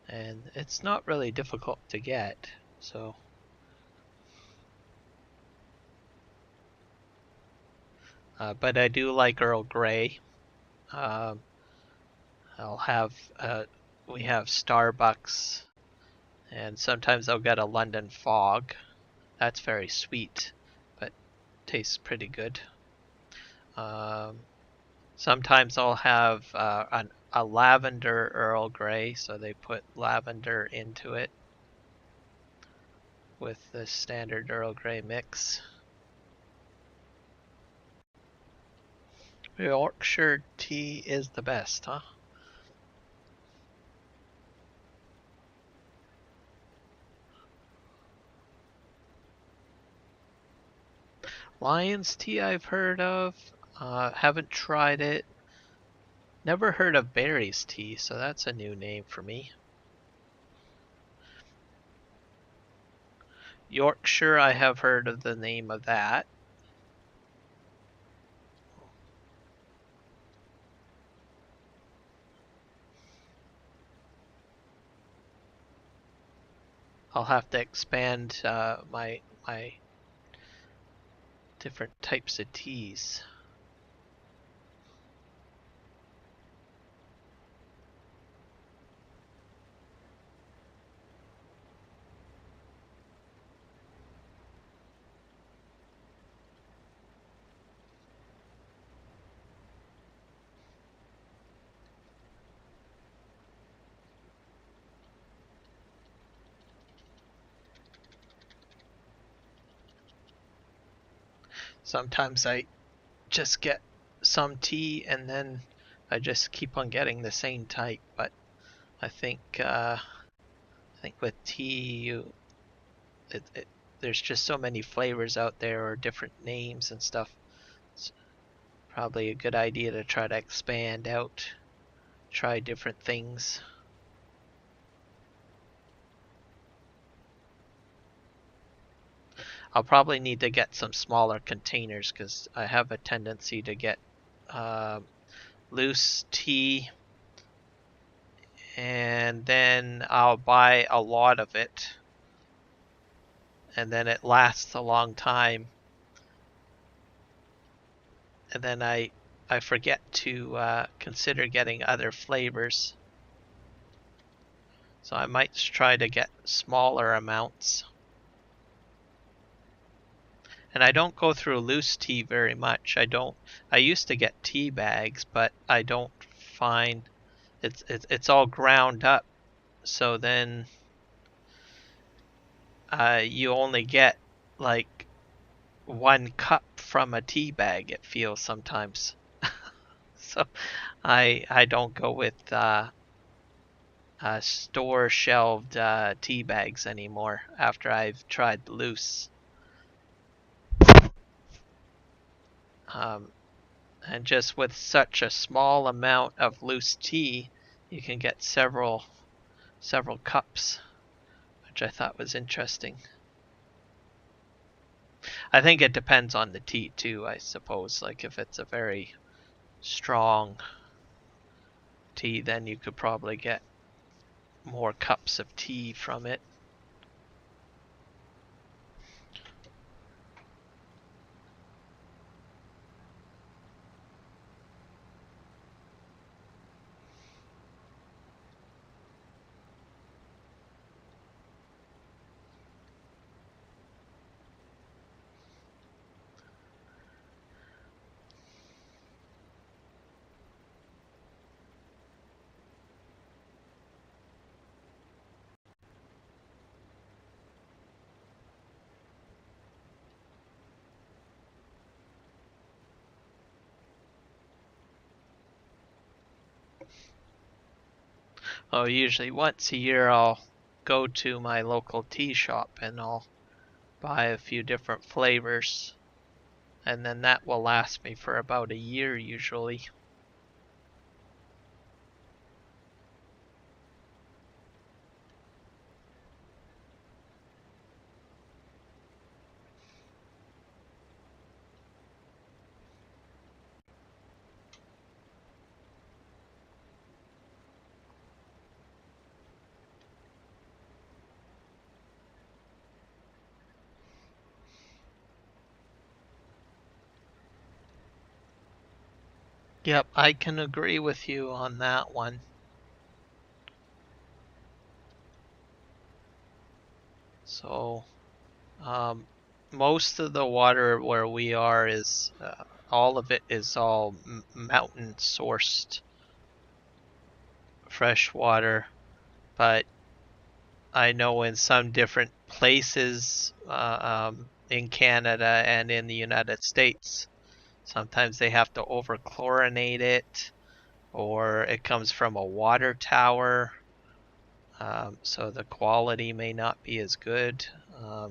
and it's not really difficult to get. So but I do like Earl Grey. I'll have we have Starbucks, and sometimes I'll get a London Fog. That's very sweet, but tastes pretty good. Sometimes I'll have a lavender Earl Grey, so they put lavender into it with the standard Earl Grey mix. Yorkshire tea is the best, huh? Lion's tea I've heard of. Haven't tried it. Never heard of Barry's tea, so that's a new name for me. Yorkshire, I have heard of the name of that. I'll have to expand my different types of teas. Sometimes I just get some tea and then I just keep on getting the same type, but I think with tea there's just so many flavors out there or different names and stuff. It's probably a good idea to try to expand out, try different things. I'll probably need to get some smaller containers because I have a tendency to get loose tea and then I'll buy a lot of it and then it lasts a long time and then I forget to consider getting other flavors. So I might try to get smaller amounts. And I don't go through loose tea very much. I used to get tea bags, but I don't find it's all ground up. So then you only get like 1 cup from a tea bag, it feels sometimes. So I don't go with store shelved tea bags anymore after I've tried loose. And just with such a small amount of loose tea, you can get several cups, which I thought was interesting. I think it depends on the tea too, I suppose. Like if it's a very strong tea, then you could probably get more cups of tea from it. Oh, usually once a year I'll go to my local tea shop and I'll buy a few different flavors. And then that will last me for about a year usually. Yep, I can agree with you on that one. So, most of the water where we are is all of it is all mountain sourced fresh water, but I know in some different places in Canada and in the United States, sometimes they have to overchlorinate it, or it comes from a water tower, so the quality may not be as good. Uh,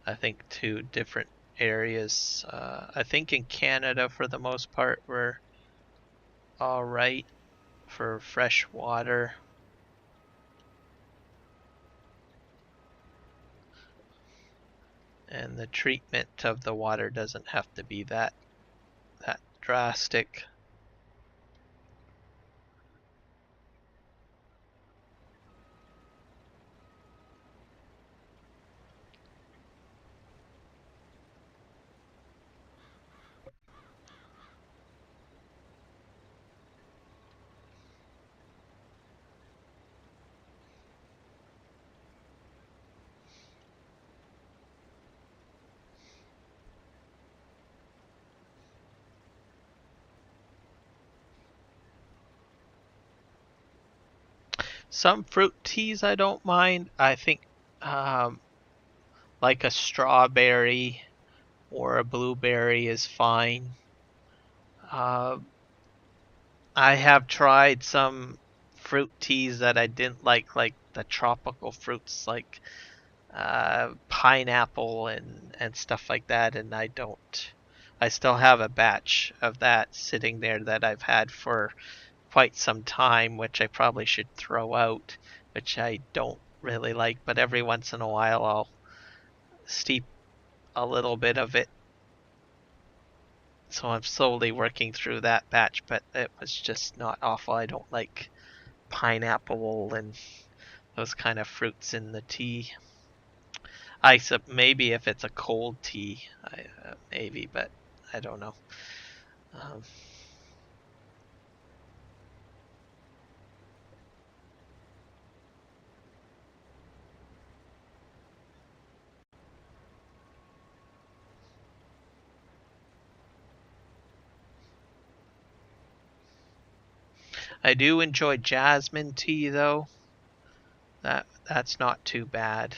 I think two different areas. I think in Canada, for the most part, we're all right for fresh water. And the treatment of the water doesn't have to be that drastic. Some fruit teas I don't mind. I think um, like a strawberry or a blueberry is fine. Uh, I have tried some fruit teas that I didn't like the tropical fruits like pineapple and stuff like that, and I don't. I still have a batch of that sitting there that I've had for quite some time, which I probably should throw out, which I don't really like, but every once in a while I'll steep a little bit of it. So I'm slowly working through that batch, but it was just not awful. I don't like pineapple and those kind of fruits in the tea. Maybe if it's a cold tea, maybe, but I don't know. Um, I do enjoy jasmine tea though. That's not too bad.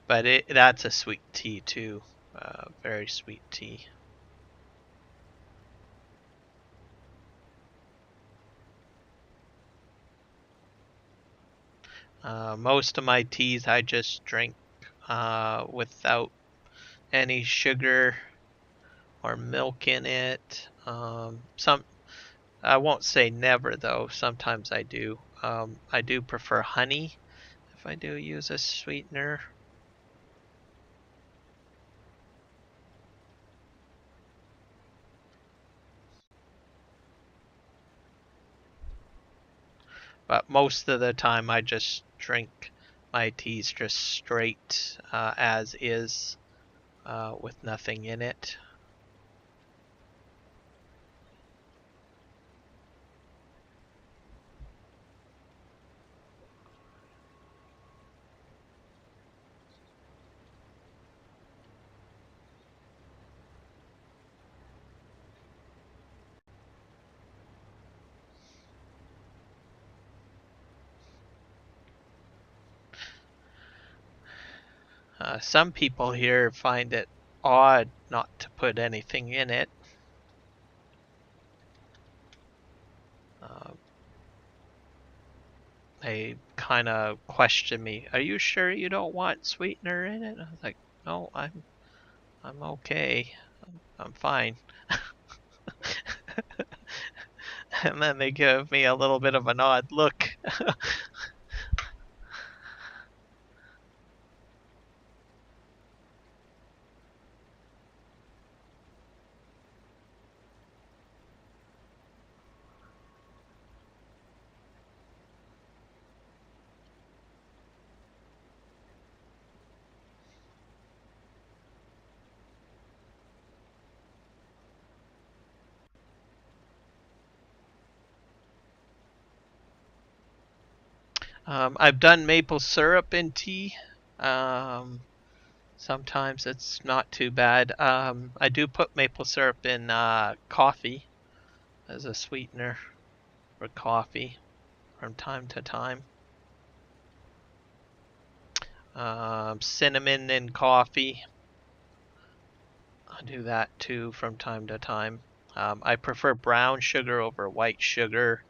But that's a sweet tea too. Very sweet tea. Most of my teas I just drink without any sugar or milk in it. Some I won't say never though. Sometimes I do. I do prefer honey if I do use a sweetener. But most of the time I just drink my teas just straight as is with nothing in it. Some people here find it odd not to put anything in it. Uh, they kind of question me, "Are you sure you don't want sweetener in it?" I was like, "No, I'm okay. I'm fine." And then they give me a little bit of an odd look. I've done maple syrup in tea. Sometimes it's not too bad. I do put maple syrup in coffee as a sweetener for coffee from time to time. Cinnamon in coffee. I do that too from time to time. I prefer brown sugar over white sugar.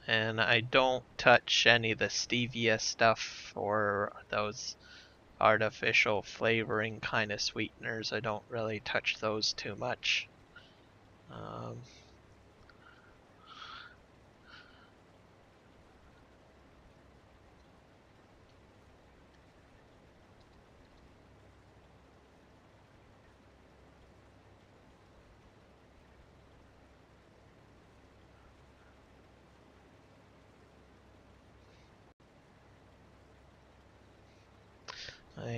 And I don't touch any of the stevia stuff or those artificial flavoring kind of sweeteners. I don't really touch those too much.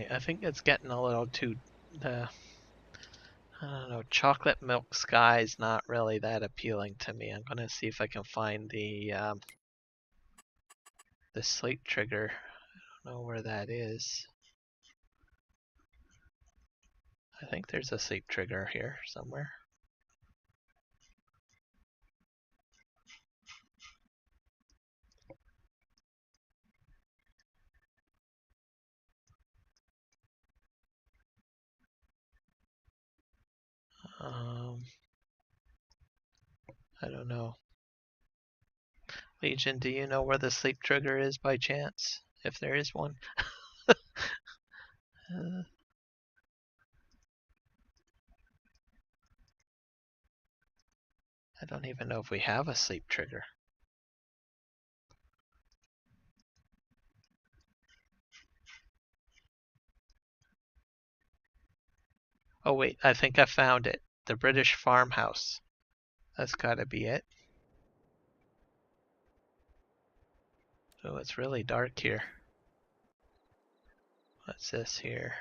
I think it's getting a little too I don't know, chocolate milk sky is not really that appealing to me. I'm gonna see if I can find the sleep trigger. I don't know where that is. I think there's a sleep trigger here somewhere. I don't know. Legion, do you know where the sleep trigger is by chance? If there is one? I don't even know if we have a sleep trigger. Oh wait, I think I found it. The British farmhouse. That's gotta be it. Oh, it's really dark here. What's this here?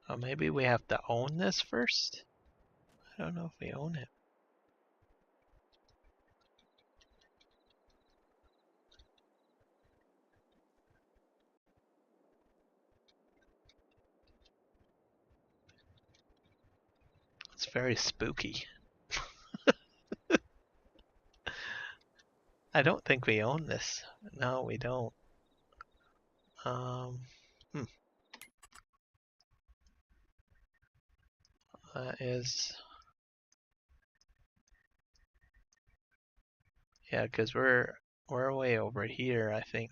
Oh, maybe we have to own this first? I don't know if we own it. It's very spooky. I don't think we own this. No, we don't. Hmm. That is... Yeah, because we're way over here, I think.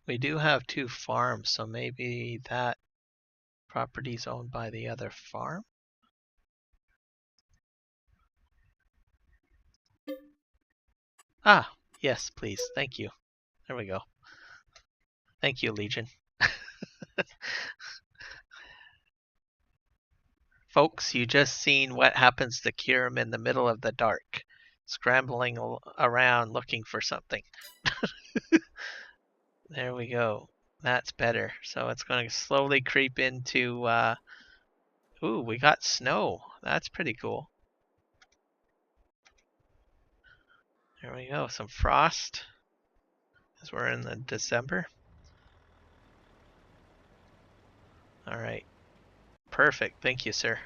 We do have 2 farms, so maybe that property's owned by the other farm? Ah, yes, please. Thank you. There we go. Thank you, Legion. Folks, you just seen what happens to Kirim in the middle of the dark, scrambling around looking for something. There we go. That's better. So it's going to slowly creep into... Ooh, we got snow. That's pretty cool. There we go. Some frost. As we're in the December. Alright. Perfect. Thank you, sir.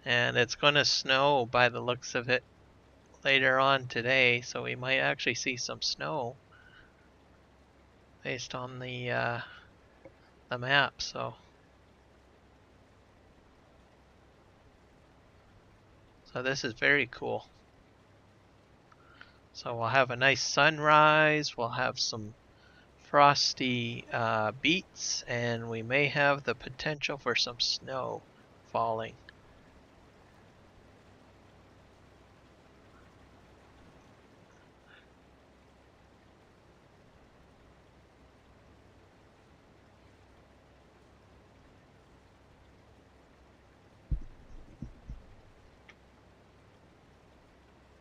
And it's going to snow by the looks of it later on today, so we might actually see some snow based on the map. So this is very cool. So we'll have a nice sunrise, we'll have some frosty beets, and we may have the potential for some snow falling.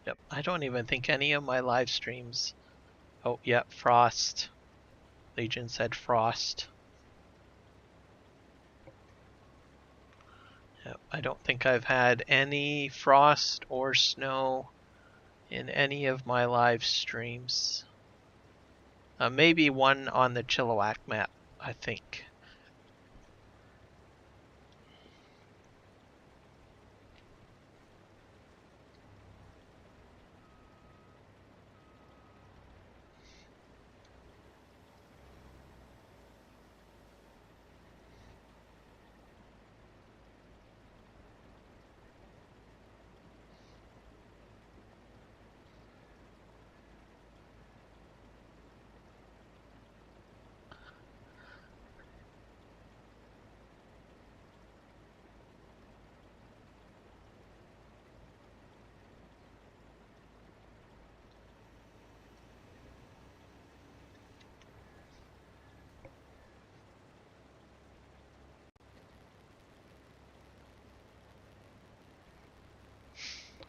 Yep, I don't even think any of my live streams. Oh, yep, frost. Legion said frost. Yep, I don't think I've had any frost or snow in any of my live streams. Maybe one on the Chilliwack map, I think.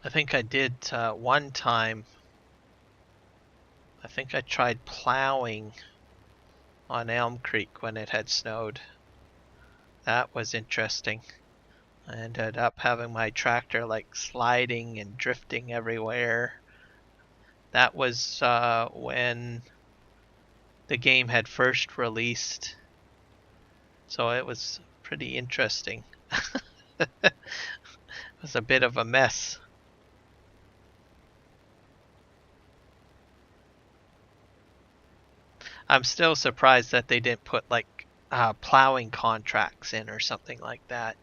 I think I did one time. I think I tried plowing on Elm Creek when it had snowed. That was interesting. I ended up having my tractor like sliding and drifting everywhere. That was when the game had first released, so it was pretty interesting. It was a bit of a mess. I'm still surprised that they didn't put like plowing contracts in or something like that,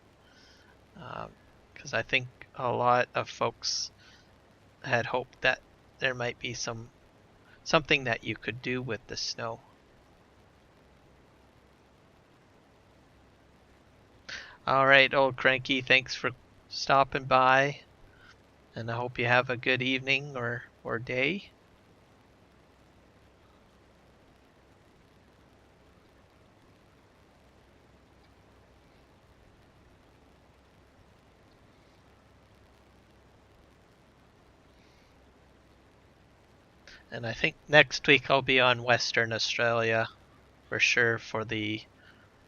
because I think a lot of folks had hoped that there might be something that you could do with the snow. All right, old cranky, thanks for stopping by, and I hope you have a good evening or day. And I think next week I'll be on Western Australia for sure for the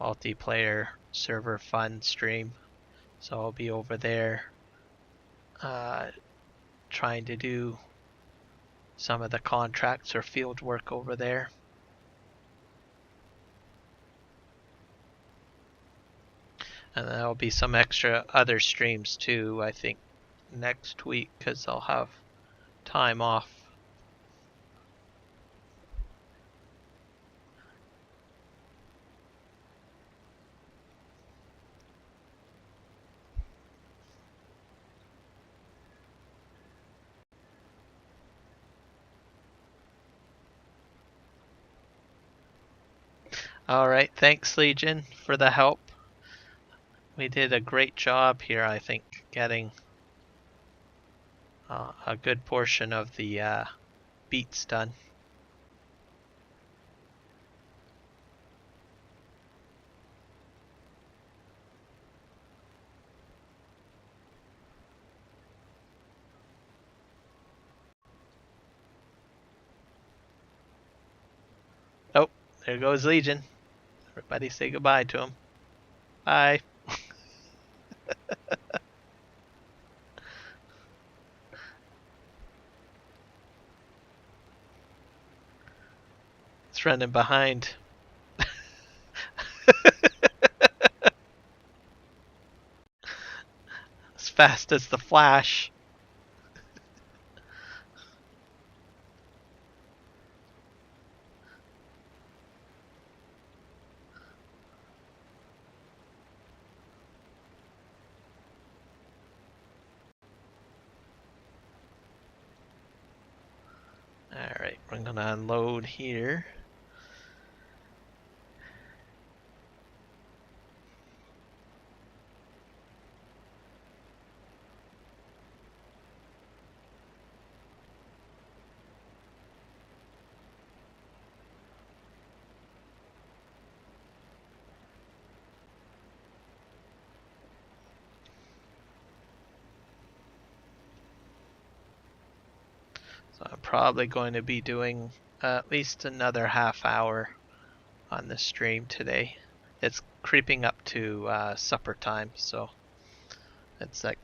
multiplayer server fun stream. So I'll be over there trying to do some of the contracts or field work over there. And there'll be some extra other streams too, I think, next week because I'll have time off. All right, thanks Legion for the help. We did a great job here, I think, getting a good portion of the beats done. Oh, there goes Legion. Everybody say goodbye to him. Bye. It's running behind. As fast as the Flash. Gonna unload here. So I'm probably going to be doing at least another half hour on the stream today. It's creeping up to supper time, so it's like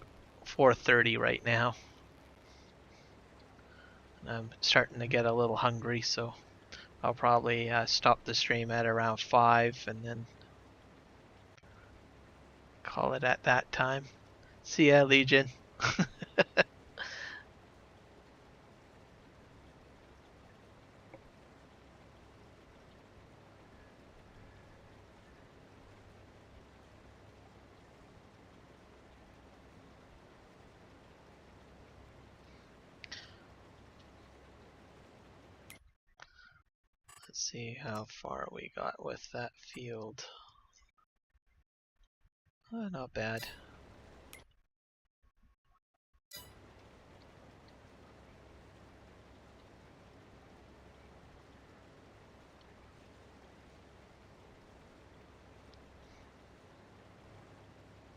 4:30 right now. And I'm starting to get a little hungry, so I'll probably stop the stream at around 5 and then call it at that time. See ya, Legion. Let's see how far we got with that field. Oh, not bad.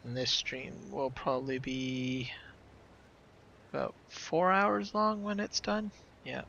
And this stream will probably be about 4 hours long when it's done. Yeah.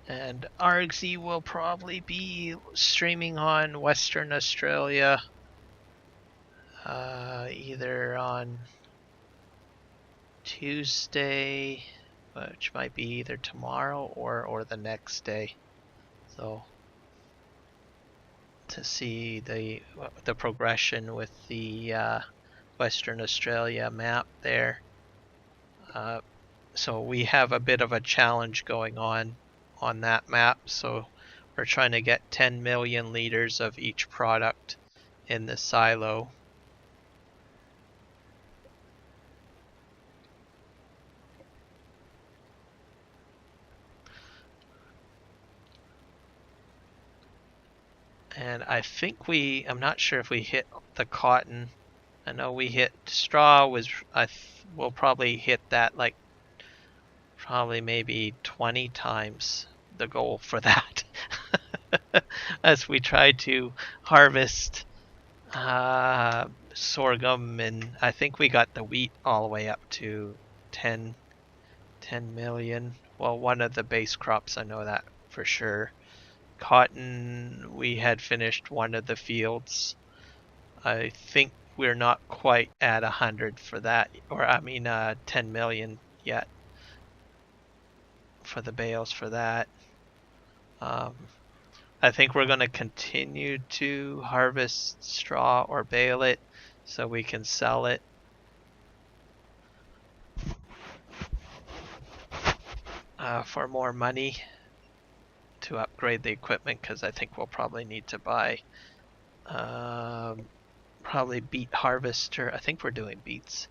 And Argsy will probably be streaming on Western Australia either on Tuesday, which might be either tomorrow or the next day. So to see the progression with the Western Australia map there. So we have a bit of a challenge going on that map. So we're trying to get 10 million liters of each product in the silo. And I think I'm not sure if we hit the cotton. I know we hit straw. We'll probably hit that like probably maybe 20 times the goal for that. As we try to harvest sorghum, and I think we got the wheat all the way up to 10 million. Well, one of the base crops, I know that for sure. Cotton, we had finished one of the fields. I think we're not quite at 100 for that, or 10 million yet for the bales for that. I think we're going to continue to harvest straw or bale it so we can sell it. For more money to upgrade the equipment, because I think we'll probably need to buy probably beet harvester. I think we're doing beets.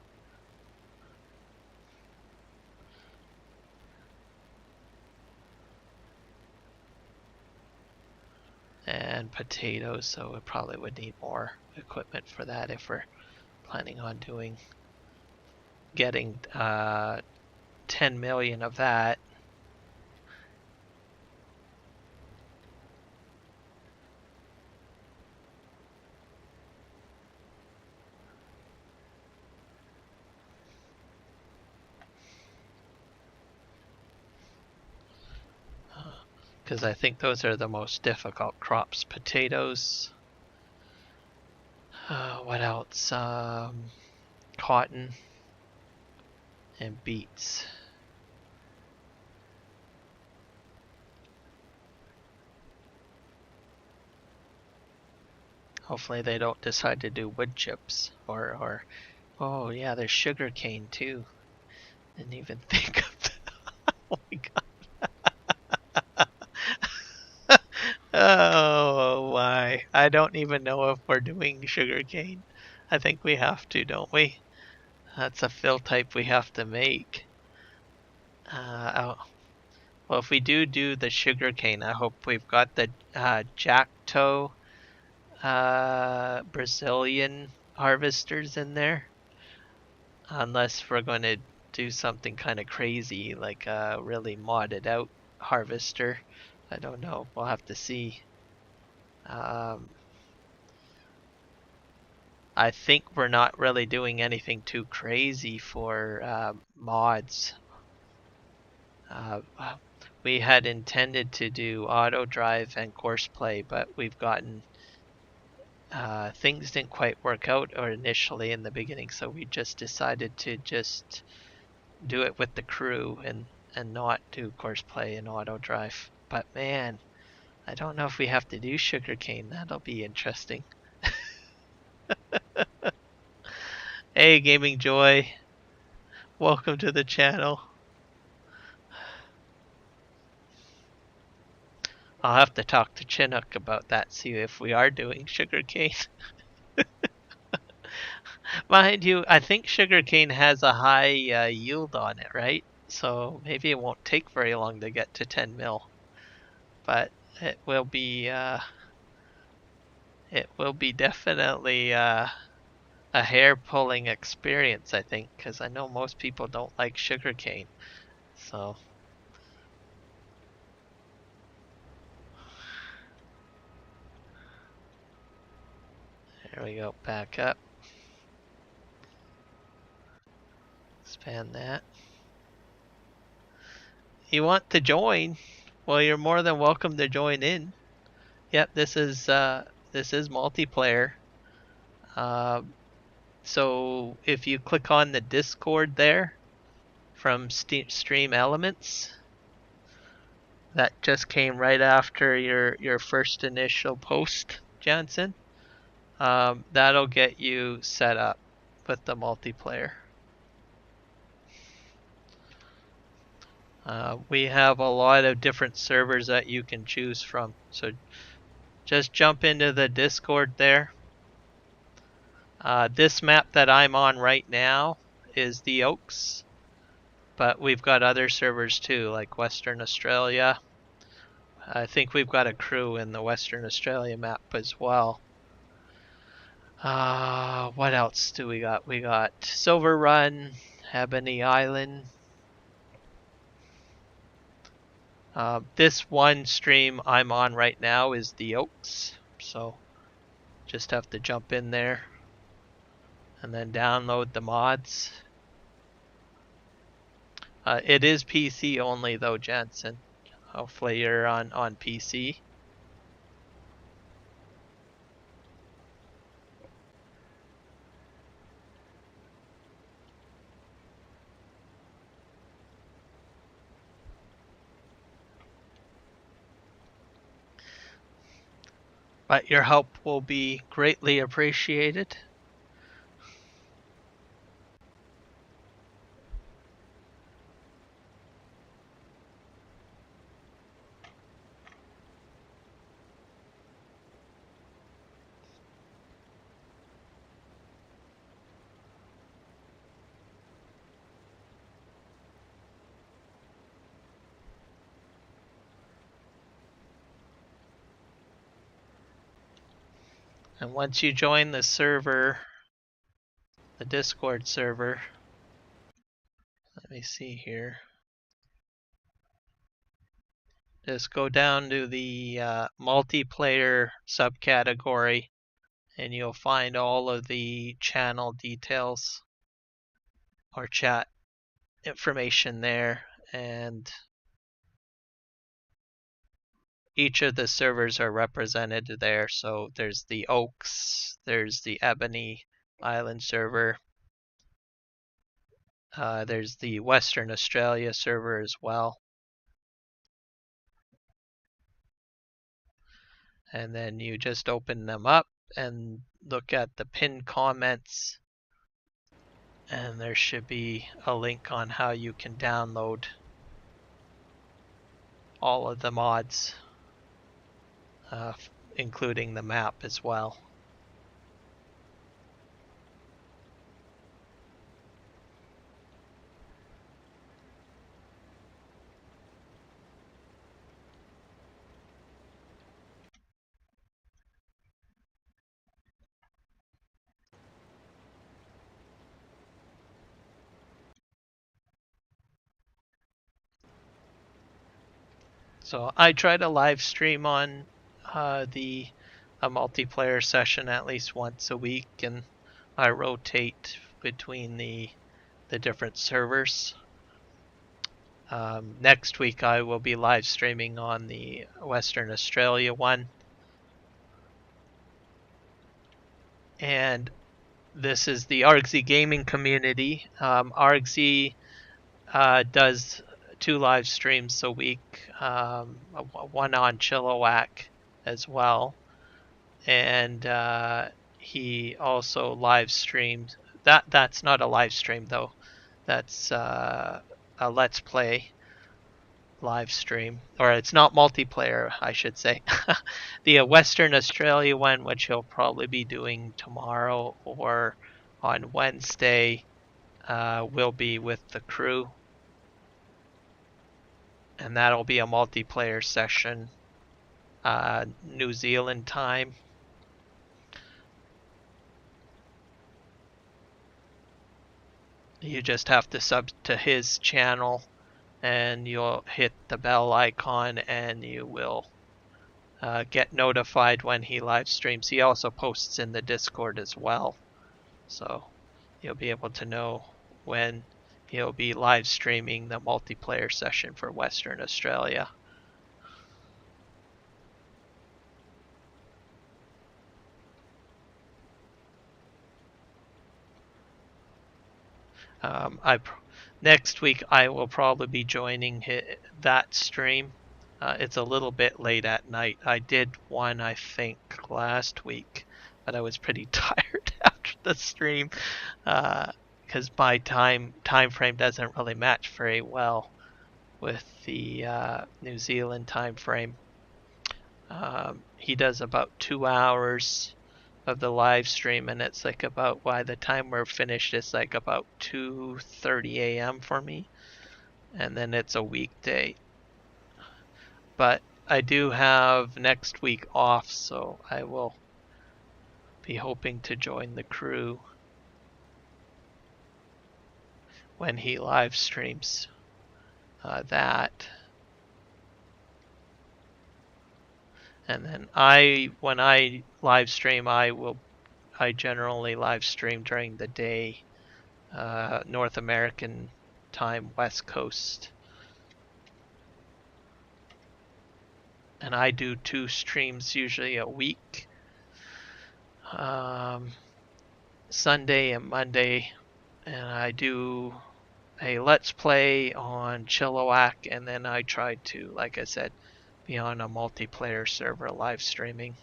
And potatoes, so we probably would need more equipment for that if we're planning on getting 10 million of that. Because I think those are the most difficult crops. Potatoes. What else? Cotton and beets. Hopefully they don't decide to do wood chips or oh yeah, there's sugar cane too. Didn't even think of that. Oh my god. Oh my. I don't even know if we're doing sugar cane. I think we have to, don't we? That's a fill type we have to make. Oh, well, if we do the sugar cane, I hope we've got the Jacktoe Brazilian harvesters in there. Unless we're going to do something kind of crazy, like a really modded out harvester. I don't know. We'll have to see. I think we're not really doing anything too crazy for mods. We had intended to do auto drive and course play, but we've gotten things didn't quite work out or initially in the beginning, so we just decided to just do it with the crew and not do course play and auto drive. But man, I don't know if we have to do sugarcane. That'll be interesting. Hey, Gaming Joy, welcome to the channel. I'll have to talk to Chinook about that, see if we are doing sugarcane. Mind you, I think sugarcane has a high yield on it, right? So maybe it won't take very long to get to 10 mil, but it will be definitely a hair pulling experience, I think, because I know most people don't like sugarcane. So there we go, back up. Expand that. You want to join? Well, you're more than welcome to join in. Yep, this is multiplayer. So if you click on the Discord there from Stream Elements, that just came right after your first initial post, Jansen. That'll get you set up with the multiplayer. We have a lot of different servers that you can choose from. So just jump into the Discord there. This map that I'm on right now is the Oaks, but we've got other servers too, like Western Australia. I think we've got a crew in the Western Australia map as well. What else do we got? We got Silver Run, Ebony Island. This one stream I'm on right now is the Oaks, so just have to jump in there and then download the mods. It is PC only though, Jensen. Hopefully you're on PC. But your help will be greatly appreciated. And once you join the server, the Discord server, let me see here. Just go down to the multiplayer subcategory and you'll find all of the channel details or chat information there, and each of the servers are represented there. So there's the Oaks, there's the Ebony Island server, there's the Western Australia server as well. And then you just open them up and look at the pinned comments, and there should be a link on how you can download all of the mods, including the map as well. So I try to live stream on a multiplayer session at least once a week, and I rotate between the different servers. Next week I will be live streaming on the Western Australia one, and this is the Argsy Gaming Community. Argsy does 2 live streams a week, one on Chilliwack as well, and he also live streams. That's not a live stream though. That's a Let's Play live stream, or it's not multiplayer, I should say. The Western Australia one, which he'll probably be doing tomorrow or on Wednesday, will be with the crew, and that'll be a multiplayer session, New Zealand time. You just have to sub to his channel, and you'll hit the bell icon, and you will get notified when he live streams. He also posts in the Discord as well, so you'll be able to know when he'll be live streaming the multiplayer session for Western Australia. Next week I will probably be joining that stream. It's a little bit late at night. I did one, I think, last week, but I was pretty tired after the stream, because my time frame doesn't really match very well with the New Zealand time frame. He does about 2 hours of the live stream, and it's like about, by the time we're finished, it's like about 2:30 a.m. for me, and then it's a weekday. But I do have next week off, so I will be hoping to join the crew when he live streams that. And then when I live stream, I generally live stream during the day, North American time, West Coast. And I do 2 streams usually a week, Sunday and Monday, and I do a Let's Play on Chilliwack, and then I try to, like I said, be on a multiplayer server live streaming.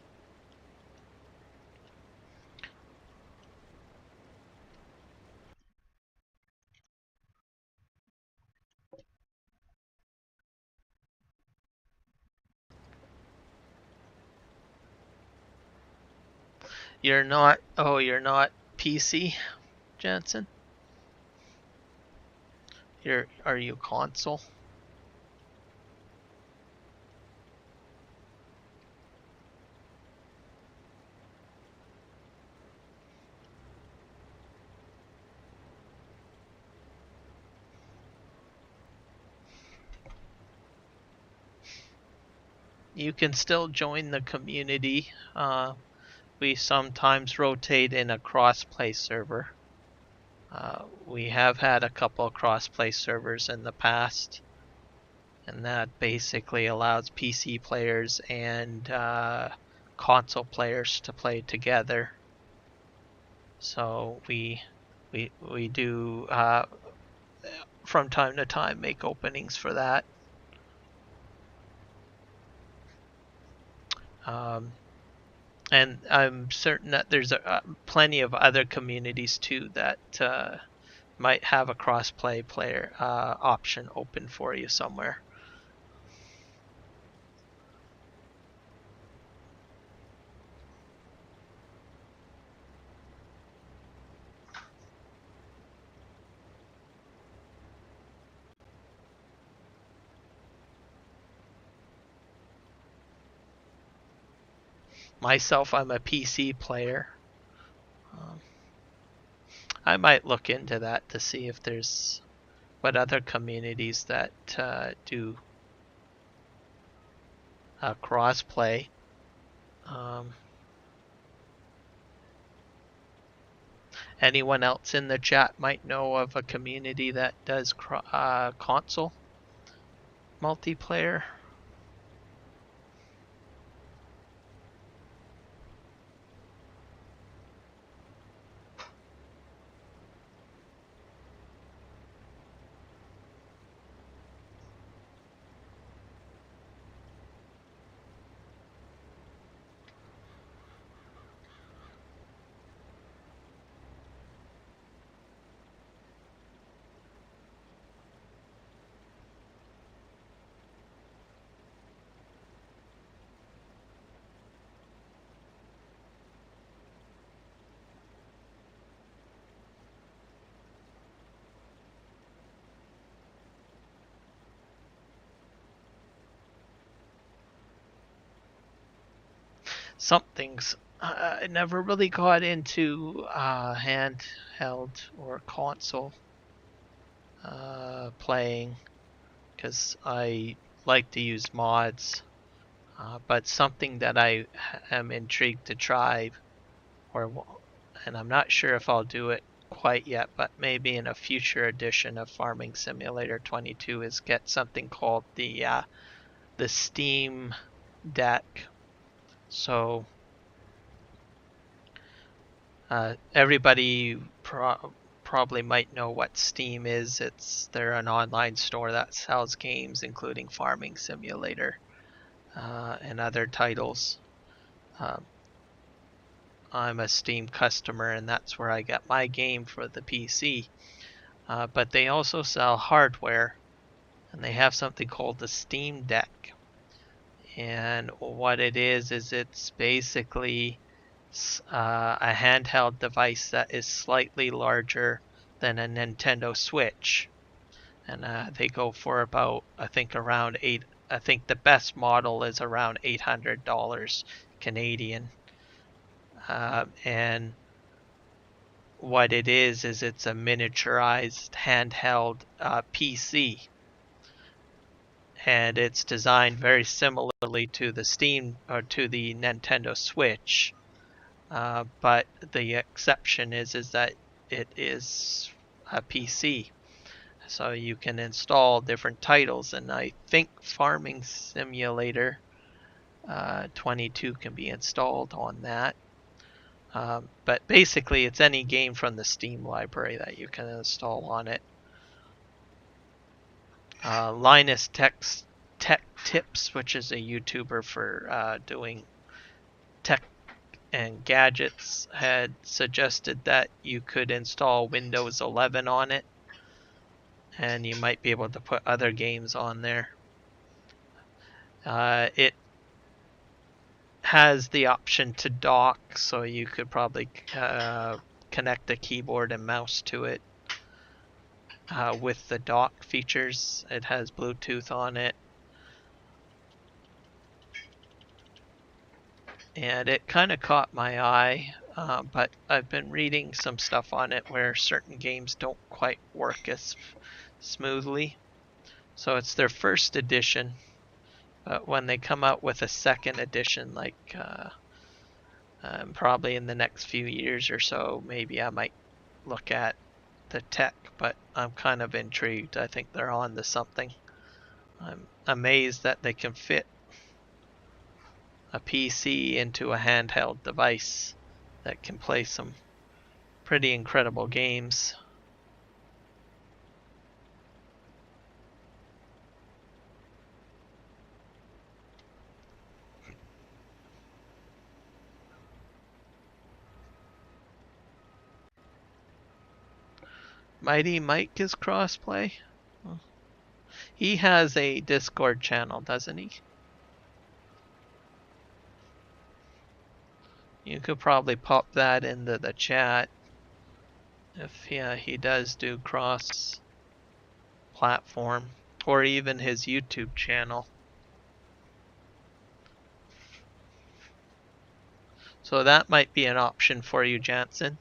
You're not PC, Jensen? Are you console? You can still join the community. We sometimes rotate in a cross-play server. We have had a couple of cross-play servers in the past, and that basically allows PC players and console players to play together. So we do from time to time make openings for that. And I'm certain that there's plenty of other communities too that might have a cross-play player option open for you somewhere. Myself, I'm a PC player. I might look into that to see if there's what other communities that do cross-play. Anyone else in the chat might know of a community that does console multiplayer? Something's I never really got into handheld or console playing because I like to use mods. But something that I am intrigued to try, or and I'm not sure if I'll do it quite yet, but maybe in a future edition of Farming Simulator 22 is get something called the Steam Deck. So everybody probably might know what Steam is. They're an online store that sells games, including Farming Simulator and other titles. I'm a Steam customer, and that's where I get my game for the PC. But they also sell hardware, and they have something called the Steam Deck. And what it is it's basically a handheld device that is slightly larger than a Nintendo Switch. And they go for about, I think, around I think the best model is around $800 Canadian. And what it is it's a miniaturized handheld PC. And it's designed very similarly to the Steam or to the Nintendo Switch. But the exception is that it is a PC. So you can install different titles, and I think Farming Simulator 22 can be installed on that. But basically, it's any game from the Steam library that you can install on it. Linus Tech Tips, which is a YouTuber for doing tech and gadgets, had suggested that you could install Windows 11 on it, and you might be able to put other games on there. It has the option to dock, so you could probably connect a keyboard and mouse to it. With the dock features, it has Bluetooth on it. And it kind of caught my eye, but I've been reading some stuff on it where certain games don't quite work as smoothly. So it's their first edition, but when they come out with a second edition, like probably in the next few years or so, maybe I might look at the tech, but I'm kind of intrigued. I think they're on to something. I'm amazed that they can fit a PC into a handheld device that can play some pretty incredible games. Mighty Mike is crossplay? He has a Discord channel, doesn't he? You could probably pop that into the chat. If he does do cross platform, or even his YouTube channel. So that might be an option for you, Jansen.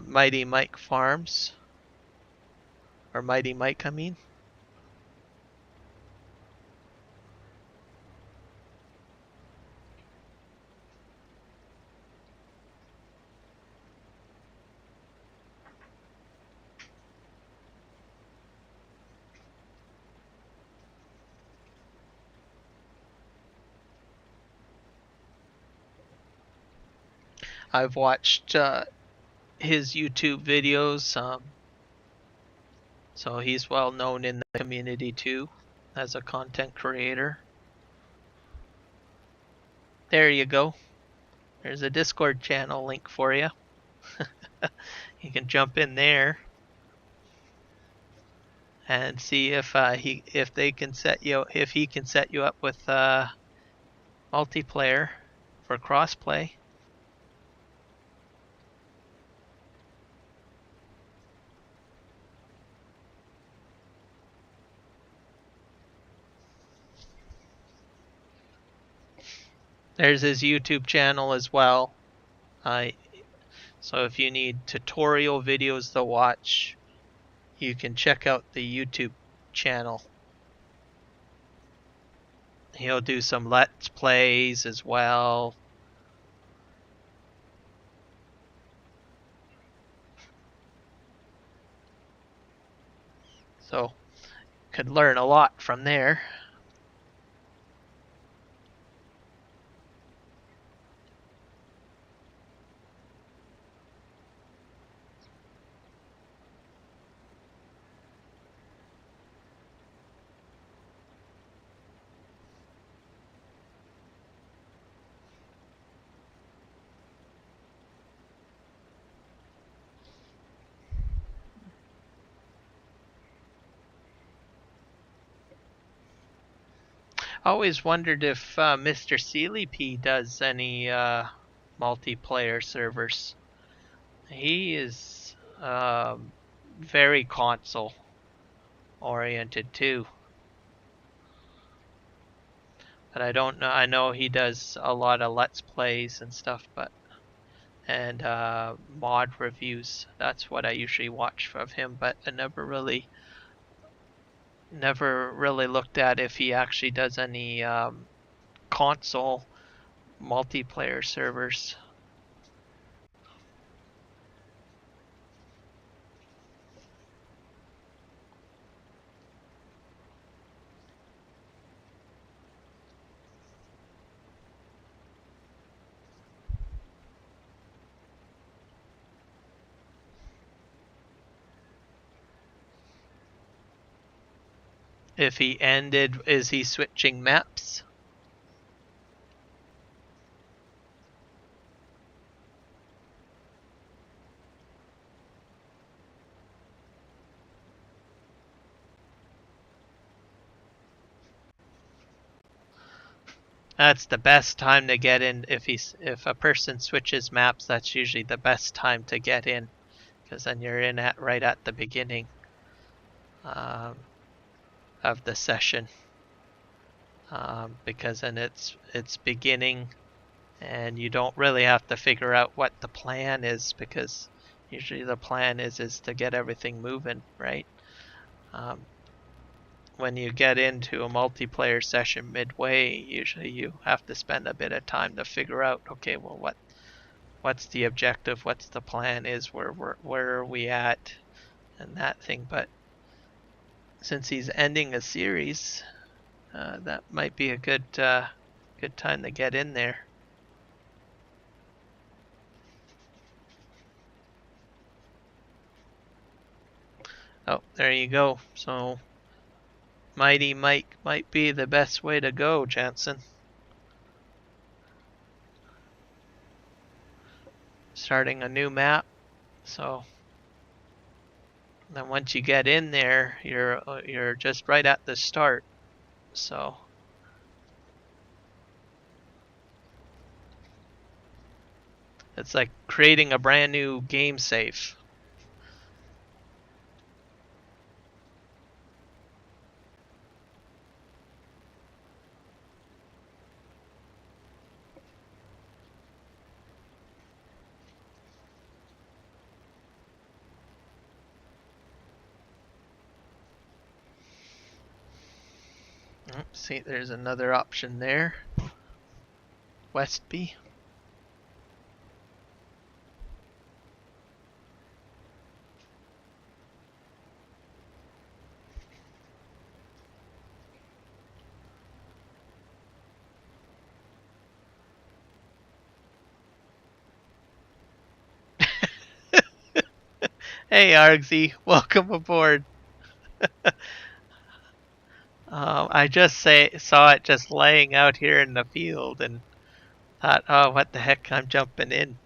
Mighty Mike Farms. Or Mighty Mike, I mean. I've watched his YouTube videos, so he's well known in the community too as a content creator. There you go. There's a Discord channel link for you. You can jump in there and see if he can set you up with multiplayer for crossplay. There's his YouTube channel as well. So if you need tutorial videos to watch, you can check out the YouTube channel. He'll do some Let's Plays as well. So could learn a lot from there. Always wondered if Mr. Sealy P does any multiplayer servers. He is very console oriented too. But I don't know. I know he does a lot of Let's Plays and stuff, and mod reviews. That's what I usually watch of him. But I never really looked at if he actually does any console multiplayer servers. If he ended, is he switching maps? That's the best time to get in. If a person switches maps, that's usually the best time to get in, because then you're in right at the beginning of the session. Because then it's beginning, and you don't really have to figure out what the plan is, because usually the plan is to get everything moving, right? When you get into a multiplayer session midway, usually you have to spend a bit of time to figure out, okay, well, what's the objective, what's the plan is, where are we at, and that thing. But since he's ending a series, that might be a good time to get in there. Oh, there you go. So Mighty Mike might be the best way to go, Jansen. starting a new map. So then once you get in there, you're just right at the start. So it's like creating a brand new game safe. See, there's another option there. Westby. Hey Argsy, welcome aboard. I just saw it just laying out here in the field and thought, oh, what the heck, I'm jumping in.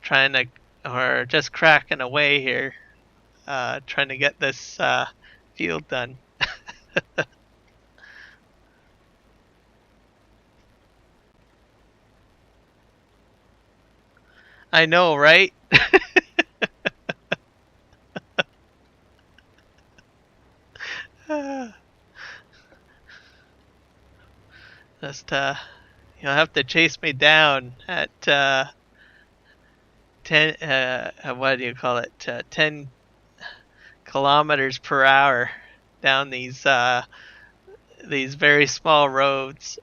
Trying to, or just cracking away here, trying to get this field done. I know, right? Just you'll have to chase me down at 10 what do you call it, 10 kilometers per hour down these very small roads.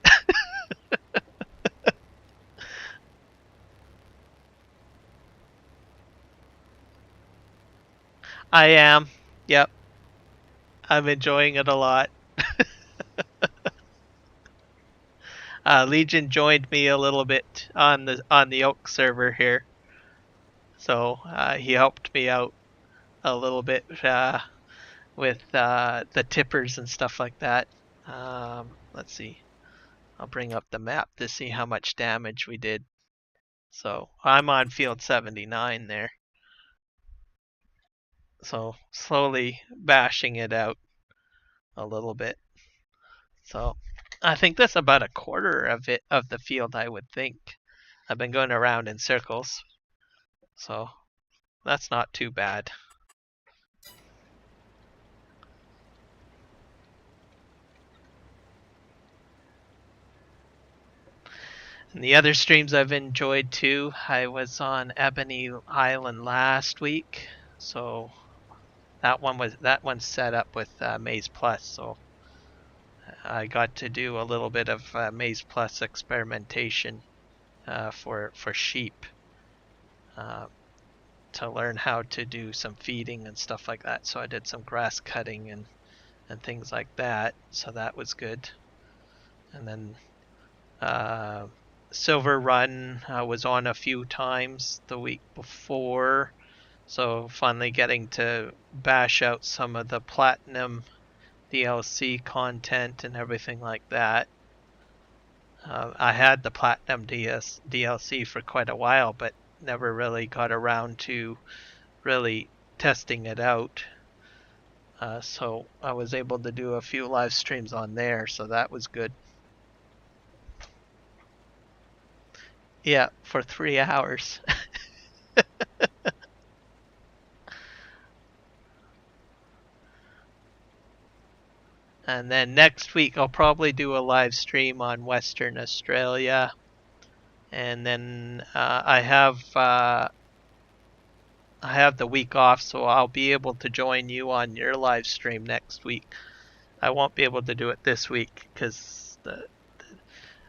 I am. Yep. I'm enjoying it a lot. Legion joined me a little bit on the Oak server here, so he helped me out a little bit with the tippers and stuff like that. Let's see. I'll bring up the map to see how much damage we did. So I'm on field 79 there. So slowly bashing it out a little bit. So I think that's about a quarter of the field, I would think. I've been going around in circles. So that's not too bad. And the other streams I've enjoyed too, I was on Ebony Island last week. So that one's set up with Maze Plus, so I got to do a little bit of Maze Plus experimentation for sheep to learn how to do some feeding and stuff like that. So I did some grass cutting and things like that. So that was good. And then Silver Run was on a few times the week before. So finally getting to bash out some of the Platinum DLC content and everything like that. I had the Platinum DLC for quite a while, but never really got around to really testing it out. So I was able to do a few live streams on there, so that was good. Yeah, for 3 hours. And then next week I'll probably do a live stream on Western Australia. And then I have the week off, so I'll be able to join you on your live stream next week. I won't be able to do it this week because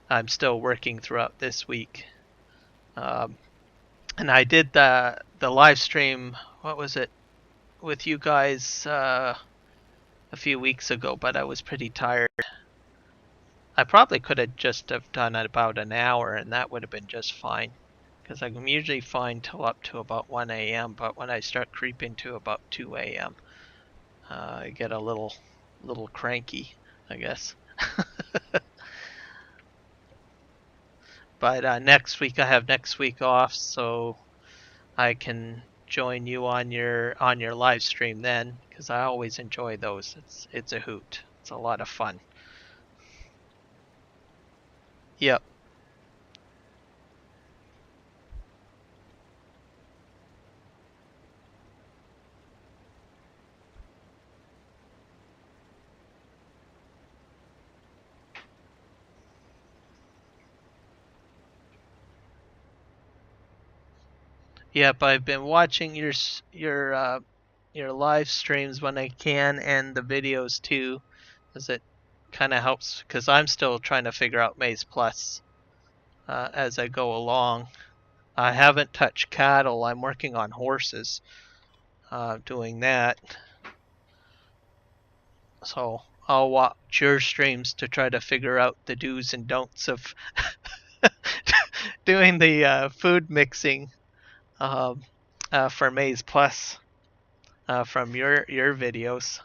I'm still working throughout this week. And I did the live stream, what was it, with you guys a few weeks ago, but I was pretty tired. I probably could have just have done about an hour and that would have been just fine. Because I'm usually fine till up to about 1 a.m. But when I start creeping to about 2 a.m., I get a little cranky. I guess. But next week I have next week off, so I can join you on your live stream then, because I always enjoy those. It's a hoot. It's a lot of fun. Yep. Yep, I've been watching your live streams when I can, and the videos too, as it kind of helps, because I'm still trying to figure out Maze Plus as I go along. I haven't touched cattle. I'm working on horses, doing that. So I'll watch your streams to try to figure out the do's and don'ts of doing the food mixing um, for Maze Plus from your videos.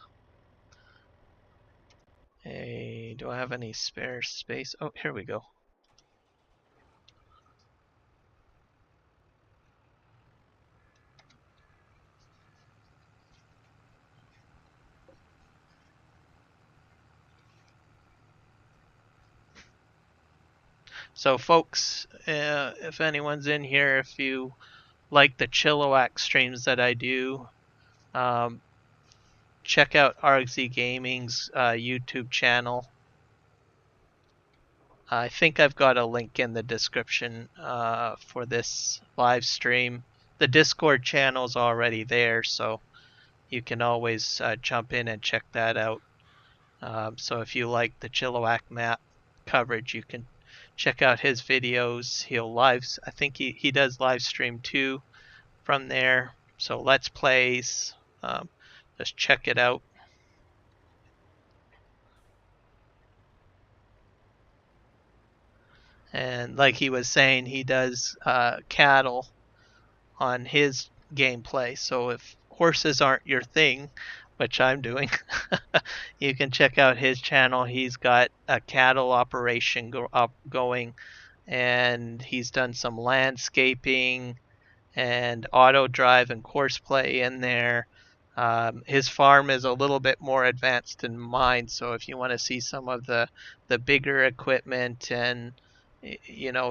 Hey, do I have any spare space? Oh, here we go. So, folks, if anyone's in here, if you like the Chilliwack streams that I do, check out Argsy Gaming's YouTube channel. I think I've got a link in the description for this live stream. The Discord channel's already there, so you can always jump in and check that out. So if you like the Chilliwack map coverage, you can check out his videos. I think he does live stream too from there. So Let's Plays, just check it out. And like he was saying, he does cattle on his gameplay. So if horses aren't your thing, which I'm doing, you can check out his channel. He's got a cattle operation going, and he's done some landscaping and auto drive and course play in there. His farm is a little bit more advanced than mine, so if you want to see some of the bigger equipment and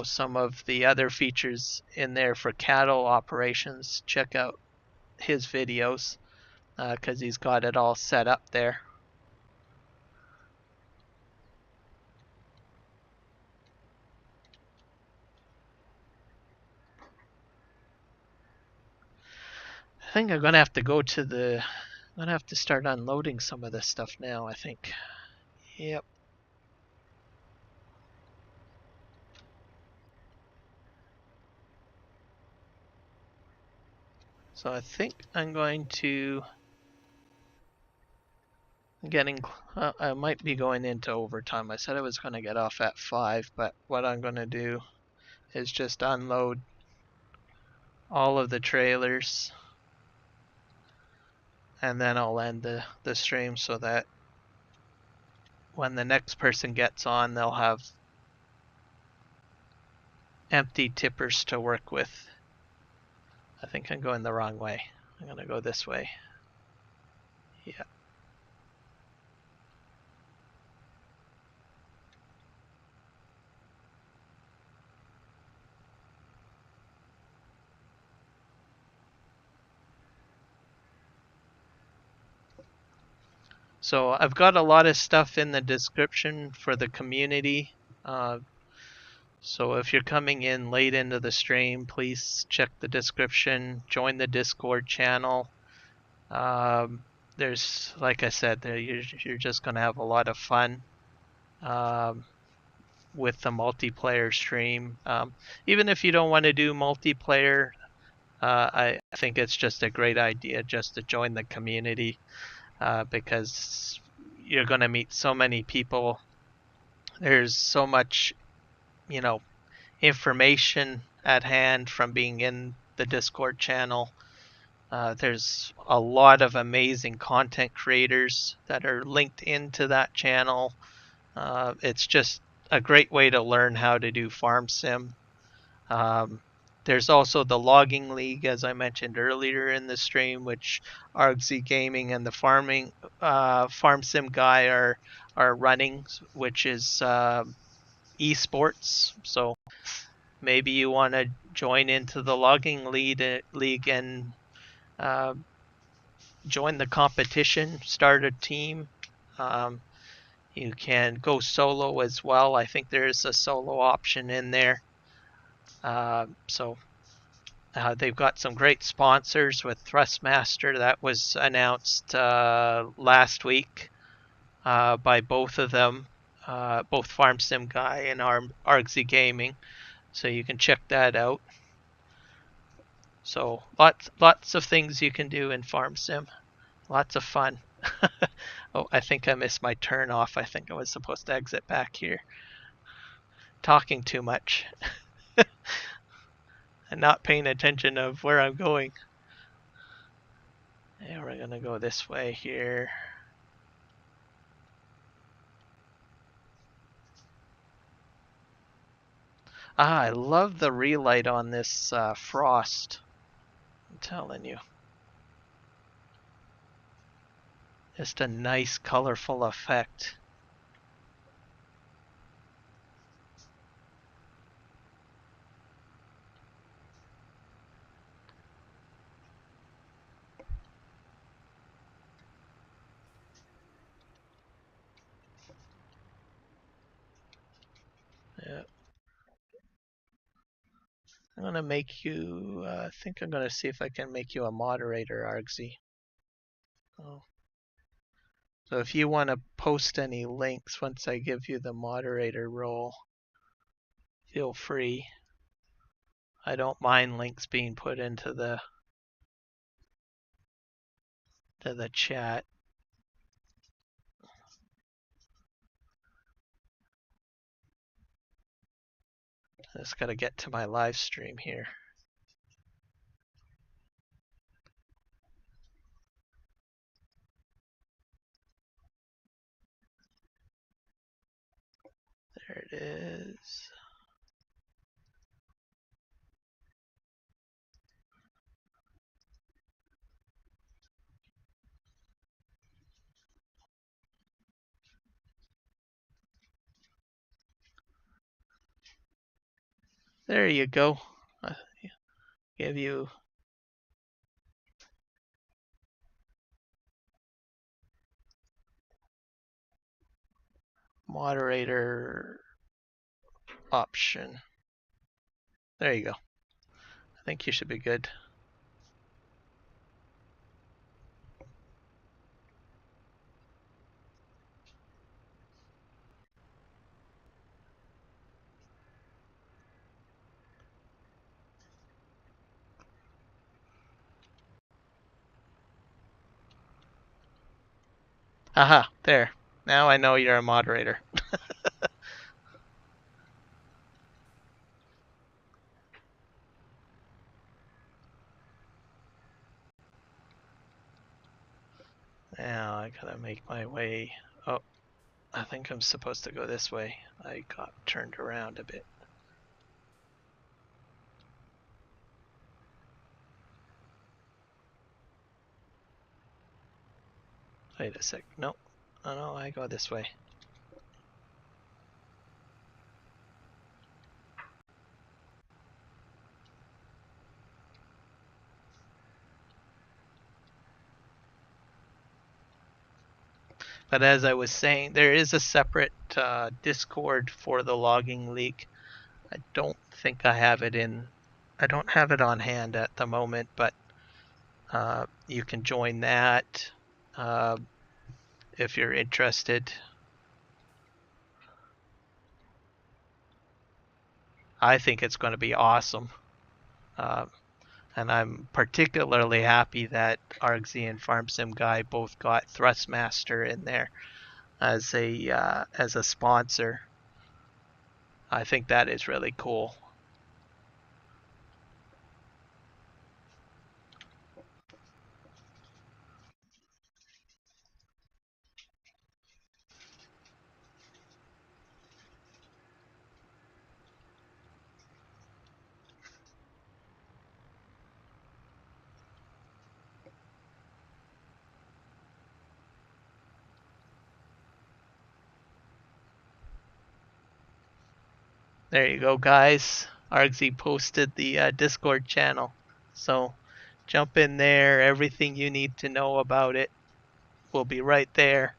some of the other features in there for cattle operations, check out his videos because he's got it all set up there. I think I'm gonna have to go to the. I'm gonna have to start unloading some of this stuff now, I think. Yep. So I think I'm going to I might be going into overtime. I said I was going to get off at 5, but what I'm going to do is just unload all of the trailers, and then I'll end the stream so that when the next person gets on, they'll have empty tippers to work with. I think I'm going the wrong way. I'm going to go this way. Yeah. So I've got a lot of stuff in the description for the community. So if you're coming in late into the stream, please check the description, join the Discord channel. There's, like I said, you're just going to have a lot of fun with the multiplayer stream. Even if you don't want to do multiplayer, I think it's just a great idea just to join the community because you're going to meet so many people. There's so much, information at hand from being in the Discord channel. There's a lot of amazing content creators that are linked into that channel. It's just a great way to learn how to do farm sim. There's also the logging league, as I mentioned earlier in the stream, which Argsy Gaming and the Farm Sim guy are running, which is esports. So maybe you want to join into the logging league and uh, join the competition, start a team. Um, you can go solo as well. I think there's a solo option in there. So they've got some great sponsors with Thrustmaster that was announced last week by both of them, both Farm Sim Guy and Argsy Gaming. So you can check that out. So lots of things you can do in Farm Sim. Lots of fun. Oh, I think I missed my turn off. I think I was supposed to exit back here. Talking too much and not paying attention of where I'm going. And we're gonna go this way here. I love the relight on this frost. I'm telling you. Just a nice colorful effect. Yeah. I'm gonna make you, I think I'm gonna see if I can make you a moderator, Argsy. Oh. So if you want to post any links once I give you the moderator role, feel free. I don't mind links being put into the chat. I just gotta get to my live stream here. There it is. There you go. I give you moderator option. There you go. I think you should be good. Aha, there. Now I know you're a moderator. Now I gotta make my way. Oh, I think I'm supposed to go this way. I got turned around a bit. Wait a sec. No. Oh no, I go this way. But as I was saying, there is a separate Discord for the logging league. I don't think I have it in. I don't have it on hand at the moment, but you can join that if you're interested. I think it's going to be awesome. And I'm particularly happy that Argsy and Farm Sim Guy both got Thrustmaster in there as a sponsor. I think that is really cool. There you go, guys. Argsy posted the Discord channel. So jump in there. Everything you need to know about it will be right there.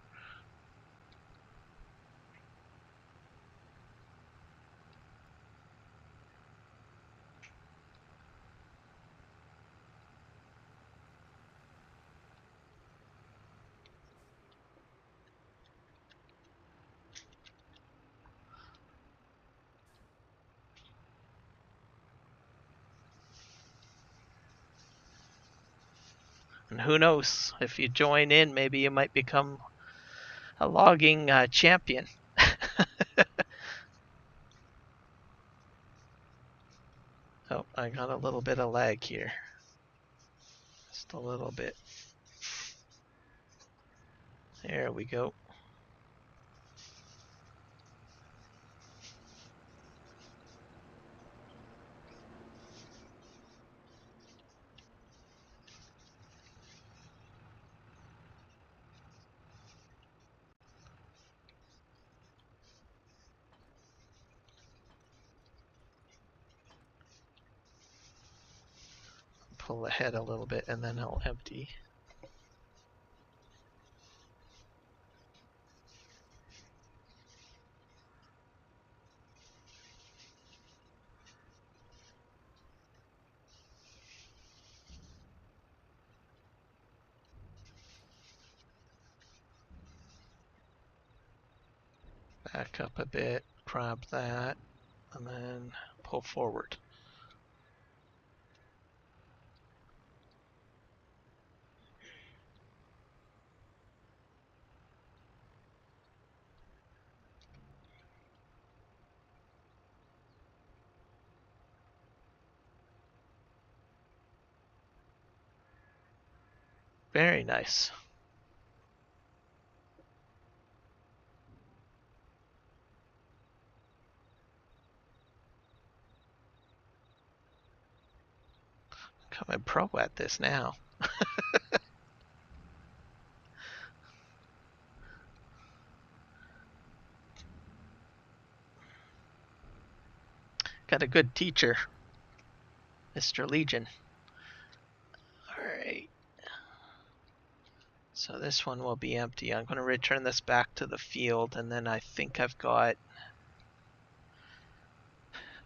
And who knows, if you join in, maybe you might become a logging champion. Oh, I got a little bit of lag here. Just a little bit. There we go. Pull ahead a little bit and then I'll empty. Back up a bit, grab that, and then pull forward. Very nice. Becoming pro at this now. Got a good teacher, Mr. Legion. Alright. So this one will be empty. I'm going to return this back to the field, and then I think I've got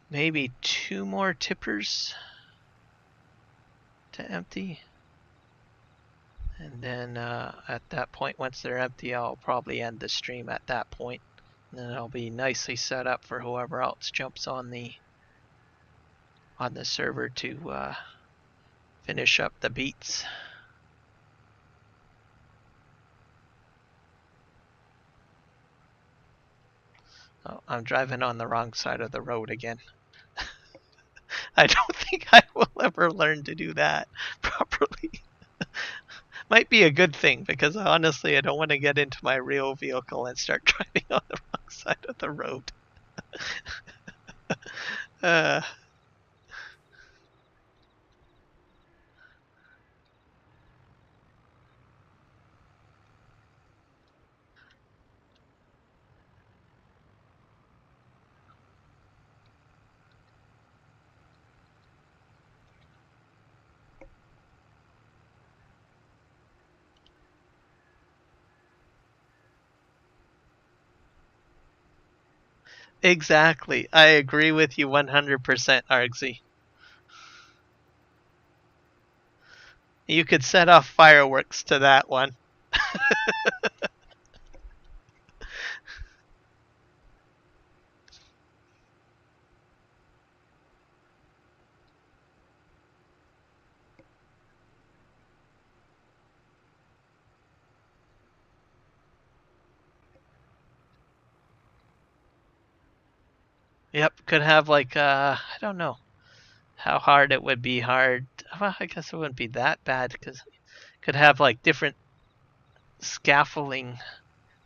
maybe 2 more tippers to empty. And then at that point, once they're empty, I'll probably end the stream at that point. And then I'll be nicely set up for whoever else jumps on the server to finish up the beats. Oh, I'm driving on the wrong side of the road again. I don't think I will ever learn to do that properly. Might be a good thing, because honestly I don't want to get into my real vehicle and start driving on the wrong side of the road. Exactly. I agree with you 100%, Argsy. You could set off fireworks to that one. Yep, could have like I don't know how hard it would be hard. Well, I guess it wouldn't be that bad, because could have like different scaffolding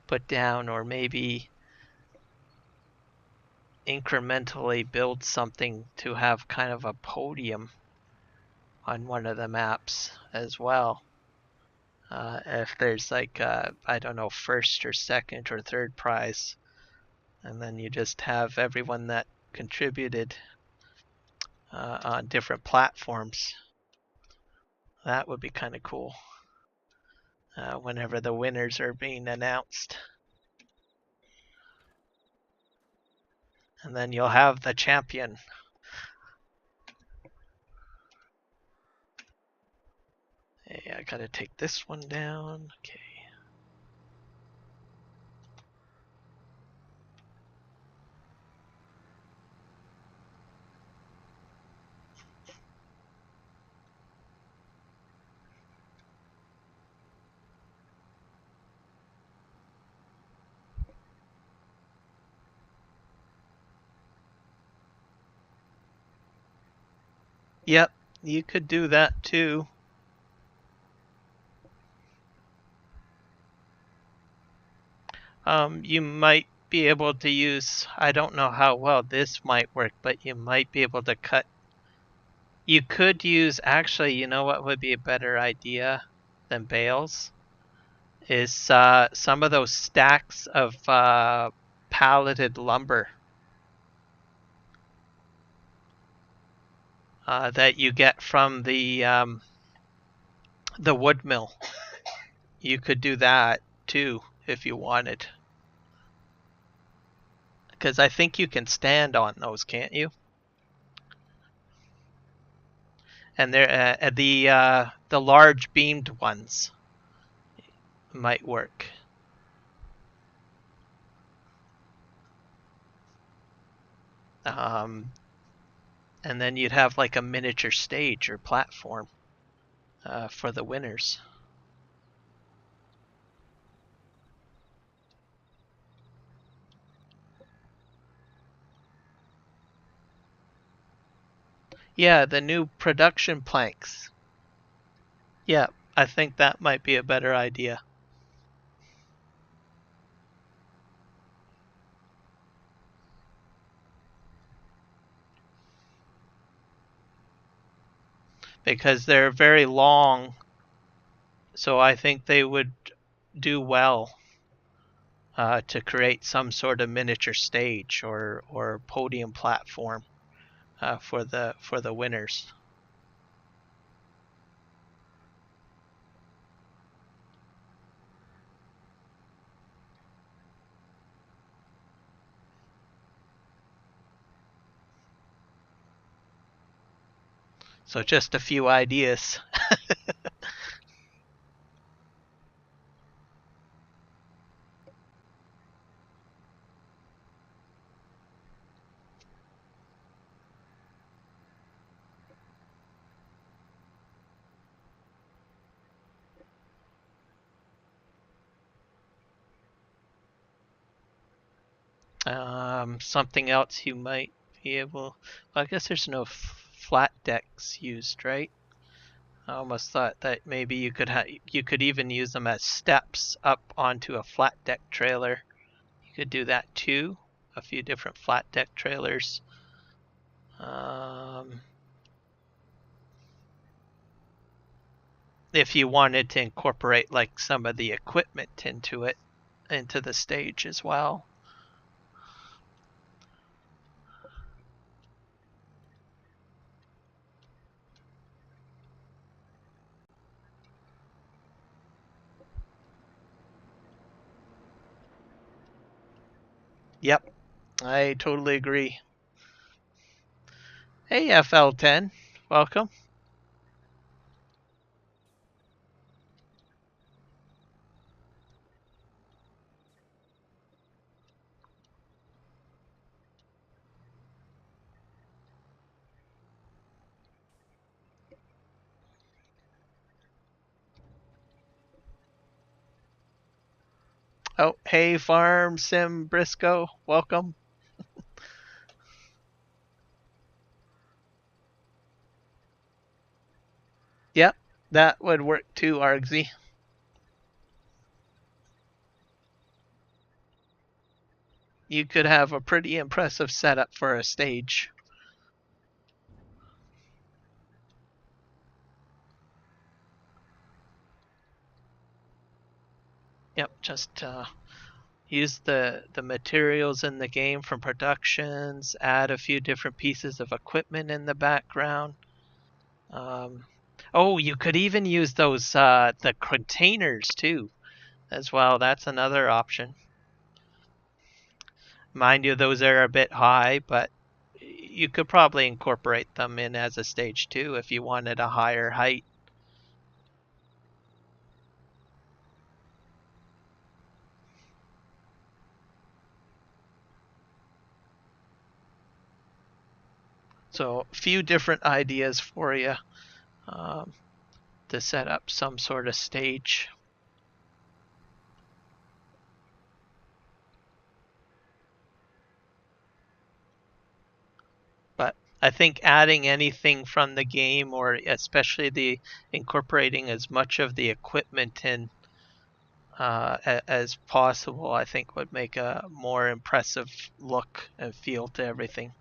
put down, or maybe incrementally build something to have kind of a podium on one of the maps as well. If there's like I don't know, first or second or third prize, and then you just have everyone that contributed on different platforms. That would be kind of cool whenever the winners are being announced. And then you'll have the champion. Hey, I gotta take this one down. Okay. Yep, you could do that too. You might be able to use, I don't know how well this might work, but you might be able to cut. You could use, actually, you know what would be a better idea than bales? Is some of those stacks of palleted lumber that you get from the wood mill. You could do that too if you wanted. Because I think you can stand on those, can't you? And they're the large beamed ones might work. And then you'd have like a miniature stage or platform for the winners. Yeah, the new production planks. Yeah, I think that might be a better idea. Because they're very long, so I think they would do well to create some sort of miniature stage or podium platform for the winners. So just a few ideas. Something else you might be able. Well, I guess there's no flat decks used, right? I almost thought that maybe you could even use them as steps up onto a flat deck trailer. You could do that too. A few different flat deck trailers. If you wanted to incorporate like some of the equipment into the stage as well. Yep, I totally agree. Hey, FL10, welcome. Oh, hey, Farm Sim Brisco, welcome. Yep, that would work too, Argsy. You could have a pretty impressive setup for a stage. Yep, just use the materials in the game from productions, add a few different pieces of equipment in the background. Oh, you could even use those the containers too as well. That's another option. Mind you, those are a bit high, but you could probably incorporate them in as a stage too if you wanted a higher height. So a few different ideas for you to set up some sort of stage. But I think adding anything from the game, or especially the incorporating as much of the equipment in as possible, I think would make a more impressive look and feel to everything.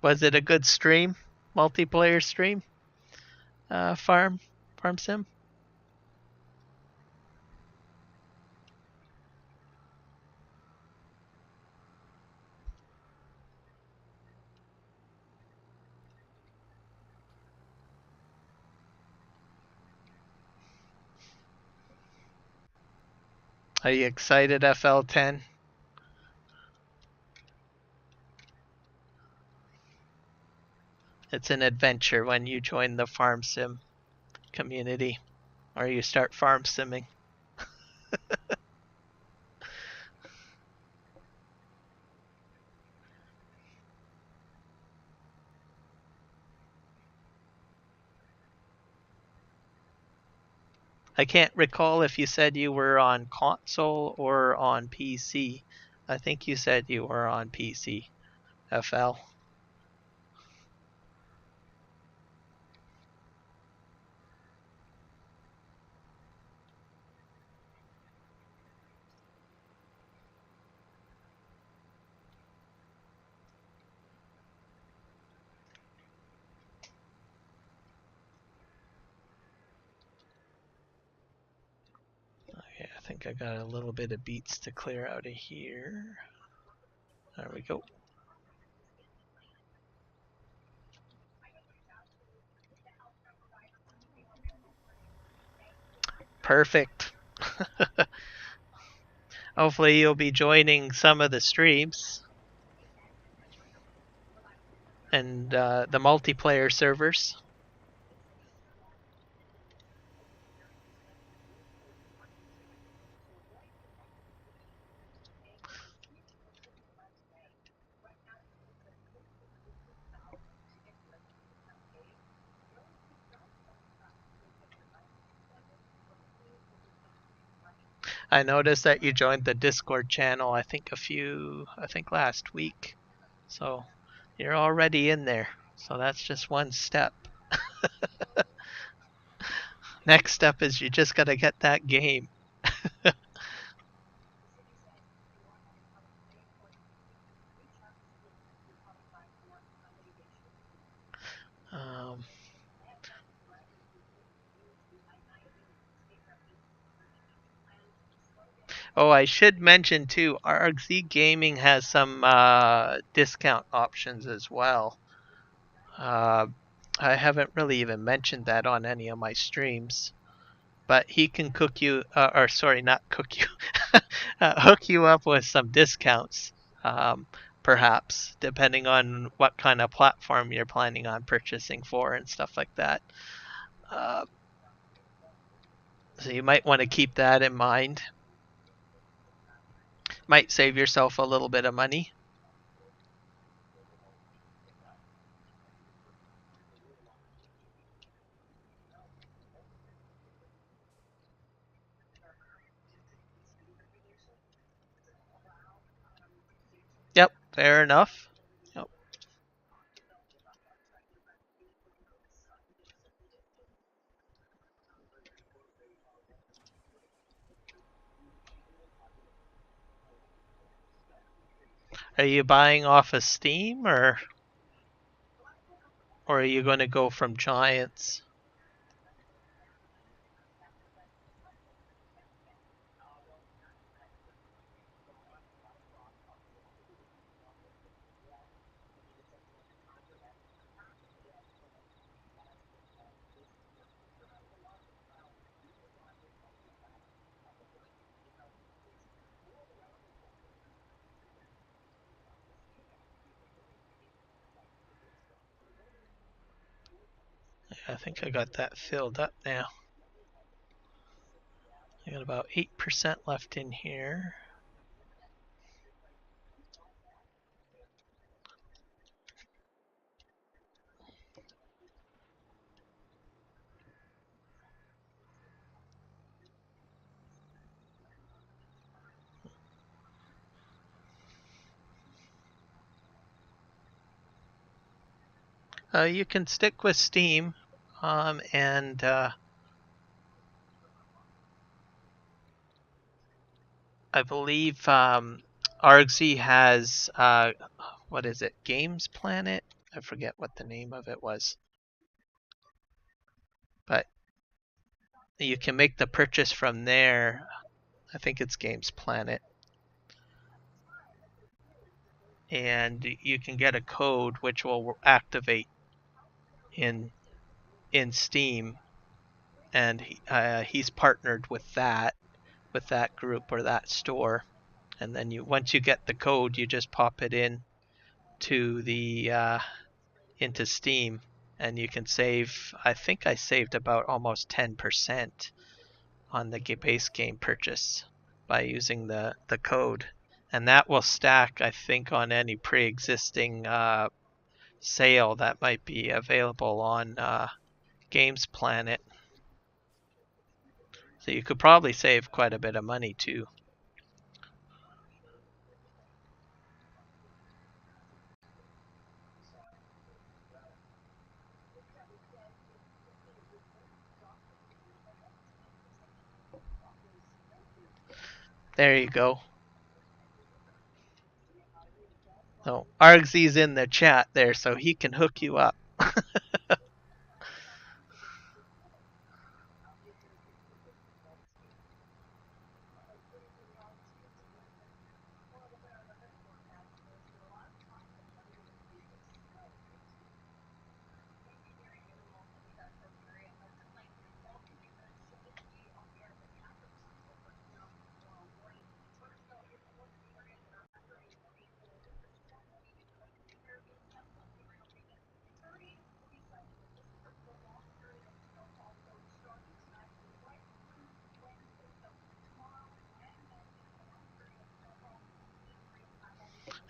Was it a good stream? Multiplayer stream? Farm Sim? Are you excited, FL10? It's an adventure when you join the Farm Sim community, or you start farm simming. I can't recall if you said you were on console or on PC. I think you said you were on PC, FL. Okay, I think I got a little bit of beats to clear out of here. There we go. Perfect. Hopefully you'll be joining some of the streams and the multiplayer servers. I noticed that you joined the Discord channel, I think last week. So you're already in there. So that's just one step. Next step is you just got to get that game. um, oh, I should mention too, Argsy Gaming has some discount options as well. Uh, I haven't really even mentioned that on any of my streams, but he can cook you, or sorry, not cook you, hook you up with some discounts, um, perhaps, depending on what kind of platform you're planning on purchasing for and stuff like that. Uh, so you might want to keep that in mind. Might save yourself a little bit of money. Fair enough. Yep. Are you buying off of Steam or are you going to go from Giants? I think I got that filled up now. I got about 8% left in here. You can stick with Steam, and I believe Argsy has what is it? Games Planet? I forget what the name of it was, but you can make the purchase from there. I think it's Games Planet, and you can get a code which will activate in Steam, and he's partnered with that group or that store. And then once you get the code, you just pop it in to the into Steam, and you can save. I think I saved about almost 10% on the base game purchase by using the code, and that will stack, I think, on any pre-existing sale that might be available on Games Planet. So you could probably save quite a bit of money too. There you go. So Argsy's in the chat there, so he can hook you up.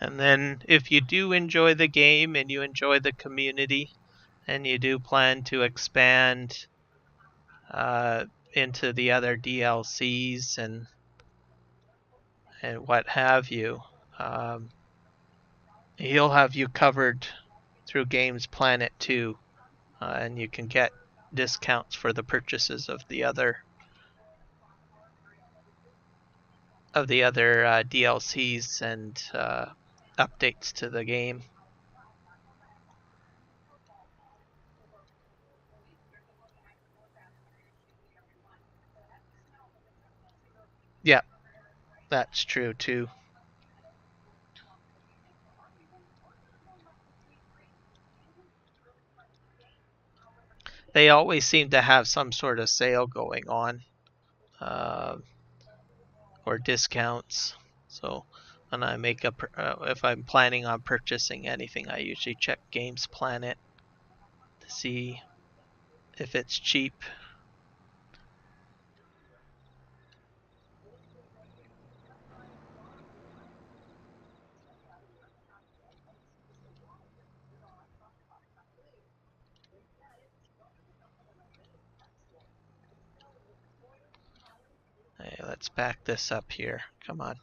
And then if you do enjoy the game and you enjoy the community and you do plan to expand into the other DLCs and what have you, he'll have you covered through Games Planet too, and you can get discounts for the purchases of the other DLCs and updates to the game. Yeah, that's true too. They always seem to have some sort of sale going on, or discounts. So when I make if I'm planning on purchasing anything, I usually check Games Planet to see if it's cheap. Hey, let's back this up here. Come on.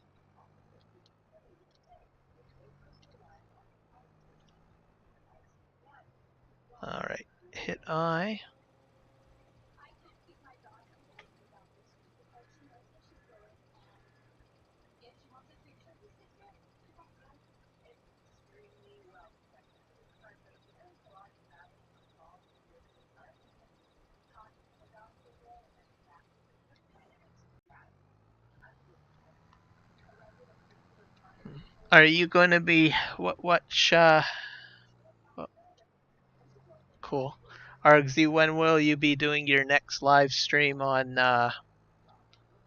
hit I. Are you going to be what? Cool. Argsy, when will you be doing your next live stream on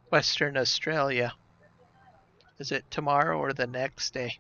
Western Australia? Is it tomorrow or the next day?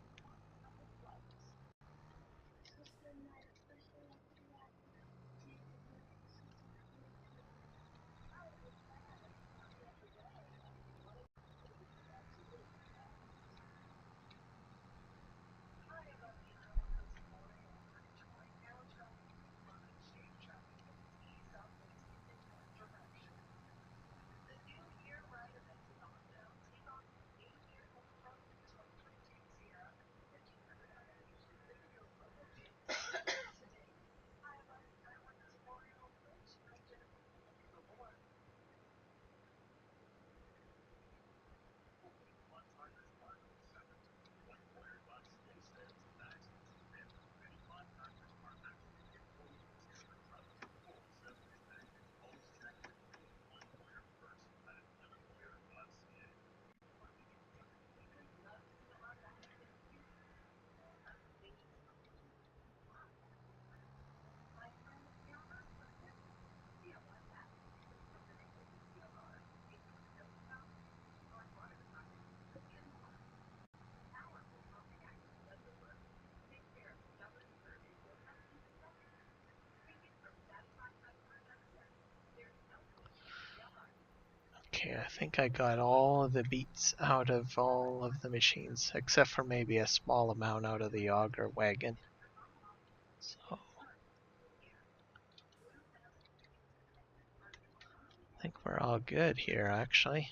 Okay, I think I got all of the beets out of all of the machines, except for maybe a small amount out of the auger wagon. So I think we're all good here, actually.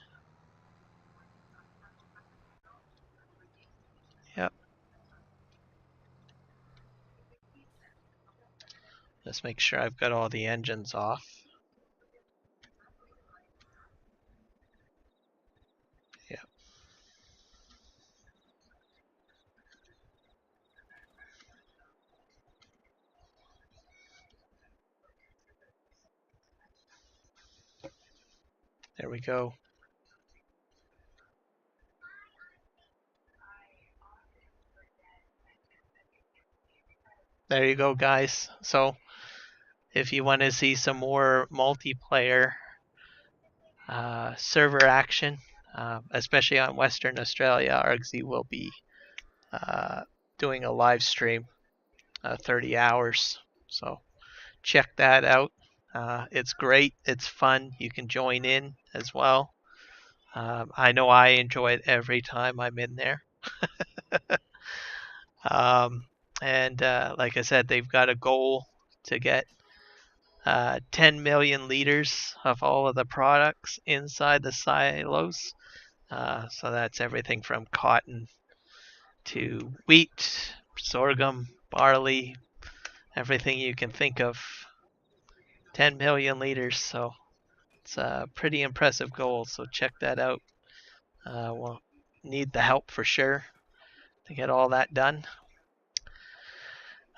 Yep. Let's make sure I've got all the engines off. Yep. There we go. There you go, guys. So if you want to see some more multiplayer server action, especially on Western Australia, Argsy will be doing a live stream, 30 hours. So check that out. It's great. It's fun. You can join in as well. I know I enjoy it every time I'm in there. um, and like I said, they've got a goal to get 10 million liters of all of the products inside the silos. So that's everything from cotton to wheat, sorghum, barley, everything you can think of. 10 million liters. So it's a pretty impressive goal. So check that out. We'll need the help for sure to get all that done.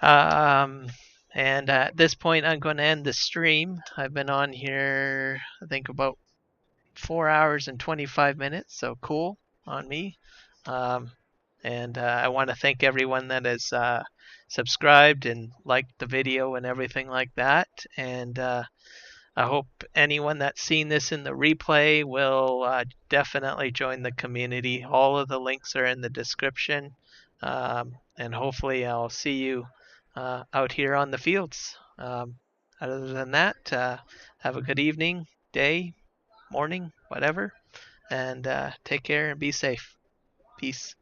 And at this point, I'm going to end the stream. I've been on here, I think, about 4 hours and 25 minutes. So cool on me. And I want to thank everyone that has subscribed and liked the video and everything like that. And I hope anyone that's seen this in the replay will definitely join the community. All of the links are in the description. And hopefully I'll see you out here on the fields. Other than that, have a good evening, day, morning, whatever. And take care and be safe. Peace.